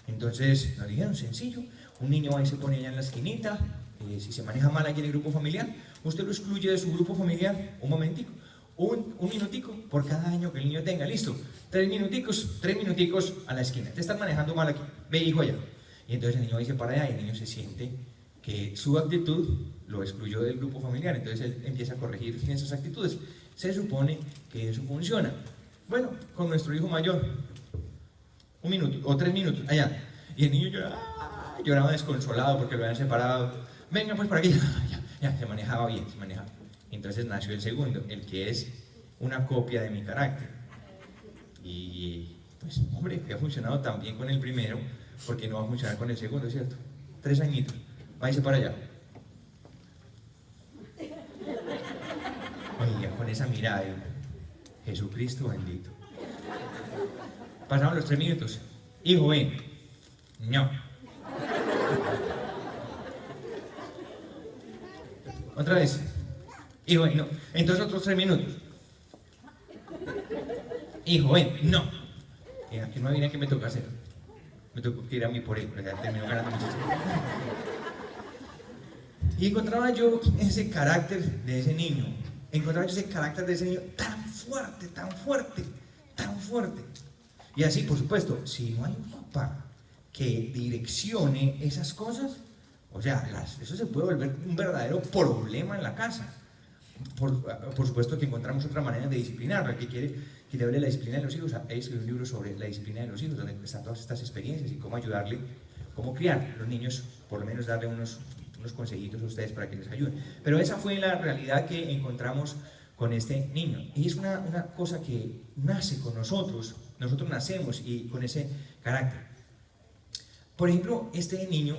Entonces nos dijeron, sencillo, un niño va y se pone allá en la esquinita, si se maneja mal aquí en el grupo familiar, usted lo excluye de su grupo familiar un momentico, un minutico por cada año que el niño tenga, listo, 3 minuticos a la esquina, te están manejando mal aquí, ve hijo allá. Y entonces el niño ahí se para allá y el niño se siente que su actitud lo excluyó del grupo familiar, entonces él empieza a corregir esas actitudes. Se supone que eso funciona. Bueno, con nuestro hijo mayor, 1 minuto o 3 minutos, allá, y el niño lloraba desconsolado porque lo habían separado. Venga pues para aquí, ya, se manejaba bien, se manejaba. Entonces nació el segundo, el que es una copia de mi carácter. Y pues, hombre, que ha funcionado tan bien con el primero, porque no va a funcionar con el segundo, ¿cierto? 3 añitos, váyase para allá. Oiga, con esa mirada, Jesucristo bendito. Pasaron los 3 minutos. Hijo, ven. No. Otra vez. Hijo, ven, no. Entonces otros 3 minutos. Hijo, ven, no. Aquí no había que me toca hacer. Me tocó que ir a mí por él, pero ya terminó ganando muchísimo. Y encontraba yo ese carácter de ese niño. Encontraba yo ese carácter de ese niño tan fuerte, tan fuerte, tan fuerte. Y así, por supuesto, si no hay un papá que direccione esas cosas, o sea, eso se puede volver un verdadero problema en la casa. Por supuesto que encontramos otra manera de disciplinar. El que quiere que le hable de la disciplina de los hijos, he escrito un libro sobre la disciplina de los hijos, donde están todas estas experiencias y cómo ayudarle, cómo criar a los niños, por lo menos darle unos consejitos a ustedes para que les ayuden. Pero esa fue la realidad que encontramos con este niño. Y es una cosa que nace con nosotros nacemos y con ese carácter. Por ejemplo, este niño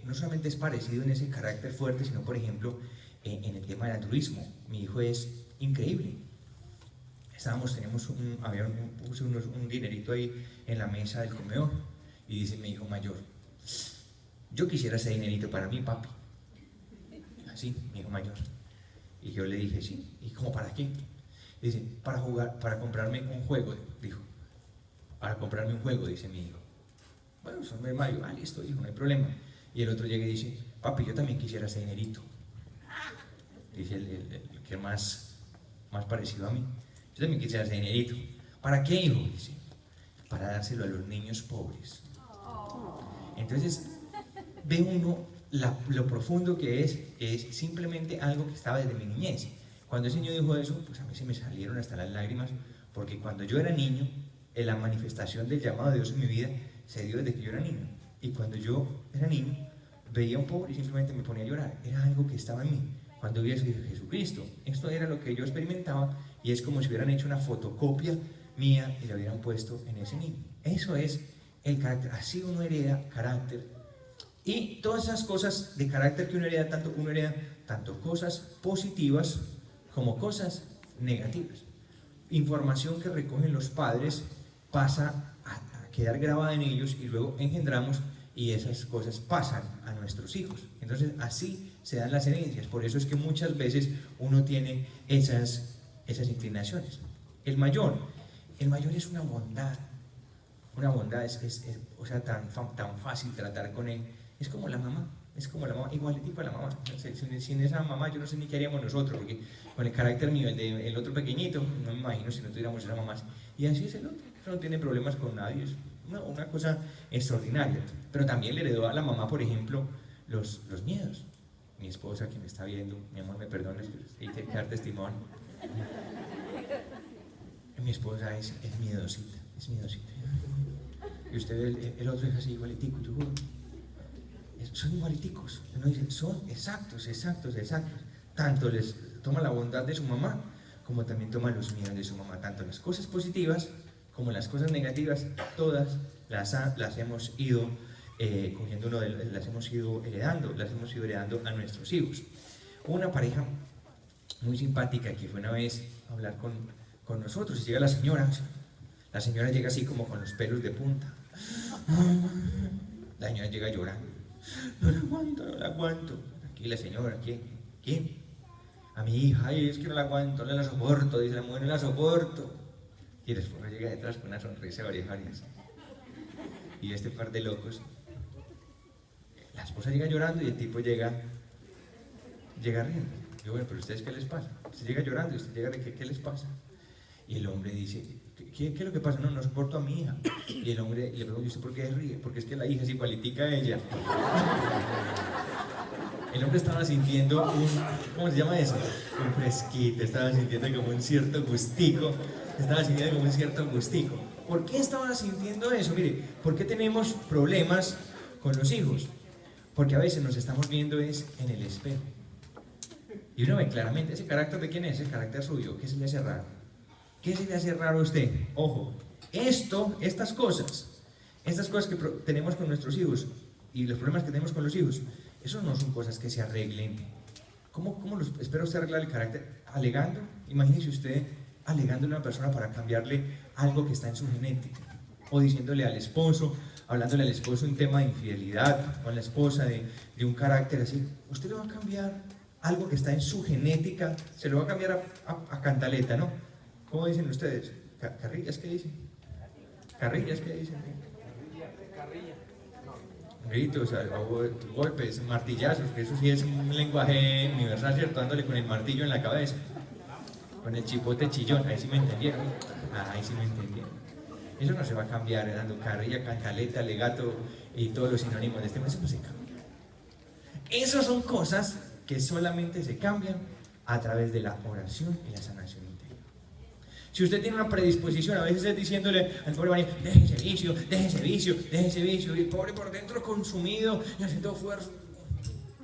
no solamente es parecido en ese carácter fuerte, sino por ejemplo en el tema del altruismo. Mi hijo es increíble. Puse un dinerito ahí en la mesa del comedor y dice mi hijo mayor, yo quisiera ese dinerito para mí, papi. Así, mi hijo mayor. Y yo le dije, sí, ¿y cómo para qué? Dice, para jugar, para comprarme un juego, dijo. Para comprarme un juego, dice mi hijo. Bueno, son de Mario, listo, hijo, no hay problema. Y el otro llega y dice, papi, yo también quisiera ese dinerito. Dice el que más parecido a mí. Yo también quisiera ese dinerito. ¿Para qué, hijo? Dice, para dárselo a los niños pobres. Entonces, ve uno lo profundo que es simplemente algo que estaba desde mi niñez. Cuando ese niño dijo eso, pues a mí se me salieron hasta las lágrimas, porque cuando yo era niño, la manifestación del llamado de Dios en mi vida se dio desde que yo era niño. Y cuando yo era niño, veía a un pobre y simplemente me ponía a llorar. Era algo que estaba en mí. Cuando vi a Jesucristo, esto era lo que yo experimentaba, y es como si hubieran hecho una fotocopia mía y la hubieran puesto en ese niño. Eso es el carácter. Así uno hereda carácter. Y todas esas cosas de carácter que uno hereda tanto cosas positivas como cosas negativas. Información que recogen los padres pasa a quedar grabada en ellos y luego engendramos, y esas cosas pasan a nuestros hijos. Entonces así se dan las herencias. Por eso es que muchas veces uno tiene esas inclinaciones. El mayor es una bondad. Una bondad o sea, tan fácil tratar con él. Es como la mamá, igualitico a la mamá. Sin esa mamá yo no sé ni qué haríamos nosotros, porque con el carácter mío, el otro pequeñito, no me imagino si no tuviéramos esa mamá. Y así es el otro, no tiene problemas con nadie, es una cosa extraordinaria. Pero también le heredó a la mamá, por ejemplo, los miedos. Mi esposa, que me está viendo, mi amor, me perdones y te dar testimonio. mi esposa es miedosita, es miedosita. Y usted ve el otro es así igualitico, yo juro. Son igualiticos. Uno dice, son exactos. Tanto les toma la bondad de su mamá, como también toma los miedos de su mamá. Tanto las cosas positivas como las cosas negativas, todas las hemos ido cogiendo las hemos ido heredando a nuestros hijos. Hubo una pareja muy simpática que fue una vez a hablar con nosotros y llega la señora llega así como con los pelos de punta. La señora llega llorando. No la aguanto. Aquí la señora, ¿quién? A mi hija, ay, es que no la aguanto, no la soporto, dice la mujer, no la soporto. Y la esposa llega detrás con una sonrisa orejaria. Y este par de locos, la esposa llega llorando y el tipo llega riendo. Yo, bueno, pero ¿ustedes qué les pasa? Usted llega llorando y usted llega de ¿qué les pasa? Y el hombre dice, ¿qué es lo que pasa? No soporto a mi hija. Y el hombre le pregunta, ¿y usted por qué ríe? Porque es que la hija es igualitica a ella. El hombre estaba sintiendo ¿cómo se llama eso? Un fresquito, estaba sintiendo como un cierto gustico. ¿Por qué estaba sintiendo eso? Mire, ¿por qué tenemos problemas con los hijos? Porque a veces nos estamos viendo es en el espejo. Y uno ve claramente, ¿ese carácter de quién es? El carácter suyo. ¿Qué se le hace raro? ¿Qué se le hace raro a usted? Ojo, estas cosas que tenemos con nuestros hijos y los problemas que tenemos con los hijos, eso no son cosas que se arreglen. ¿Cómo espera usted arreglar el carácter? ¿Alegando? Imagínese usted alegándole a una persona para cambiarle algo que está en su genética. O diciéndole al esposo, hablándole al esposo un tema de infidelidad, o a la esposa de un carácter así. Usted le va a cambiar algo que está en su genética, se lo va a cambiar a cantaleta, ¿no? ¿Cómo dicen ustedes? ¿Carrillas qué dicen? ¿Carrillas qué dicen? Gritos, golpes, martillazos, que eso sí es un lenguaje universal, ¿cierto? Dándole con el martillo en la cabeza, con el chipote chillón, ahí sí me entendieron. Eso no se va a cambiar dando carrilla, cantaleta, legato y todos los sinónimos de este mes, eso no se cambia. Esas son cosas que solamente se cambian a través de la oración y la sanación interior. Si usted tiene una predisposición, a veces es diciéndole al pobre María, deje ese vicio, y el pobre por dentro consumido y haciendo fuerza.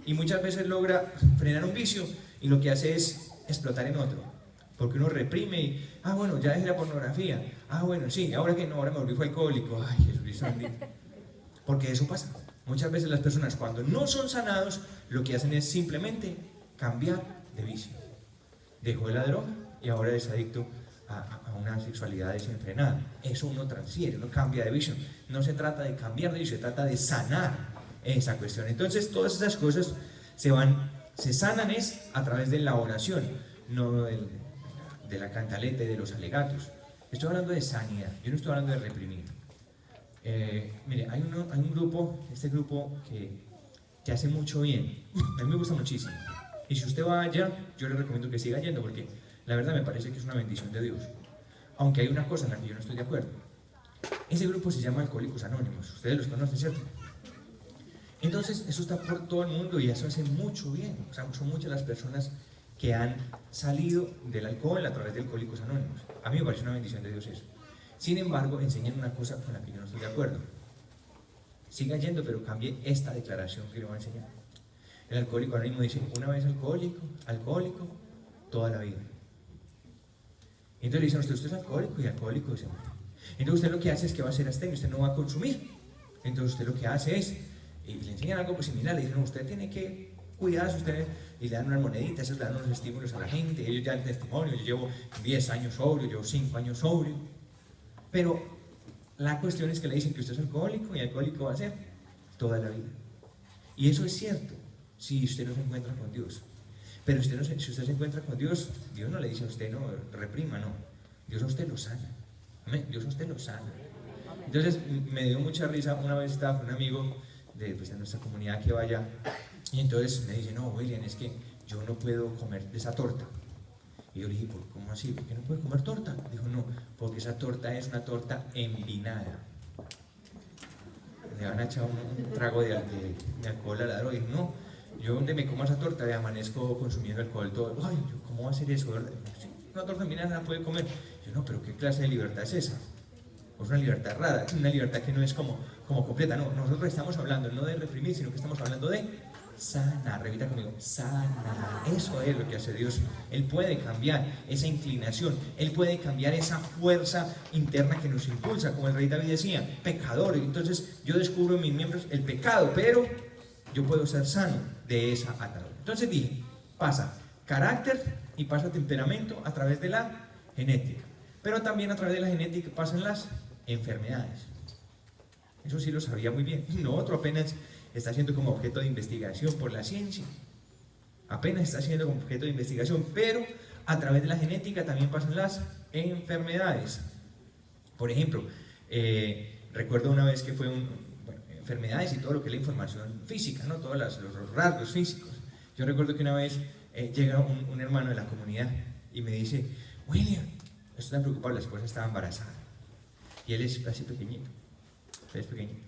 Y muchas veces logra frenar un vicio y lo que hace es explotar en otro. Porque uno reprime y, bueno, ya dejé la pornografía. Bueno, sí, ahora que no, ahora me volví alcohólico. Ay, Jesucristo bendito. Porque eso pasa. Muchas veces las personas cuando no son sanados, lo que hacen es simplemente cambiar de vicio. Dejó la droga y ahora es adicto a una sexualidad desenfrenada. Eso uno transfiere, uno cambia de vicio. No se trata de cambiar de vicio, se trata de sanar esa cuestión. Entonces todas esas cosas se sanan es a través de la oración, no de la cantaleta y de los alegatos. Estoy hablando de sanidad, yo no estoy hablando de reprimir. Mire, hay un grupo, este grupo que hace mucho bien, a mí me gusta muchísimo. Y si usted va allá, yo le recomiendo que siga yendo porque la verdad me parece que es una bendición de Dios. Aunque hay una cosa en la que yo no estoy de acuerdo. Ese grupo se llama Alcohólicos Anónimos, ustedes los conocen, ¿cierto? Entonces, eso está por todo el mundo y eso hace mucho bien. O sea, son muchas las personas que han salido del alcohol a través de Alcohólicos Anónimos. A mí me parece una bendición de Dios eso. Sin embargo, enseñan una cosa con la que yo no estoy de acuerdo. Siga yendo, pero cambie esta declaración que le voy a enseñar. El Alcohólico Anónimo dice, una vez alcohólico, toda la vida. Entonces le dicen, usted es alcohólico y alcohólico se muere. Entonces usted lo que hace es que va a ser abstemio, usted no va a consumir. Entonces usted lo que hace es, y le enseñan algo similar, le dicen, usted tiene que cuidarse, usted, y le dan unas moneditas, le dan unos estímulos a la gente, ellos ya dan testimonio, yo llevo 10 años sobrio, llevo 5 años sobrio. Pero la cuestión es que le dicen que usted es alcohólico y alcohólico va a ser toda la vida. Y eso es cierto, si usted no se encuentra con Dios. Pero si usted se encuentra con Dios, Dios no le dice a usted, no, reprima, no. Dios a usted lo sana. Amén. Dios a usted lo sana. Entonces me dio mucha risa, una vez estaba con un amigo de nuestra comunidad que vaya, y entonces me dice, no, William, es que yo no puedo comer de esa torta. Y yo le dije, ¿cómo así? ¿Por qué no puede comer torta? Dijo, no, porque esa torta es una torta envinada. Le van a echar un trago de alcohol a la droga. Y dijo, no. Yo donde me como esa torta amanezco consumiendo alcohol todo. Ay, ¿cómo va a ser eso? ¿Verdad? Sí, una torta envinada no la puede comer. Yo no, pero ¿qué clase de libertad es esa? Es una libertad rara, una libertad que no es como completa. No, nosotros estamos hablando no de reprimir, sino que estamos hablando de sanar. Repita conmigo, sanar. Eso es lo que hace Dios. Él puede cambiar esa inclinación, Él puede cambiar esa fuerza interna que nos impulsa, como el rey David decía, pecador. Entonces yo descubro en mis miembros el pecado, pero yo puedo ser sano de esa atadura. Entonces dije, pasa carácter y pasa temperamento a través de la genética, pero también a través de la genética pasan las enfermedades. Eso sí lo sabía muy bien. Lo otro apenas está siendo como objeto de investigación por la ciencia. Apenas está siendo como objeto de investigación, pero a través de la genética también pasan las enfermedades. Por ejemplo, recuerdo una vez que fue enfermedades y todo lo que es la información física, ¿no? Todos los rasgos físicos. Yo recuerdo que una vez llega un hermano de la comunidad y me dice, William, estoy tan preocupado, la esposa estaba embarazada. Y él es así pequeñito. Él es pequeñito.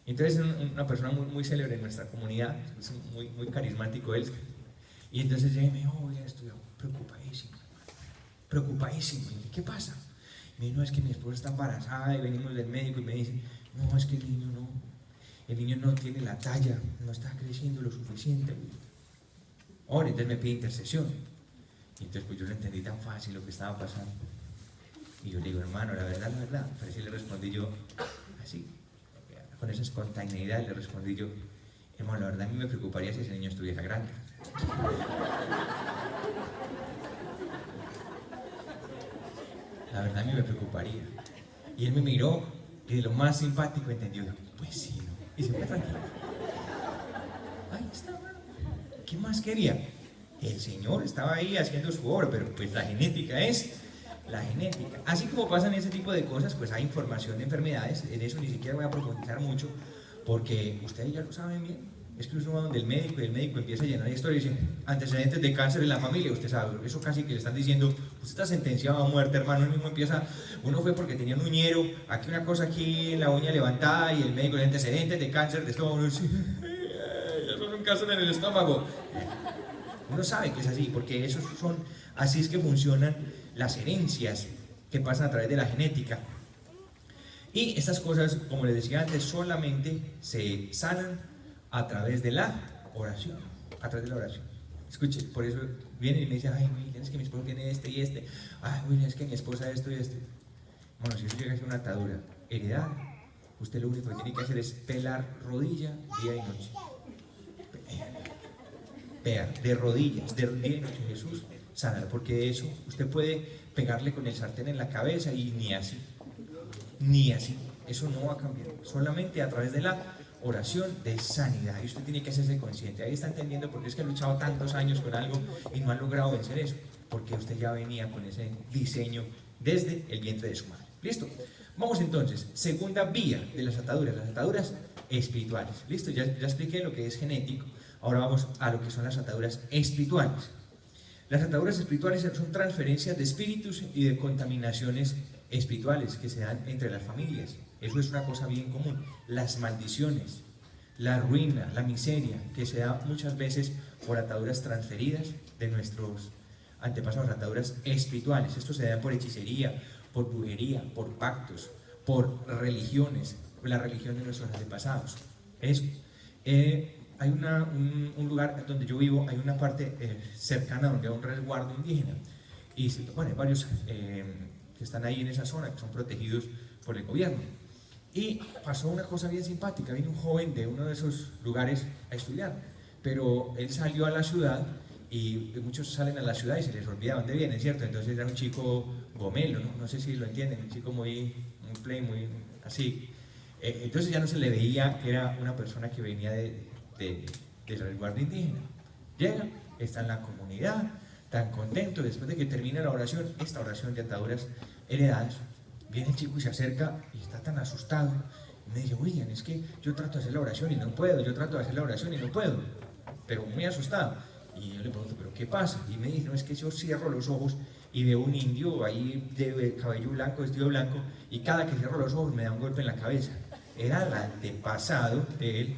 Entonces una persona muy célebre en nuestra comunidad, es muy carismático él. Y entonces llega y me dijo, William, estoy preocupadísimo. Preocupadísimo. Y dije, ¿qué pasa? Me dijo, no, es que mi esposa está embarazada y venimos del médico y me dice, no, es que el niño no tiene la talla, no está creciendo lo suficiente. Ahora, entonces me pide intercesión. Y entonces pues yo lo entendí tan fácil lo que estaba pasando. Y yo le digo, hermano, la verdad, pero así le respondí yo, así, con esa espontaneidad le respondí yo, hermano, la verdad a mí me preocuparía si ese niño estuviera grande. La verdad a mí me preocuparía. Y él me miró y de lo más simpático entendió, pues sí, ¿no? Y se fue tranquilo. Ahí está, hermano. ¿Qué más quería? El Señor estaba ahí haciendo su obra, pero pues la genética es la genética. Así como pasan ese tipo de cosas, pues hay información de enfermedades. En eso ni siquiera voy a profundizar mucho, porque ustedes ya lo saben bien. Es que uno va donde el médico y el médico empieza a llenar la historia y dice, antecedentes de cáncer en la familia, usted sabe, eso casi que le están diciendo, usted está sentenciado a muerte, hermano. Él mismo empieza, uno fue porque tenía un uñero, aquí una cosa aquí, la uña levantada, y el médico le antecedentes de cáncer de estómago, uno dice, eso es un cáncer en el estómago. Uno sabe que es así, porque así es que funcionan las herencias que pasan a través de la genética. Y estas cosas, como les decía antes, solamente se sanan a través de la oración. A través de la oración. Escuche, por eso vienen y me dicen, ay, William, es que mi esposo tiene este y este. Ay, William, es que mi esposa esto y esto. Bueno, si eso llega a ser una atadura heredada, usted lo único que tiene que hacer es pelar rodilla día y noche. Vea, de rodillas, de día y noche, Jesús, sanar, porque eso, usted puede pegarle con el sartén en la cabeza y ni así, eso no va a cambiar, solamente a través de la oración de sanidad, y usted tiene que hacerse consciente. Ahí está entendiendo por qué es que ha luchado tantos años con algo y no ha logrado vencer eso, porque usted ya venía con ese diseño desde el vientre de su madre. ¿Listo? Vamos entonces, segunda vía de las ataduras espirituales. ¿Listo? Ya expliqué lo que es genético. Ahora vamos a lo que son las ataduras espirituales. Las ataduras espirituales son transferencias de espíritus y de contaminaciones espirituales que se dan entre las familias. Eso es una cosa bien común. Las maldiciones, la ruina, la miseria, que se da muchas veces por ataduras transferidas de nuestros antepasados, ataduras espirituales. Esto se da por hechicería, por brujería, por pactos, por religiones, la religión de nuestros antepasados. Eso. Hay un lugar donde yo vivo, hay una parte cercana donde hay un resguardo indígena. Y bueno, hay varios que están ahí en esa zona, que son protegidos por el gobierno. Y pasó una cosa bien simpática, vino un joven de uno de esos lugares a estudiar, pero él salió a la ciudad, y muchos salen a la ciudad y se les olvida dónde vienen, ¿cierto? Entonces era un chico gomelo, no sé si lo entienden, un chico muy play, muy así. Entonces ya no se le veía que era una persona que venía del resguardo indígena. Llega, está en la comunidad, tan contento, después de que termina la oración, esta oración de ataduras heredadas, viene el chico y se acerca y está tan asustado, y me dice, William, es que yo trato de hacer la oración y no puedo, yo trato de hacer la oración y no puedo, pero muy asustado. Y yo le pregunto, ¿pero qué pasa? Y me dice, no, es que yo cierro los ojos y veo un indio ahí de cabello blanco, vestido blanco, y cada que cierro los ojos me da un golpe en la cabeza. Era el antepasado de él,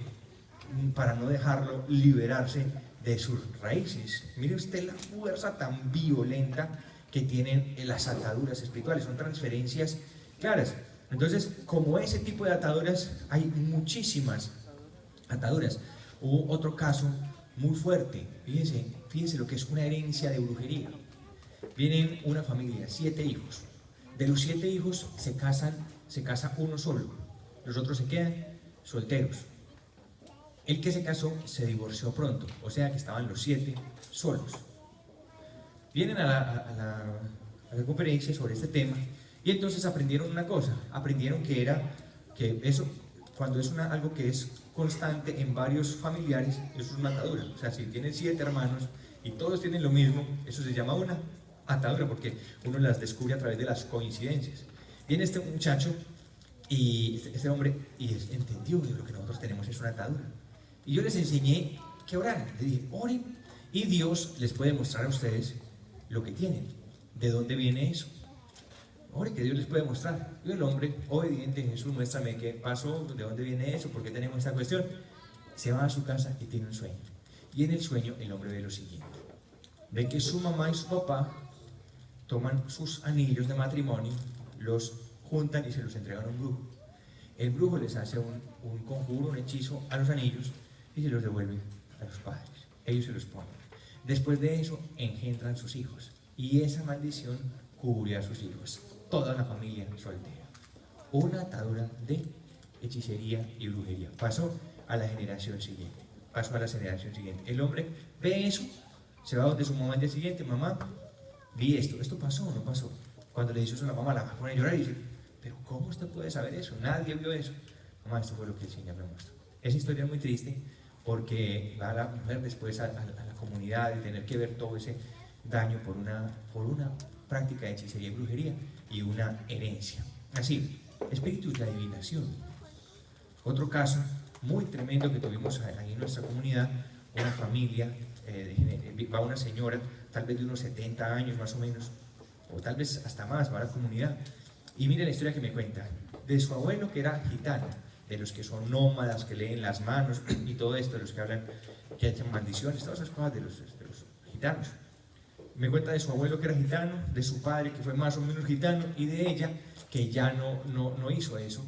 para no dejarlo liberarse de sus raíces. Mire usted la fuerza tan violenta que tienen las ataduras espirituales, son transferencias claras. Entonces, como ese tipo de ataduras, hay muchísimas ataduras. Hubo otro caso muy fuerte, fíjense lo que es una herencia de brujería. Vienen una familia, 7 hijos. De los 7 hijos se casa uno solo, los otros se quedan solteros. El que se casó se divorció pronto, o sea que estaban los 7 solos. Vienen a la conferencia sobre este tema y entonces aprendieron una cosa, aprendieron que eso, cuando es algo que es constante en varios familiares, eso es una atadura. O sea, si tienen 7 hermanos y todos tienen lo mismo, eso se llama una atadura, porque uno las descubre a través de las coincidencias. Viene este muchacho y este hombre y entendió que lo que nosotros tenemos es una atadura. Y yo les enseñé que oraran, les dije, oren y Dios les puede mostrar a ustedes lo que tienen, de dónde viene eso. Oren que Dios les puede mostrar. Y el hombre, obediente, Jesús, muéstrame qué pasó, de dónde viene eso, por qué tenemos esta cuestión. Se va a su casa y tiene un sueño. Y en el sueño el hombre ve lo siguiente: ve que su mamá y su papá toman sus anillos de matrimonio, los juntan y se los entregan a un brujo. El brujo les hace un conjuro, un hechizo a los anillos y se los devuelve a los padres. Ellos se los ponen. Después de eso engendran sus hijos y esa maldición cubre a sus hijos. Toda la familia soltera. Una atadura de hechicería y brujería. Pasó a la generación siguiente. El hombre ve eso, se va donde su mamá al día siguiente: mamá, vi esto pasó o no pasó. Cuando le dice eso a la mamá, la pone a llorar y dice: pero ¿cómo usted puede saber eso? Nadie vio eso. Mamá, esto fue lo que el Señor me mostró. Esa historia es muy triste porque va la mujer después a la comunidad y tener que ver todo ese daño por una práctica de hechicería y brujería y una herencia. Así, espíritus de adivinación. Otro caso muy tremendo que tuvimos ahí en nuestra comunidad: una familia, va una señora, tal vez de unos 70 años más o menos, o tal vez hasta más, va a la comunidad. Y mire la historia que me cuenta, de su abuelo que era gitano, de los que son nómadas, que leen las manos y todo esto, de los que hablan, que echan maldiciones, todas esas cosas de los gitanos. Me cuenta de su abuelo que era gitano, de su padre que fue más o menos gitano y de ella que ya no hizo eso.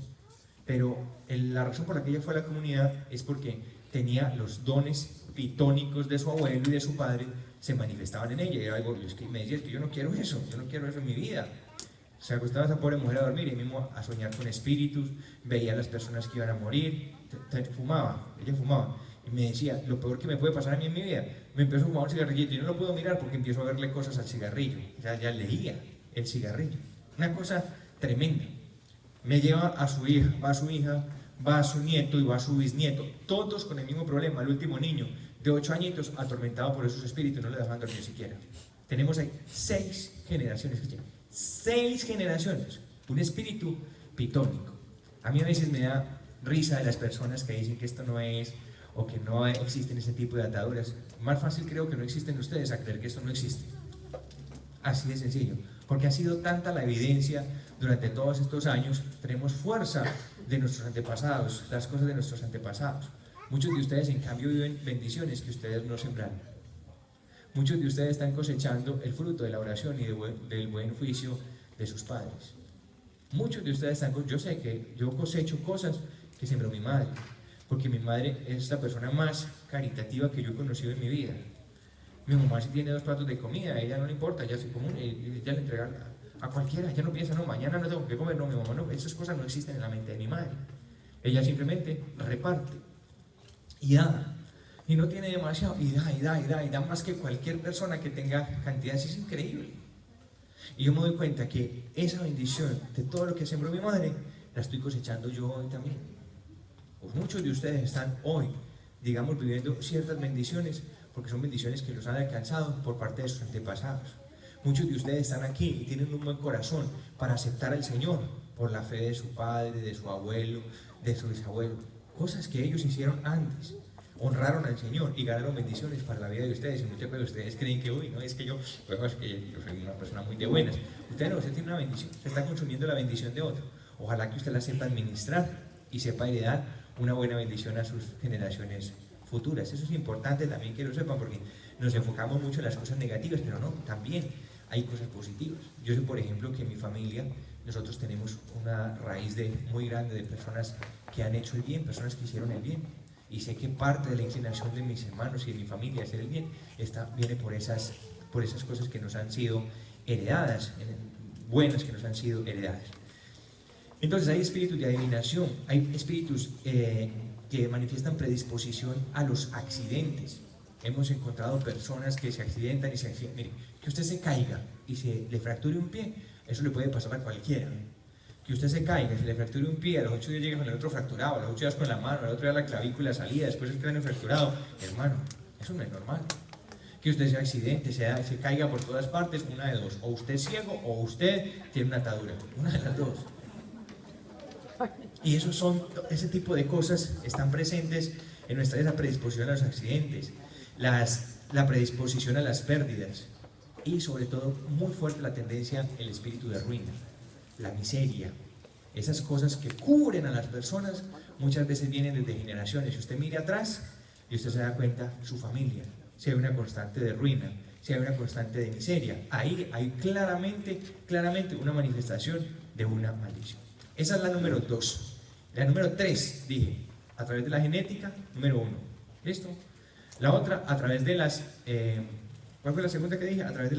Pero la razón por la que ella fue a la comunidad es porque tenía los dones pitónicos de su abuelo y de su padre, se manifestaban en ella. Y era algo, es que me decía: es que yo no quiero eso en mi vida. Se acostaba esa pobre mujer a dormir y mismo a soñar con espíritus, veía a las personas que iban a morir, ella fumaba. Y me decía: lo peor que me puede pasar a mí en mi vida, me empezó a fumar un cigarrillito y no lo puedo mirar porque empiezo a verle cosas al cigarrillo. Ya leía el cigarrillo. Una cosa tremenda. Me lleva a su hija, va a su nieto y va a su bisnieto, todos con el mismo problema. El último niño de 8 añitos atormentado por esos espíritus, no le dejan dormir siquiera. Tenemos ahí 6 generaciones, 6 generaciones, un espíritu pitónico. A mí a veces me da risa de las personas que dicen que esto no es, o que no existen ese tipo de ataduras. Más fácil creo que no existen ustedes a creer que esto no existe. Así de sencillo, porque ha sido tanta la evidencia durante todos estos años. Tenemos fuerza de nuestros antepasados, las cosas de nuestros antepasados. Muchos de ustedes en cambio viven bendiciones que ustedes no sembraron. Muchos de ustedes están cosechando el fruto de la oración y del buen juicio de sus padres. Muchos de ustedes yo sé que yo cosecho cosas que sembró mi madre, porque mi madre es la persona más caritativa que yo he conocido en mi vida. Mi mamá, si tiene 2 platos de comida, a ella no le importa, ella ella le entrega a cualquiera, ella no piensa: no, mañana no tengo que comer. No, mi mamá no, esas cosas no existen en la mente de mi madre. Ella simplemente reparte y da. Y no tiene demasiado, y da más que cualquier persona que tenga cantidades. Es increíble. Y yo me doy cuenta que esa bendición de todo lo que sembró mi madre, la estoy cosechando yo hoy también. Pues muchos de ustedes están hoy, digamos, viviendo ciertas bendiciones, porque son bendiciones que los han alcanzado por parte de sus antepasados. Muchos de ustedes están aquí y tienen un buen corazón para aceptar al Señor por la fe de su padre, de su abuelo, de su bisabuelo. Cosas que ellos hicieron antes. Honraron al Señor y ganaron bendiciones para la vida de ustedes. Y muchas veces ustedes creen que, uy, no, es que yo soy una persona muy de buenas. Usted no, usted tiene una bendición, usted está consumiendo la bendición de otro. Ojalá que usted la sepa administrar y sepa heredar una buena bendición a sus generaciones futuras. Eso es importante también que lo sepan, porque nos enfocamos mucho en las cosas negativas, pero no, también hay cosas positivas. Yo sé, por ejemplo, que en mi familia nosotros tenemos una raíz muy grande de personas que han hecho el bien, personas que hicieron el bien. Y sé que parte de la inclinación de mis hermanos y de mi familia a hacer el bien viene por esas cosas que nos han sido heredadas, buenas que nos han sido heredadas. Entonces hay espíritus de adivinación, hay espíritus que manifiestan predisposición a los accidentes. Hemos encontrado personas que se accidentan y mire, que usted se caiga y se le fracture un pie, eso le puede pasar a cualquiera. Que usted se caiga, se le fracture un pie, a los 8 días llega con el otro fracturado, a los 8 días con la mano, al otro día la clavícula salida, después el cráneo fracturado. Hermano, eso no es normal. Que usted se accidente, se caiga por todas partes, una de dos. O usted es ciego o usted tiene una atadura. Una de las dos. Y ese tipo de cosas están presentes en nuestra predisposición a los accidentes, la predisposición a las pérdidas y sobre todo muy fuerte la tendencia, el espíritu de ruina, la miseria. Esas cosas que cubren a las personas muchas veces vienen desde generaciones. Si usted mira atrás y usted se da cuenta, su familia, si hay una constante de ruina, si hay una constante de miseria, ahí hay claramente una manifestación de una maldición. Esa es la número 2. La número 3, dije, a través de la genética, número 1. ¿Listo? La otra, a través de las... ¿cuál fue la segunda que dije? A través de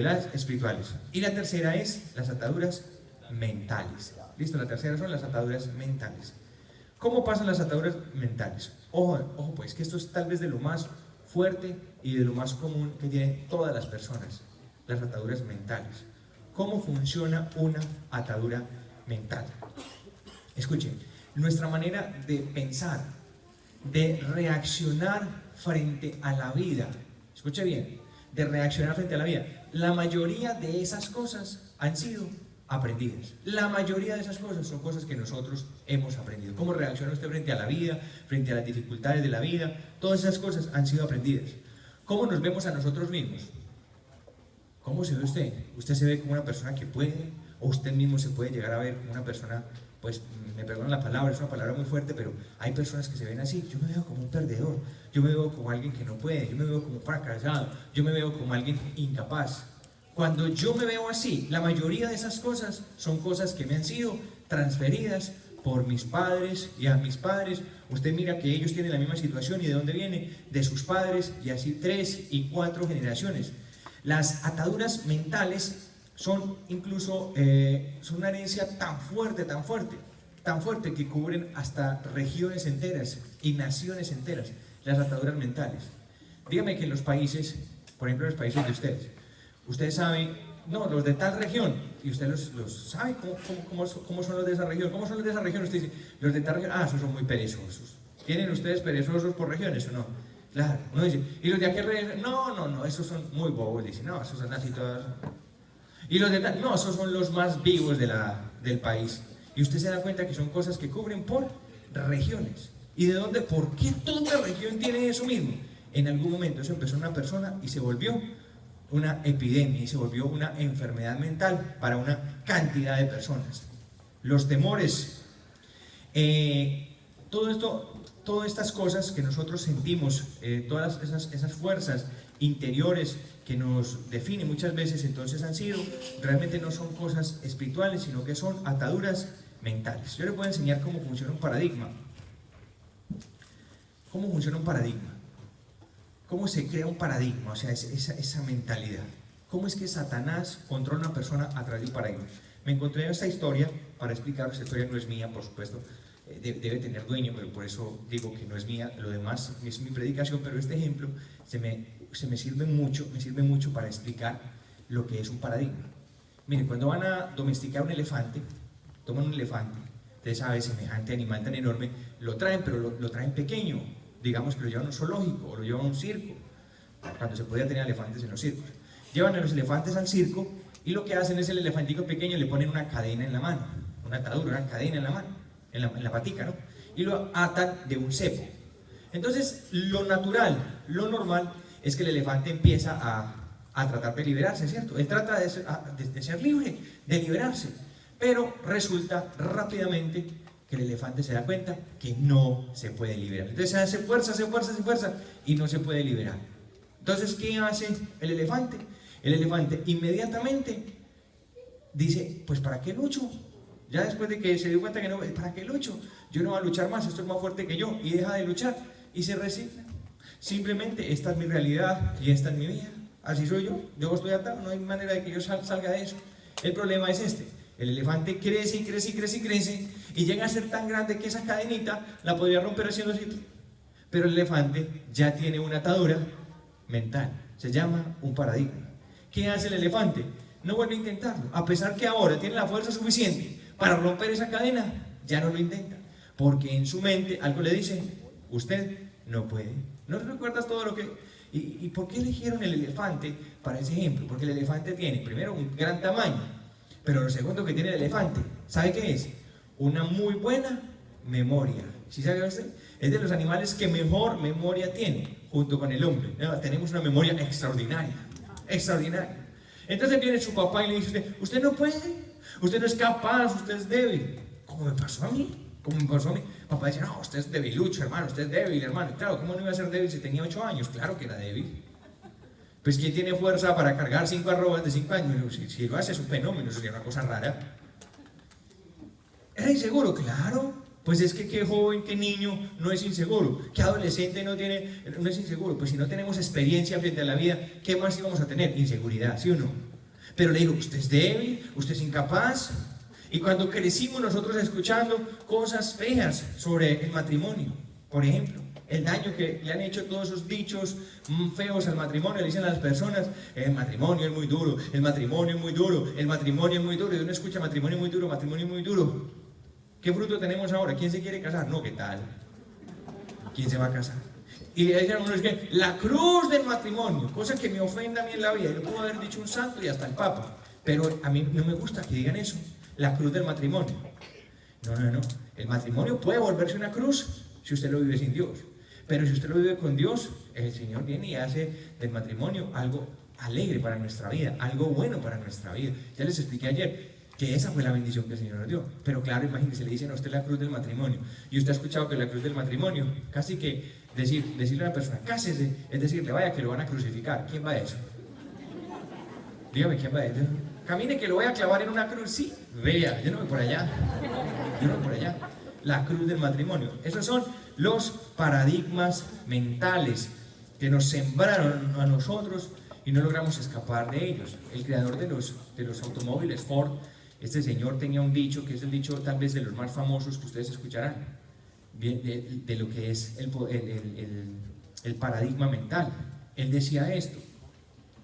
las espirituales. Y la tercera es las ataduras mentales. ¿Listo? La tercera son las ataduras mentales. ¿Cómo pasan las ataduras mentales? Ojo, pues que esto es tal vez de lo más fuerte y de lo más común que tienen todas las personas, las ataduras mentales. ¿Cómo funciona una atadura mental? Escuchen, nuestra manera de pensar, de reaccionar frente a la vida, escuche bien, de reaccionar frente a la vida, la mayoría de esas cosas han sido aprendidas. La mayoría de esas cosas son cosas que nosotros hemos aprendido. ¿Cómo reacciona usted frente a la vida, frente a las dificultades de la vida? Todas esas cosas han sido aprendidas. ¿Cómo nos vemos a nosotros mismos? ¿Cómo se ve usted? ¿Usted se ve como una persona que puede? ¿O usted mismo se puede llegar a ver como una persona, pues, me perdonan la palabra, es una palabra muy fuerte, pero hay personas que se ven así? Yo me veo como un perdedor, yo me veo como alguien que no puede, yo me veo como fracasado, yo me veo como alguien incapaz. Cuando yo me veo así, la mayoría de esas cosas son cosas que me han sido transferidas por mis padres y a mis padres. Usted mira que ellos tienen la misma situación, ¿y de dónde viene? De sus padres, y así 3 y 4 generaciones. Las ataduras mentales son incluso son una herencia tan fuerte que cubren hasta regiones enteras y naciones enteras, las ataduras mentales. Dígame que en los países, por ejemplo en los países de ustedes saben, no, los de tal región, y usted los sabe cómo son los de esa región. ¿Cómo son los de esa región? Usted dice, los de tal región, esos son muy perezosos. ¿Tienen ustedes perezosos por regiones o no? Claro, uno dice, ¿y los de aquel región? No, esos son muy bobos, dice, no, esos son así todos. Y los de tal, no, esos son los más vivos del país. Y usted se da cuenta que son cosas que cubren por regiones. ¿Y de dónde? ¿Por qué toda región tiene eso mismo? En algún momento eso empezó en una persona y se volvió una epidemia y se volvió una enfermedad mental para una cantidad de personas. Los temores, todo esto, todas estas cosas que nosotros sentimos, todas esas fuerzas interiores que nos definen muchas veces, entonces realmente no son cosas espirituales, sino que son ataduras mentales. Yo les voy a enseñar cómo funciona un paradigma. ¿Cómo funciona un paradigma? ¿Cómo se crea un paradigma? O sea, esa mentalidad. ¿Cómo es que Satanás controla a una persona a través de un paradigma? Me encontré esta historia, para explicaros, esta historia no es mía, por supuesto, debe tener dueño, pero por eso digo que no es mía, lo demás es mi predicación, pero este ejemplo se me sirve mucho para explicar lo que es un paradigma. Miren, cuando van a domesticar un elefante, toman un elefante, ustedes saben, semejante animal tan enorme, lo traen, pero lo traen pequeño, digamos que lo llevan a un zoológico o lo llevan a un circo, cuando se podía tener elefantes en los circos. Llevan a los elefantes al circo y lo que hacen es el elefantico pequeño le ponen una cadena en la mano, una atadura, una cadena en la mano, en la patica, ¿no? Y lo atan de un cepo. Entonces, lo natural, lo normal, es que el elefante empieza a tratar de liberarse, ¿cierto? Él trata de ser libre, de liberarse, pero resulta rápidamente que el elefante se da cuenta que no se puede liberar. Entonces se hace fuerza y no se puede liberar. Entonces, ¿qué hace el elefante? El elefante inmediatamente dice, pues ¿para qué lucho? Ya después de que se dio cuenta que no, ¿para qué lucho? Yo no voy a luchar más, esto es más fuerte que yo, y deja de luchar y se resigna. Simplemente esta es mi realidad y esta es mi vida. Así soy yo estoy atado, no hay manera de que yo salga de eso. El problema es este, el elefante crece y crece y crece y crece y llega a ser tan grande que esa cadenita la podría romper haciendo así. Pero el elefante ya tiene una atadura mental, se llama un paradigma. ¿Qué hace el elefante? No vuelve a intentarlo, a pesar que ahora tiene la fuerza suficiente para romper esa cadena, ya no lo intenta, porque en su mente algo le dice, usted no puede. ¿No recuerdas todo lo que...? ¿Y por qué eligieron el elefante para ese ejemplo? Porque el elefante tiene, primero, un gran tamaño, pero lo segundo que tiene el elefante, ¿sabe qué es? Una muy buena memoria. ¿Sí sabe usted? Es de los animales que mejor memoria tiene, junto con el hombre. ¿No? Tenemos una memoria extraordinaria, extraordinaria. Entonces viene su papá y le dice, usted no puede, usted no es capaz, usted es débil. ¿Cómo me pasó a mí? ¿Cómo me pasó a mí? Papá dice, no, usted es debilucho, hermano, usted es débil, hermano. Y claro, ¿cómo no iba a ser débil si tenía 8 años? Claro que era débil. Pues ¿quién tiene fuerza para cargar 5 arrobas de 5 años? Si lo hace es un fenómeno, eso sería una cosa rara. ¿Era inseguro? Claro. Pues es que qué joven, qué niño no es inseguro, qué adolescente no es inseguro. Pues si no tenemos experiencia frente a la vida, ¿qué más íbamos a tener? Inseguridad, ¿sí o no? Pero le digo, usted es débil, usted es incapaz. Y cuando crecimos nosotros escuchando cosas feas sobre el matrimonio, por ejemplo, el daño que le han hecho todos esos dichos feos al matrimonio, le dicen a las personas, el matrimonio es muy duro, el matrimonio es muy duro, el matrimonio es muy duro, y uno escucha matrimonio muy duro, matrimonio muy duro. ¿Qué fruto tenemos ahora? ¿Quién se quiere casar? No, ¿qué tal? ¿Quién se va a casar? Y le dicen a uno, es que la cruz del matrimonio, cosa que me ofenda a mí en la vida, yo puedo haber dicho un santo y hasta el papa, pero a mí no me gusta que digan eso, la cruz del matrimonio. No, el matrimonio puede volverse una cruz si usted lo vive sin Dios, pero si usted lo vive con Dios, el Señor viene y hace del matrimonio algo alegre para nuestra vida, algo bueno para nuestra vida. Ya les expliqué ayer que esa fue la bendición que el Señor nos dio. Pero claro, imagínense, le dicen a usted la cruz del matrimonio. Y usted ha escuchado que la cruz del matrimonio, casi que decirle a una persona, cásese, es decirle, vaya que lo van a crucificar. ¿Quién va a eso? Dígame, ¿quién va a eso? Camine que lo voy a clavar en una cruz. Sí, vea, yo no voy por allá. Yo no voy por allá. La cruz del matrimonio. Esos son los paradigmas mentales que nos sembraron a nosotros y no logramos escapar de ellos. El creador de los automóviles, Ford, este señor tenía un dicho, que es el dicho tal vez de los más famosos que ustedes escucharán, de lo que es el paradigma mental. Él decía esto,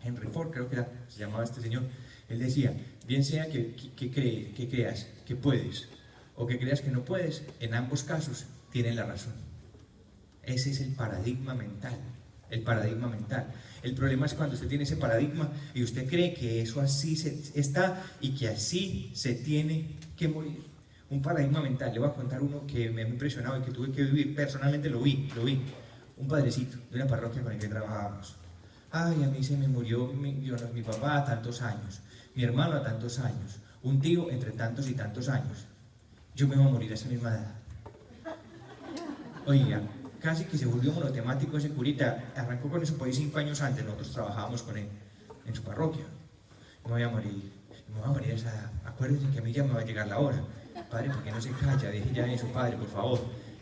Henry Ford creo que se llamaba este señor, él decía, bien sea que creas que puedes o que creas que no puedes, en ambos casos tienen la razón. Ese es el paradigma mental. El paradigma mental. El problema es cuando usted tiene ese paradigma y usted cree que eso así está y que así se tiene que morir. Un paradigma mental. Le voy a contar uno que me ha impresionado y que tuve que vivir. Personalmente lo vi. Un padrecito de una parroquia con el que trabajábamos. Ay, a mí se me murió mi papá a tantos años, mi hermano a tantos años, un tío entre tantos y tantos años. Yo me voy a morir a esa misma edad. Oiga, casi que se volvió monotemático ese curita. Arrancó con eso por ahí 5 años antes. Nosotros trabajábamos con él en su parroquia. Me voy a morir a esa edad. Acuérdense que a mí ya me va a llegar la hora. Padre, ¿por qué no se calla? Deje ya eso, padre, por favor.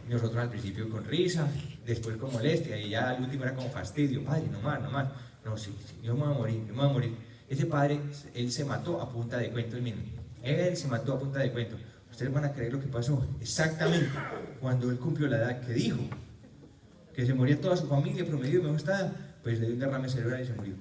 Y nosotros al principio con risa, después con molestia, y ya al último era como fastidio. Padre, no más. No, sí, yo me voy a morir. Ese padre, él se mató a punta de cuento. Él se mató a punta de cuento. Ustedes van a creer lo que pasó. Exactamente cuando él cumplió la edad que dijo, que se moría toda su familia, promedio me gusta, pues le dio un derrame cerebral y se murió.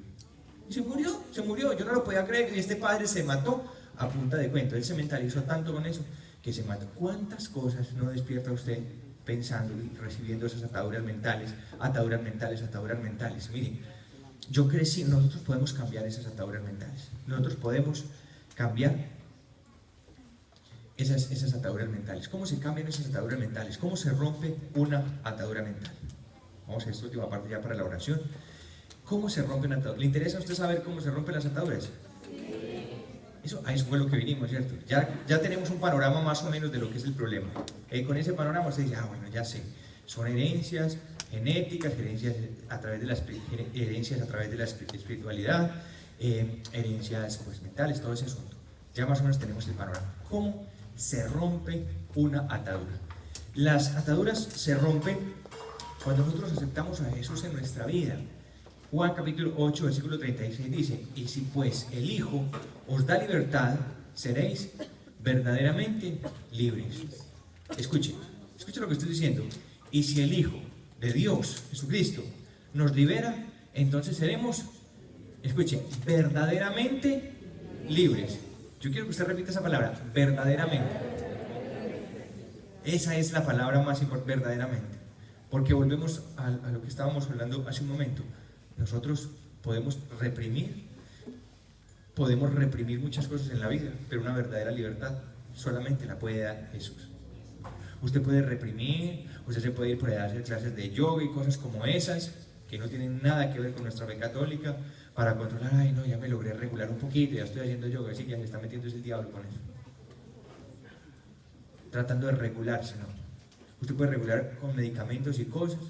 Y se murió, yo no lo podía creer, y este padre se mató a punta de cuento. Él se mentalizó tanto con eso que se mató. ¿Cuántas cosas no despierta usted pensando y recibiendo esas ataduras mentales? Miren, yo crecí, nosotros podemos cambiar esas ataduras mentales, nosotros podemos cambiar esas ataduras mentales. ¿Cómo se cambian esas ataduras mentales? ¿Cómo se rompe una atadura mental? Vamos a esta última parte ya para la oración. ¿Cómo se rompe una atadura? ¿Le interesa a usted saber cómo se rompen las ataduras? A eso fue lo que vinimos, ¿cierto? Ya tenemos un panorama más o menos de lo que es el problema. Con ese panorama usted dice, bueno, ya sé. Son herencias genéticas, herencias a través de la espiritualidad, herencias pues, mentales, todo ese asunto. Ya más o menos tenemos el panorama. ¿Cómo se rompe una atadura? Las ataduras se rompen cuando nosotros aceptamos a Jesús en nuestra vida. Juan capítulo 8, versículo 36 dice: y si pues el Hijo os da libertad, seréis verdaderamente libres. Escuchen lo que estoy diciendo. Y si el Hijo de Dios, Jesucristo, nos libera, entonces seremos, escuchen, verdaderamente libres. Yo quiero que usted repita esa palabra, verdaderamente. Esa es la palabra más importante, verdaderamente. Porque volvemos a lo que estábamos hablando hace un momento. Nosotros podemos reprimir muchas cosas en la vida, pero una verdadera libertad solamente la puede dar Jesús. Usted puede reprimir, usted se puede ir por ahí a hacer clases de yoga y cosas como esas, que no tienen nada que ver con nuestra fe católica, para controlar, ay no, ya me logré regular un poquito, ya estoy haciendo yoga, así que ya se está metiendo ese diablo con eso. Tratando de regularse, ¿no? Usted puede regular con medicamentos y cosas,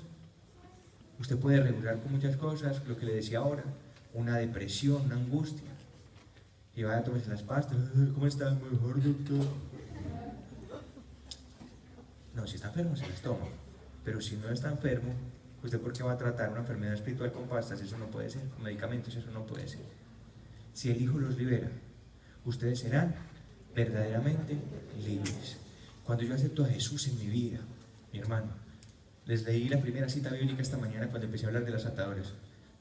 usted puede regular con muchas cosas, lo que le decía ahora, una depresión, una angustia. Y vaya a tomarse las pastas, ¿cómo está? Mejor, doctor. No, si está enfermo se las toma, pero si no está enfermo, ¿usted por qué va a tratar una enfermedad espiritual con pastas? Eso no puede ser, con medicamentos eso no puede ser. Si el Hijo los libera, ustedes serán verdaderamente libres. Cuando yo acepto a Jesús en mi vida, mi hermano, les leí la primera cita bíblica esta mañana cuando empecé a hablar de las ataduras.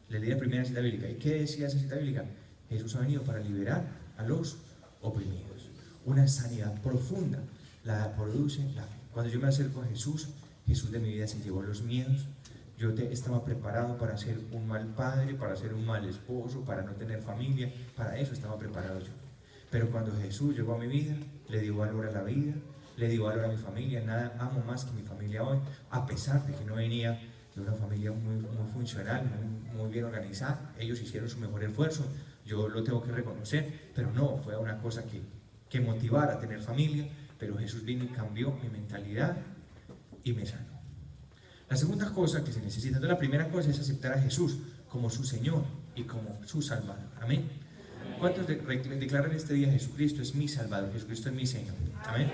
Les leí la primera cita bíblica. ¿Y qué decía esa cita bíblica? Jesús ha venido para liberar a los oprimidos. Una sanidad profunda la produce la fe. Cuando yo me acerco a Jesús, Jesús de mi vida se llevó los miedos. Yo estaba preparado para ser un mal padre, para ser un mal esposo, para no tener familia. Para eso estaba preparado yo. Pero cuando Jesús llegó a mi vida, le dio valor a la vida, le dio valor a mi familia. Nada amo más que mi familia hoy, a pesar de que no venía de una familia muy funcional, muy bien organizada. Ellos hicieron su mejor esfuerzo, yo lo tengo que reconocer, pero no fue una cosa que motivara a tener familia. Pero Jesús vino y cambió mi mentalidad y me sanó. La segunda cosa que se necesita, entonces la primera cosa es aceptar a Jesús como su Señor y como su Salvador. Amén. ¿Cuántos declaran este día: Jesucristo es mi Salvador, Jesucristo es mi Señor? Amén.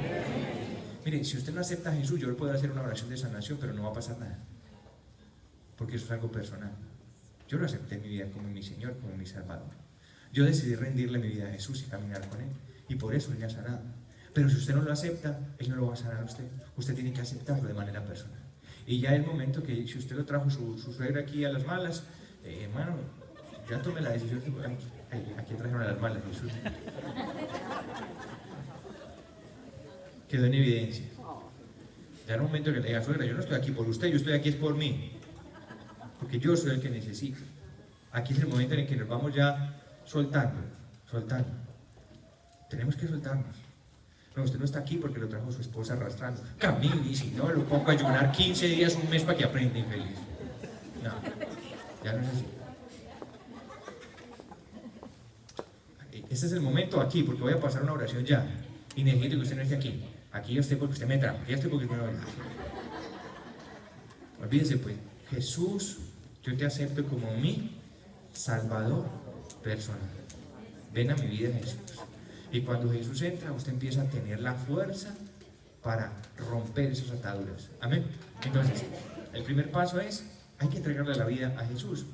Mire, si usted no acepta a Jesús, yo le puedo hacer una oración de sanación, pero no va a pasar nada, porque eso es algo personal. Yo lo acepté en mi vida como mi Señor, como mi Salvador. Yo decidí rendirle mi vida a Jesús y caminar con Él, y por eso Él me ha sanado. Pero si usted no lo acepta, Él no lo va a sanar a usted. Usted tiene que aceptarlo de manera personal. Y ya es el momento que, si usted lo trajo su suegra aquí a las malas, hermano, ya tomé la decisión. Aquí trajeron a las malas, Jesús. Quedó en evidencia. Ya es el momento que le diga: suegra, yo no estoy aquí por usted, yo estoy aquí es por mí. Porque yo soy el que necesito. Aquí es el momento en el que nos vamos ya soltando. Tenemos que soltarnos. No, usted no está aquí porque lo trajo su esposa arrastrando. Camine, y si no, lo pongo a ayunar 15 días, un mes para que aprenda infeliz. No, ya no es así. Este es el momento aquí, porque voy a pasar una oración ya. Y necesito que usted no esté aquí. Aquí yo estoy porque usted me trajo. Aquí yo estoy porque usted me trajo. Olvídese pues, Jesús, yo te acepto como mi Salvador personal. Ven a mi vida, Jesús. Y cuando Jesús entra, usted empieza a tener la fuerza para romper esas ataduras. Amén. Entonces, el primer paso es, hay que entregarle la vida a Jesús.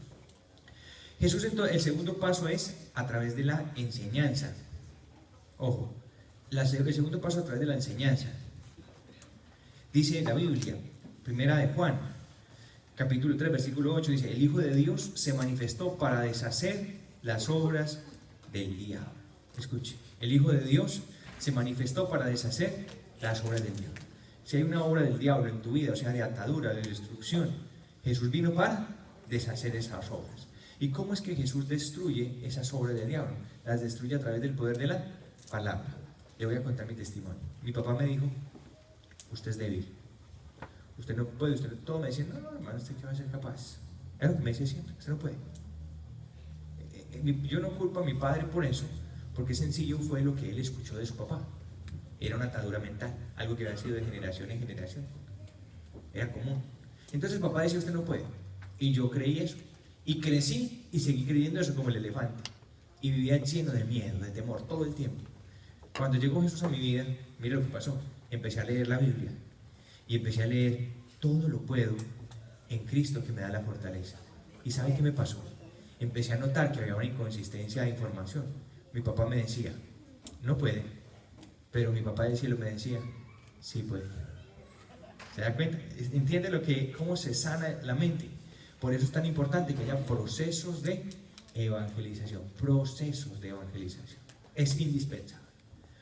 El segundo paso es a través de la enseñanza. Ojo, el segundo paso a través de la enseñanza. Dice la Biblia, primera de Juan, capítulo 3, versículo 8, dice: el Hijo de Dios se manifestó para deshacer las obras del diablo. Escuche, el Hijo de Dios se manifestó para deshacer las obras del diablo. Si hay una obra del diablo en tu vida, o sea, de atadura, de destrucción, Jesús vino para deshacer esas obras. ¿Y cómo es que Jesús destruye esas obras del diablo? Las destruye a través del poder de la palabra. Le voy a contar mi testimonio. Mi papá me dijo: usted es débil, usted no puede, usted todo me decía: no, hermano, usted qué va a ser capaz. Es lo que me decía siempre: usted no puede. Yo no culpo a mi padre por eso, porque sencillo fue lo que él escuchó de su papá. Era una atadura mental, algo que había sido de generación en generación. Era común. Entonces el papá decía: usted no puede. Y yo creí eso. Y crecí y seguí creyendo eso como el elefante. y vivía lleno de miedo, de temor, todo el tiempo. Cuando llegó Jesús a mi vida, mire lo que pasó. Empecé a leer la Biblia y empecé a leer: todo lo puedo en Cristo que me da la fortaleza. ¿Y sabe qué me pasó? Empecé a notar que había una inconsistencia de información. Mi papá me decía: no puede, pero mi papá del cielo me decía: sí puede. ¿Se da cuenta? ¿Entiende cómo se sana la mente? Por eso es tan importante que haya procesos de evangelización. Procesos de evangelización. Es indispensable.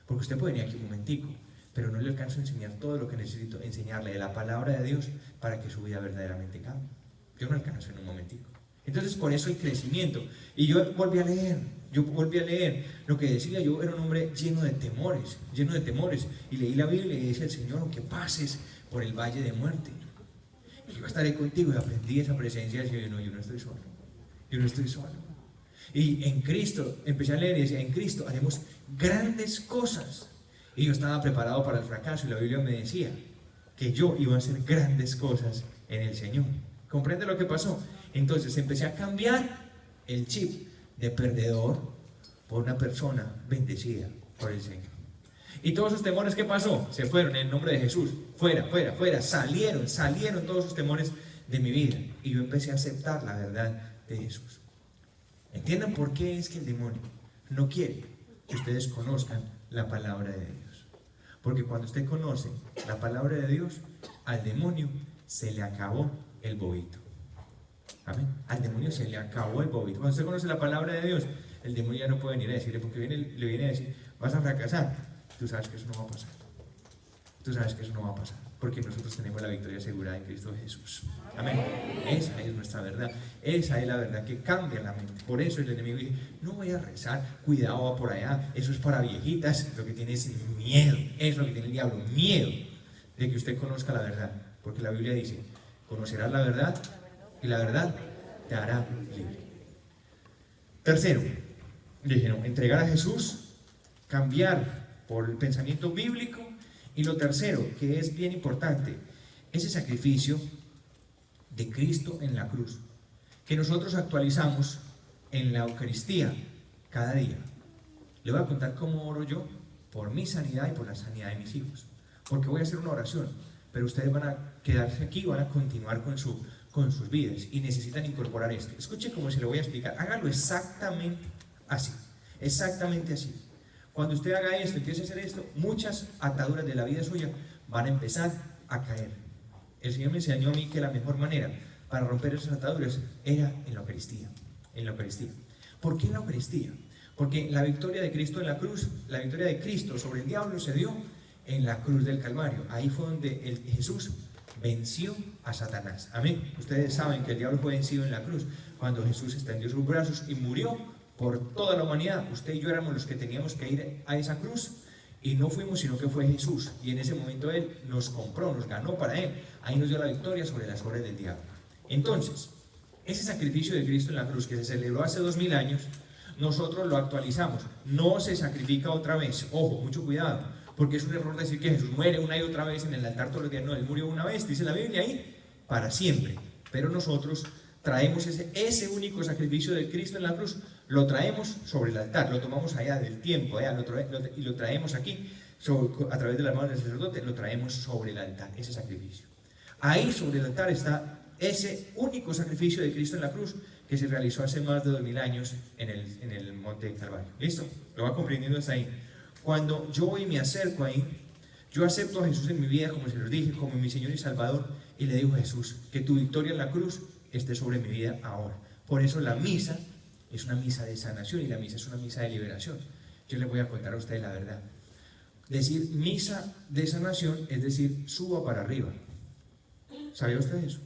Porque usted puede venir aquí un momentico, pero no le alcanzo a enseñar todo lo que necesito enseñarle de la palabra de Dios para que su vida verdaderamente cambie. Yo no alcanzo en un momentico. Entonces, por eso el crecimiento. Y yo volví a leer lo que decía. Yo era un hombre lleno de temores, y leí la Biblia y decía el Señor: aunque pases por el valle de muerte, yo estaré contigo. Y aprendí esa presencia y decía: no, yo no estoy solo. Y en Cristo, empecé a leer y decía: en Cristo haremos grandes cosas. Y yo estaba preparado para el fracaso, y la Biblia me decía que yo iba a hacer grandes cosas en el Señor. ¿Comprende lo que pasó? Entonces empecé a cambiar el chip de perdedor por una persona bendecida por el Señor. Y todos esos temores, ¿qué pasó? Se fueron en el nombre de Jesús. Fuera. Salieron todos esos temores de mi vida. Y yo empecé a aceptar la verdad de Jesús. Entiendan por qué es que el demonio no quiere que ustedes conozcan la palabra de Dios. Porque cuando usted conoce la palabra de Dios, al demonio se le acabó el bobito. Amén. Al demonio se le acabó el bobito. Cuando usted conoce la palabra de Dios, el demonio ya no puede venir a decirle, porque le viene a decir: vas a fracasar. Tú sabes que eso no va a pasar. Porque nosotros tenemos la victoria asegurada en Cristo Jesús. Amén. Esa es nuestra verdad. Esa es la verdad que cambia la mente. Por eso el enemigo dice: no voy a rezar, cuidado, va por allá, eso es para viejitas. Lo que tiene es miedo. Es lo que tiene el diablo, miedo de que usted conozca la verdad. Porque la Biblia dice: conocerás la verdad y la verdad te hará libre. Tercero, dijeron: entregar a Jesús, cambiar por el pensamiento bíblico. Y lo tercero, que es bien importante, ese sacrificio de Cristo en la cruz, que nosotros actualizamos en la Eucaristía cada día. Le voy a contar cómo oro yo por mi sanidad y por la sanidad de mis hijos, porque voy a hacer una oración, pero ustedes van a quedarse aquí y van a continuar con sus vidas, y necesitan incorporar esto. Escuche cómo se lo voy a explicar. Hágalo exactamente así. Cuando usted haga esto, empiece a hacer esto, muchas ataduras de la vida suya van a empezar a caer. El Señor me enseñó a mí que la mejor manera para romper esas ataduras era en la Eucaristía. ¿Por qué en la Eucaristía? Porque la victoria de Cristo en la cruz, la victoria de Cristo sobre el diablo se dio en la cruz del Calvario. Ahí fue donde Jesús venció a Satanás. Amén. Ustedes saben que el diablo fue vencido en la cruz cuando Jesús extendió sus brazos y murió por toda la humanidad. Usted y yo éramos los que teníamos que ir a esa cruz, y no fuimos, sino que fue Jesús, y en ese momento Él nos compró, nos ganó para Él. Ahí nos dio la victoria sobre las obras del diablo. Entonces, ese sacrificio de Cristo en la cruz que se celebró hace 2000 años, nosotros lo actualizamos. No se sacrifica otra vez. Ojo, mucho cuidado, porque es un error decir que Jesús muere una y otra vez en el altar todos los días. No, Él murió una vez, dice la Biblia ahí, para siempre. Pero nosotros traemos ese único sacrificio de Cristo en la cruz, lo traemos sobre el altar, lo tomamos allá del tiempo, y lo traemos aquí, a través de las manos del sacerdote, lo traemos sobre el altar, ese sacrificio. Ahí sobre el altar está ese único sacrificio de Cristo en la cruz, que se realizó hace más de 2000 años en el monte de Calvario. ¿Listo? ¿Lo va comprendiendo hasta ahí? Cuando yo voy y me acerco ahí, yo acepto a Jesús en mi vida, como se los dije, como mi Señor y Salvador, y le digo: Jesús, que tu victoria en la cruz esté sobre mi vida ahora. Por eso la misa es una misa de sanación, y la misa es una misa de liberación. Yo les voy a contar a ustedes la verdad. Decir misa de sanación es decir, suba para arriba. ¿Sabía usted eso?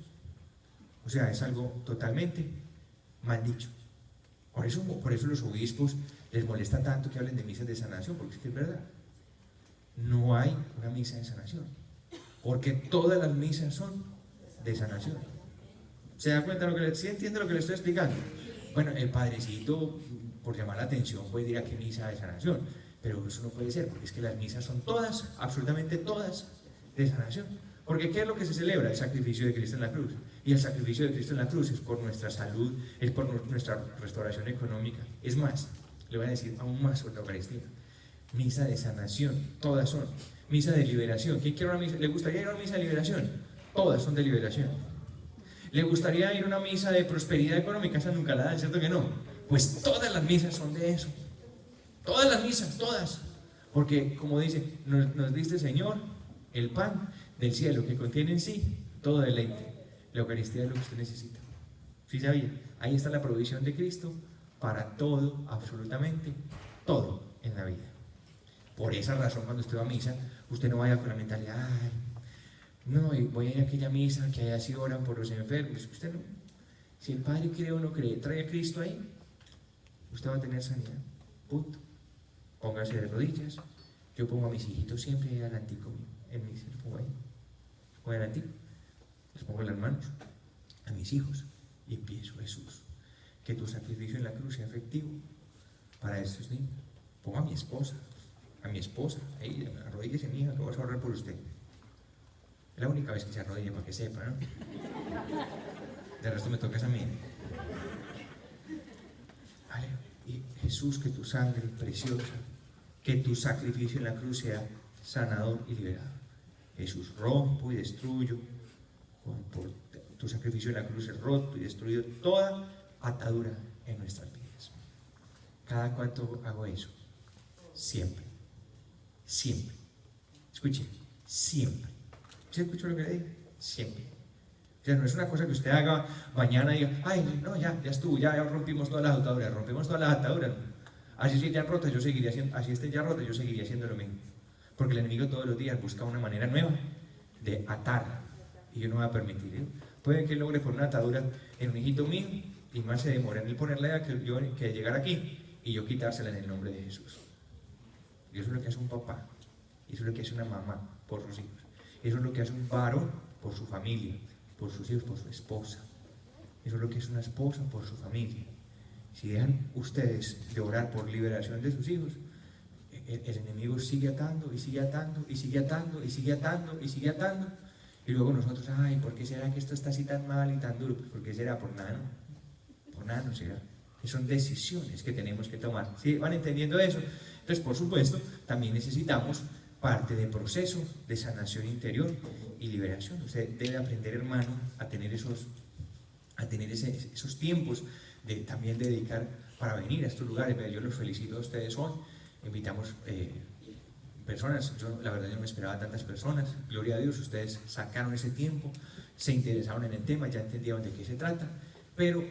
O sea, es algo totalmente mal dicho. Por eso los obispos les molesta tanto que hablen de misas de sanación, porque es que es verdad. No hay una misa de sanación, porque todas las misas son de sanación. ¿Se da cuenta ¿sí entiende lo que le estoy explicando? Bueno, el padrecito, por llamar la atención, pues dirá que misa de sanación, pero eso no puede ser, porque es que las misas son todas, absolutamente todas, de sanación. Porque ¿qué es lo que se celebra? El sacrificio de Cristo en la cruz. Y el sacrificio de Cristo en la cruz es por nuestra salud, es por nuestra restauración económica. Es más, le voy a decir aún más sobre la Eucaristía. Misa de sanación, todas son. Misa de liberación. ¿Quién quiere una misa? ¿Le gustaría ir a una misa de liberación? Todas son de liberación. ¿Le gustaría ir a una misa de prosperidad económica? Esa nunca la dan, ¿cierto que no? Pues todas las misas son de eso. Todas las misas, todas. Porque, como dice, nos diste, Señor, el pan del cielo que contiene en sí todo deleite. La Eucaristía es lo que usted necesita. ¿Sí sabía? Ahí está la provisión de Cristo para todo, absolutamente todo en la vida. Por esa razón, cuando usted va a misa, usted no vaya con la mentalidad, ay, no, voy a ir a aquella misa que allá sí oran por los enfermos. Usted no. Si el Padre cree o no cree, trae a Cristo ahí, usted va a tener sanidad. Punto. Póngase de rodillas. Yo pongo a mis hijitos siempre ahí adelantico en misa, los pongo ahí. Los pongo adelantico. Les pongo las manos a mis hijos y empiezo, Jesús, que tu sacrificio en la cruz sea efectivo para estos niños. Pongo a mi esposa, ahí, arrodíllese, mi hija, que voy a orar por usted. Es la única vez que se arrodilla para que sepa, ¿no? De resto me tocas a mí. Vale. Y Jesús, que tu sangre preciosa, que tu sacrificio en la cruz sea sanador y liberador. Jesús, rompo y destruyo, por tu sacrificio en la cruz es roto y destruido toda atadura en nuestras vidas. ¿Cada cuánto hago eso? Siempre. Siempre. Escuche, siempre. ¿Usted escuchó lo que le dije? Siempre. O sea, no es una cosa que usted haga mañana y diga, ay, no, ya estuvo, ya rompimos todas las ataduras. Así estén ya rotas, yo seguiría haciendo lo mismo. Porque el enemigo todos los días busca una manera nueva de atar. Y yo no voy a permitir, ¿eh? Puede que él logre poner una atadura en un hijito mío y más se demora en él ponerla que llegar aquí y yo quitársela en el nombre de Jesús. Y eso es lo que hace un papá. Y eso es lo que hace una mamá por sus hijos. Eso es lo que hace un varón por su familia, por sus hijos, por su esposa. Eso es lo que es una esposa por su familia. Si dejan ustedes de orar por liberación de sus hijos, el enemigo sigue atando y sigue atando y sigue atando y sigue atando y sigue atando. Y luego nosotros, ay, ¿por qué será que esto está así tan mal y tan duro? Pues ¿por qué será? Por nada, ¿no? Por nada no será. Que son decisiones que tenemos que tomar. ¿Sí? ¿Van entendiendo eso? Entonces, por supuesto, también necesitamos parte de proceso de sanación interior y liberación. Usted debe aprender, hermano, a tener esos tiempos de también dedicar para venir a estos lugares. Yo los felicito a ustedes hoy. Invitamos personas. La verdad yo no me esperaba tantas personas. Gloria a Dios, ustedes sacaron ese tiempo, se interesaron en el tema, ya entendieron de qué se trata, pero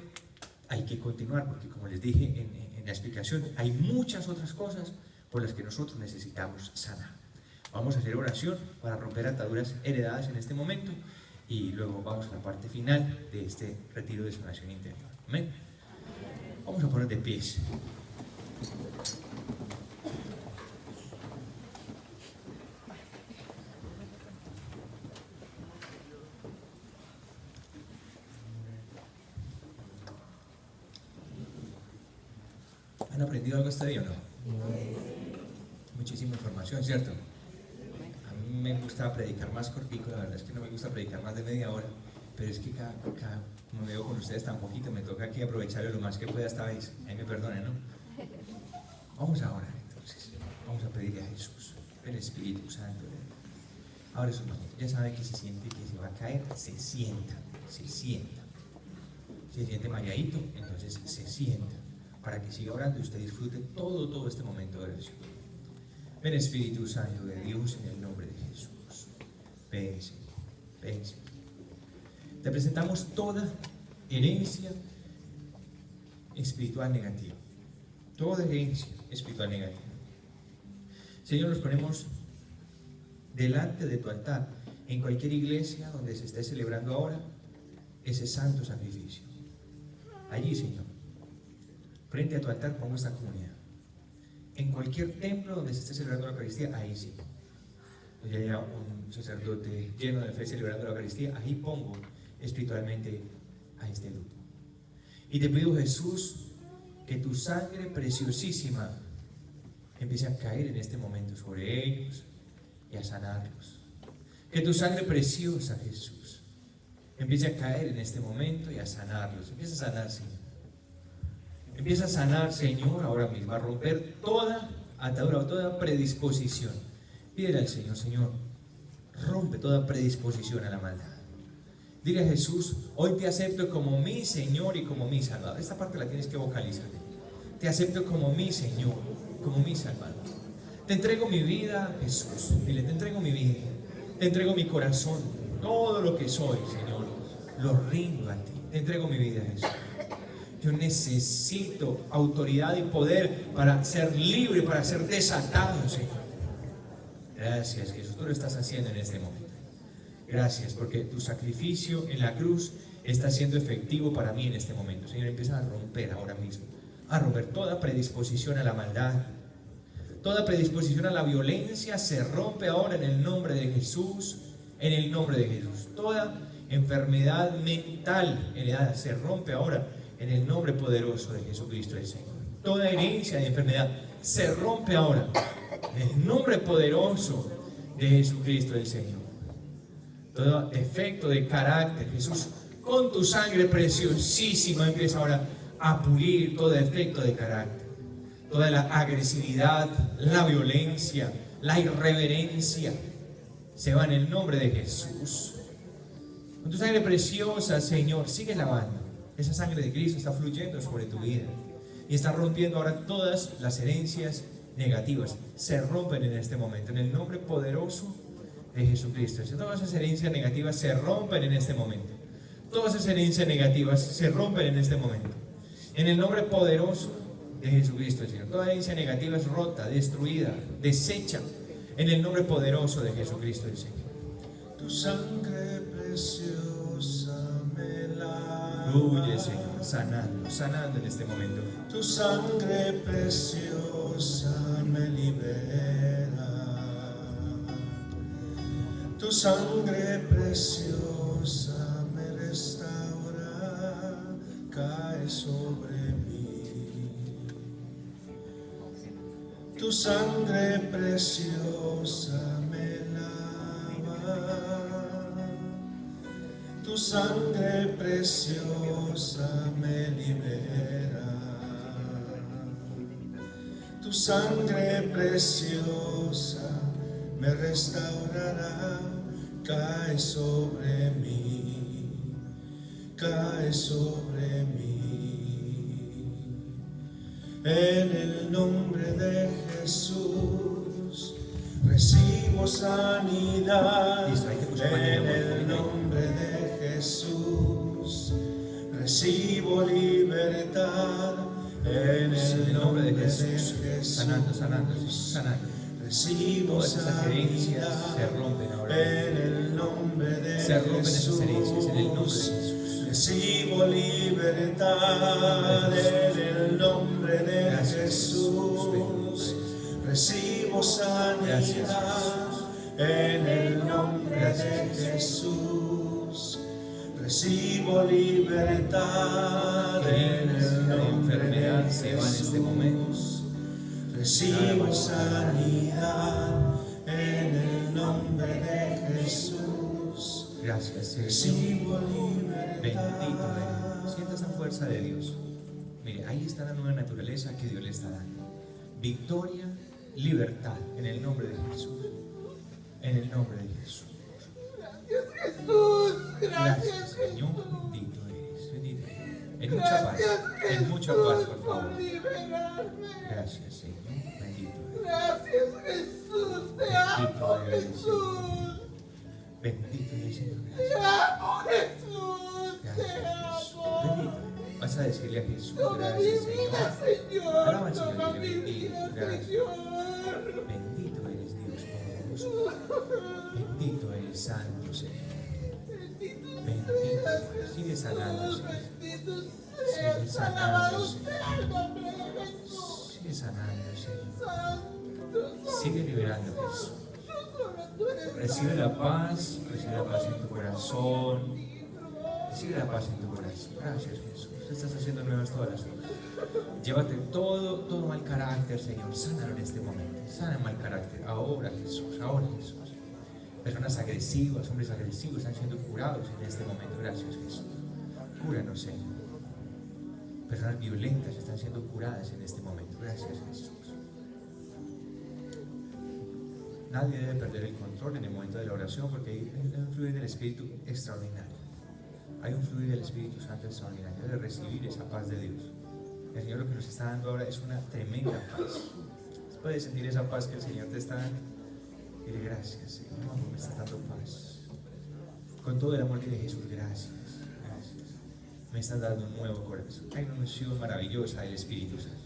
hay que continuar porque, como les dije en la explicación, hay muchas otras cosas por las que nosotros necesitamos sanar. Vamos a hacer oración para romper ataduras heredadas en este momento y luego vamos a la parte final de este retiro de sanación interior. Amén. Vamos a poner de pies. ¿Han aprendido algo este día o no? Muchísima información, ¿cierto? A mí me gusta predicar más cortico, la verdad es que no me gusta predicar más de media hora, pero es que como veo con ustedes tan poquito, me toca aquí aprovecharlo lo más que pueda esta vez. Ahí me perdonen, ¿no? Vamos a orar entonces, vamos a pedirle a Jesús, el Espíritu Santo. Ahora sus manos, ya sabe que se siente que se va a caer, se sienta. Se siente mareadito, entonces se sienta, para que siga orando y usted disfrute todo este momento de oración. Ven, Espíritu Santo de Dios, en el nombre de Jesús. Ven, Señor, ven, Señor. Te presentamos toda herencia espiritual negativa. Toda herencia espiritual negativa. Señor, nos ponemos delante de tu altar, en cualquier iglesia donde se esté celebrando ahora ese santo sacrificio. Allí, Señor, frente a tu altar pongo esta comunidad. En cualquier templo donde se esté celebrando la Eucaristía, ahí sí. Donde haya un sacerdote lleno de fe celebrando la Eucaristía, ahí pongo espiritualmente a este grupo. Y te pido, Jesús, que tu sangre preciosísima empiece a caer en este momento sobre ellos y a sanarlos. Que tu sangre preciosa, Jesús, empiece a caer en este momento y a sanarlos. Empieza a sanar, Señor. Empieza a sanar, Señor, ahora mismo, a romper toda atadura, toda predisposición. Pídele al Señor, Señor, rompe toda predisposición a la maldad. Dile a Jesús, hoy te acepto como mi Señor y como mi Salvador. Esta parte la tienes que vocalizar. Te acepto como mi Señor, como mi Salvador. Te entrego mi vida, Jesús. Dile, te entrego mi vida. Te entrego mi corazón. Todo lo que soy, Señor, lo rindo a ti. Te entrego mi vida, Jesús. Yo necesito autoridad y poder para ser libre, para ser desatado, Señor. Gracias, Jesús. Tú lo estás haciendo en este momento. Gracias, porque tu sacrificio en la cruz está siendo efectivo para mí en este momento. Señor, empieza a romper ahora mismo. A romper toda predisposición a la maldad. Toda predisposición a la violencia se rompe ahora en el nombre de Jesús. En el nombre de Jesús. Toda enfermedad mental heredada se rompe ahora en el nombre poderoso de Jesucristo el Señor. Toda herencia de enfermedad se rompe ahora en el nombre poderoso de Jesucristo el Señor. Todo defecto de carácter, Jesús, con tu sangre preciosísima empieza ahora a pulir todo defecto de carácter. Toda la agresividad, la violencia, la irreverencia se va en el nombre de Jesús. Con tu sangre preciosa, Señor, sigue lavando. Esa sangre de Cristo está fluyendo sobre tu vida y está rompiendo ahora todas las herencias negativas. Se rompen en este momento, en el nombre poderoso de Jesucristo. Todas esas herencias negativas se rompen en este momento. Todas esas herencias negativas se rompen en este momento. En el nombre poderoso de Jesucristo, Señor. Toda herencia negativa es rota, destruida, deshecha. En el nombre poderoso de Jesucristo, el Señor. Tu sangre preciosa me lava. Fluye, Señor, sanando, sanando en este momento. Tu sangre preciosa me libera. Tu sangre preciosa me restaura, cae sobre mí. Tu sangre preciosa me lava. Tu sangre preciosa me libera. Tu sangre preciosa me restaurará, cae sobre mí, cae sobre mí. En el nombre de Jesús recibo sanidad. En el nombre de Jesús recibo libertad. En el nombre de Jesús, sanando, sanando, sanando. Recibo todas esas herencias se rompen ahora. En el nombre de se rompen esas herencias en el nombre de Jesús. Jesús. Recibo libertad en el nombre de Jesús. Recibo sanidad en el nombre de Jesús. Recibo libertad en el nombre de se va en este momento. Recibo sanidad en el nombre de Jesús. Gracias, Señor. Recibo libertad. Bendito eres. Sienta esa fuerza de Dios. Mire, ahí está la nueva naturaleza que Dios le está dando. Victoria, libertad, en el nombre de Jesús. En el nombre de Jesús. Gracias, Jesús. Gracias, Señor. Bendito eres. Bendito eres. En mucha paz. En mucha paz, por favor. Gracias, Señor. Bendito eres. Gracias, Jesús. Te amo, Jesús. Bendito eres, Señor. Te amo, Jesús. Te Gracias, Jesús. amo. Bendito. Vas a decirle a Jesús, Toma mi gracias, vida, Señor. Señor. Alaba al Señor, Toma mi dile, vida, gracias. Señor. Bendito eres Dios poderoso. Bendito eres santo, Señor. Bendito eres. Sigue sanando, Señor. Bendito Sigue seas. sanando, Alabado Señor. sea el nombre de Jesús. Sigue sanando, Señor. Santo, Sigue liberando, Jesús. solo tú eres Recibe la paz en tu corazón. Recibe la paz en tu corazón. Gracias, Jesús. Estás haciendo nuevas todas las cosas. Llévate todo mal carácter, Señor. Sánalo en este momento. Sana el mal carácter. Ahora, Jesús. Ahora, Jesús. Personas agresivas, hombres agresivos están siendo curados en este momento. Gracias, Jesús. Cúranos, Señor. Personas violentas están siendo curadas en este momento. Gracias, Jesús. Nadie debe perder el control en el momento de la oración porque hay un fluir del Espíritu extraordinario. Hay un fluir del Espíritu Santo extraordinario de recibir esa paz de Dios. El Señor lo que nos está dando ahora es una tremenda paz. Puedes sentir esa paz que el Señor te está dando. Dile gracias, Señor, me estás dando paz. Con todo el amor dile Jesús, gracias, gracias. Me estás dando un nuevo corazón. Hay una unción maravillosa del Espíritu Santo.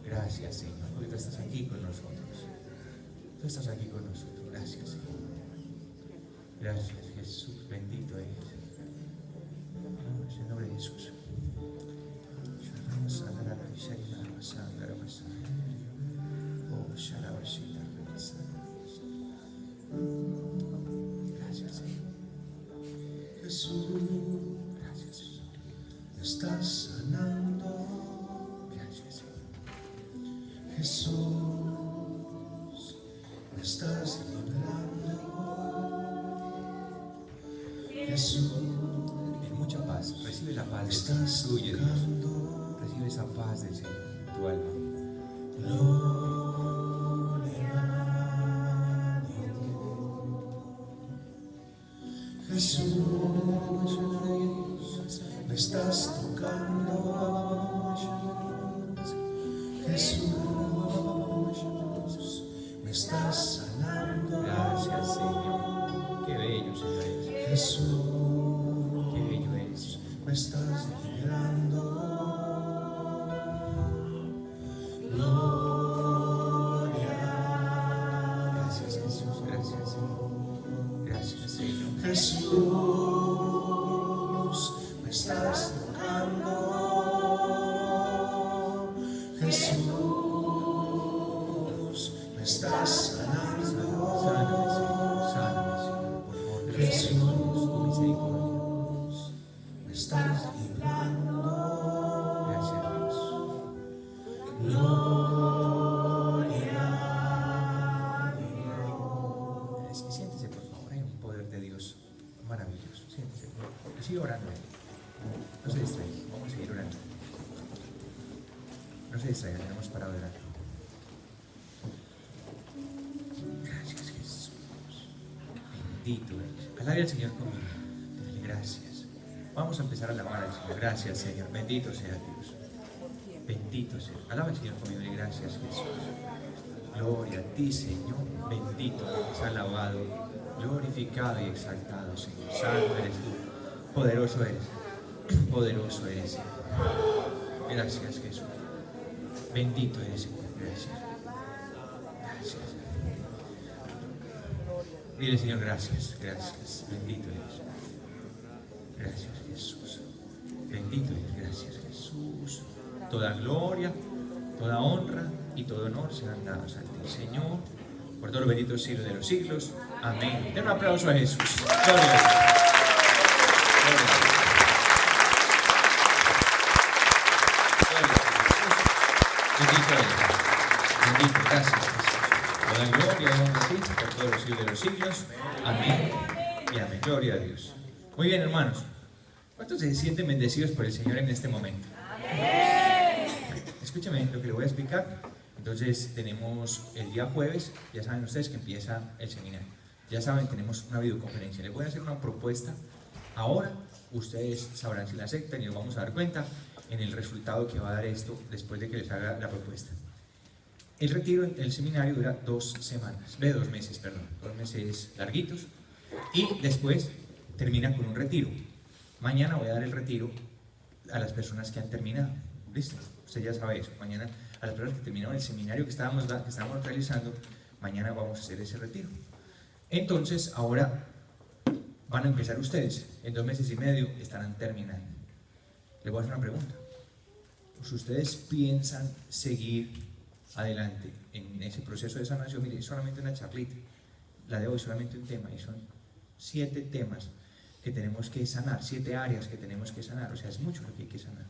Gracias, Señor, porque tú estás aquí con nosotros. Tú estás aquí con nosotros. Gracias, Señor. Gracias, Jesús. Bendito eres. En el nombre de Jesús. Gracias, Señor. Jesús, Gracias, Señor. me estás sanando. Gracias, Señor. Jesús, me estás librando. Jesús, En mucha paz. Recibe la paz me del Señor. estás Fluye, Dios. tocando. Recibe esa paz del Señor en tu alma. Gloria a Dios. Jesús, me estás tocando. Jesús, me estás sanando. Gracias, Señor. Qué bello, Señor, eres. Jesús, Qué bello eres. me estás librando. Gloria. Gracias, Jesús. Gracias, Señor. Gracias, Señor. Jesús, me estás tocando. Jesús, me estás sanando. Sáname, Señor. Sáname, Señor. Por favor, te lo suplico, Dios, tu misericordia. Me estás librando. Gracias, Dios. Gloria a Dios. Siéntese, por favor. Hay un poder de Dios maravilloso. Siéntese. Sigue orando. No se distraiga. Vamos a seguir orando. No se distraiga. Tenemos para orar. Gracias, Jesús. Bendito eres. Alabe al Señor conmigo. Dile gracias. Vamos a empezar a alabar al Señor. Gracias, Señor. Bendito sea Dios. Bendito sea. Alaba al Señor conmigo. Dile gracias, Jesús. Gloria a ti, Señor. Bendito eres, alabado, glorificado y exaltado, Señor. Santo eres tú. Poderoso eres. Poderoso eres, Señor. Gracias, Jesús. Bendito eres, Señor. Gracias. Gracias. Dile, Señor, gracias. Gracias. Bendito eres. Gracias, Jesús. Bendito eres. Gracias, Jesús. Toda gloria, toda honra y todo honor sean dados a ti, Señor, por todos los benditos siglos de los siglos. Amén. Den un aplauso a Jesús. Gloria a Dios. Gloria a Dios. Gloria a Jesús. Bendito eres. Bendito. Gracias, Jesús. Toda gloria y honra a ti por todos los siglos de los siglos. Amén. Y amén. Gloria a Dios. Muy bien, hermanos. ¿Cuántos se sienten bendecidos por el Señor en este momento? Escúchame lo que le voy a explicar. Entonces tenemos el día jueves, ya saben ustedes que empieza el seminario. Ya saben, tenemos una videoconferencia. Les voy a hacer una propuesta. Ahora ustedes sabrán si la aceptan y nos vamos a dar cuenta en el resultado que va a dar esto después de que les haga la propuesta. El retiro en el seminario dura 2 semanas, 2 meses, perdón, 2 meses larguitos. Y después termina con un retiro. Mañana voy a dar el retiro a las personas que han terminado. ¿Listo? Usted ya sabe eso. Mañana, a las personas que terminaron el seminario que estábamos realizando, mañana vamos a hacer ese retiro. Entonces, ahora van a empezar ustedes. En 2 meses y medio estarán terminando. Les voy a hacer una pregunta. Si ustedes piensan seguir adelante en ese proceso de sanación, mire, es solamente una charlita. La de hoy, solamente un tema, y son 7 temas que tenemos que sanar, 7 áreas que tenemos que sanar. O sea, es mucho lo que hay que sanar.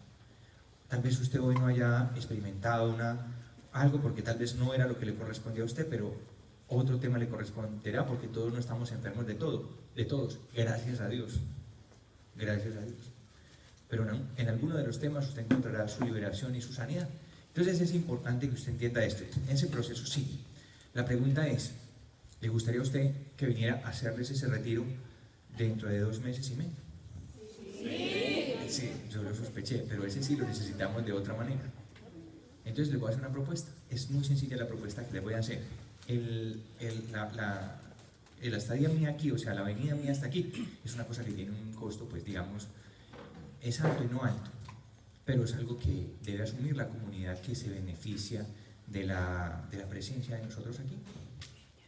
Tal vez usted hoy no haya experimentado algo porque tal vez no era lo que le correspondía a usted, pero otro tema le corresponderá porque todos no estamos enfermos de todo, de todos. Gracias a Dios. Gracias a Dios. pero en alguno de los temas usted encontrará su liberación y su sanidad. Entonces es importante que usted entienda esto. En ese proceso sí. La pregunta es, ¿le gustaría a usted que viniera a hacerles ese retiro dentro de 2 meses y medio? Sí, yo lo sospeché, pero ese sí lo necesitamos de otra manera. Entonces le voy a hacer una propuesta. Es muy sencilla la propuesta que le voy a hacer. La estadía mía aquí, o sea, la venida mía hasta aquí, es una cosa que tiene un costo, pues digamos, es alto y no alto, pero es algo que debe asumir la comunidad que se beneficia de la presencia de nosotros aquí.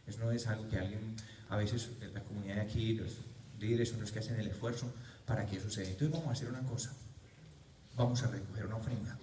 Eso no es algo que alguien, a veces la comunidad de aquí, los líderes son los que hacen el esfuerzo para que eso se dé. Entonces vamos a hacer una cosa, vamos a recoger una ofrenda.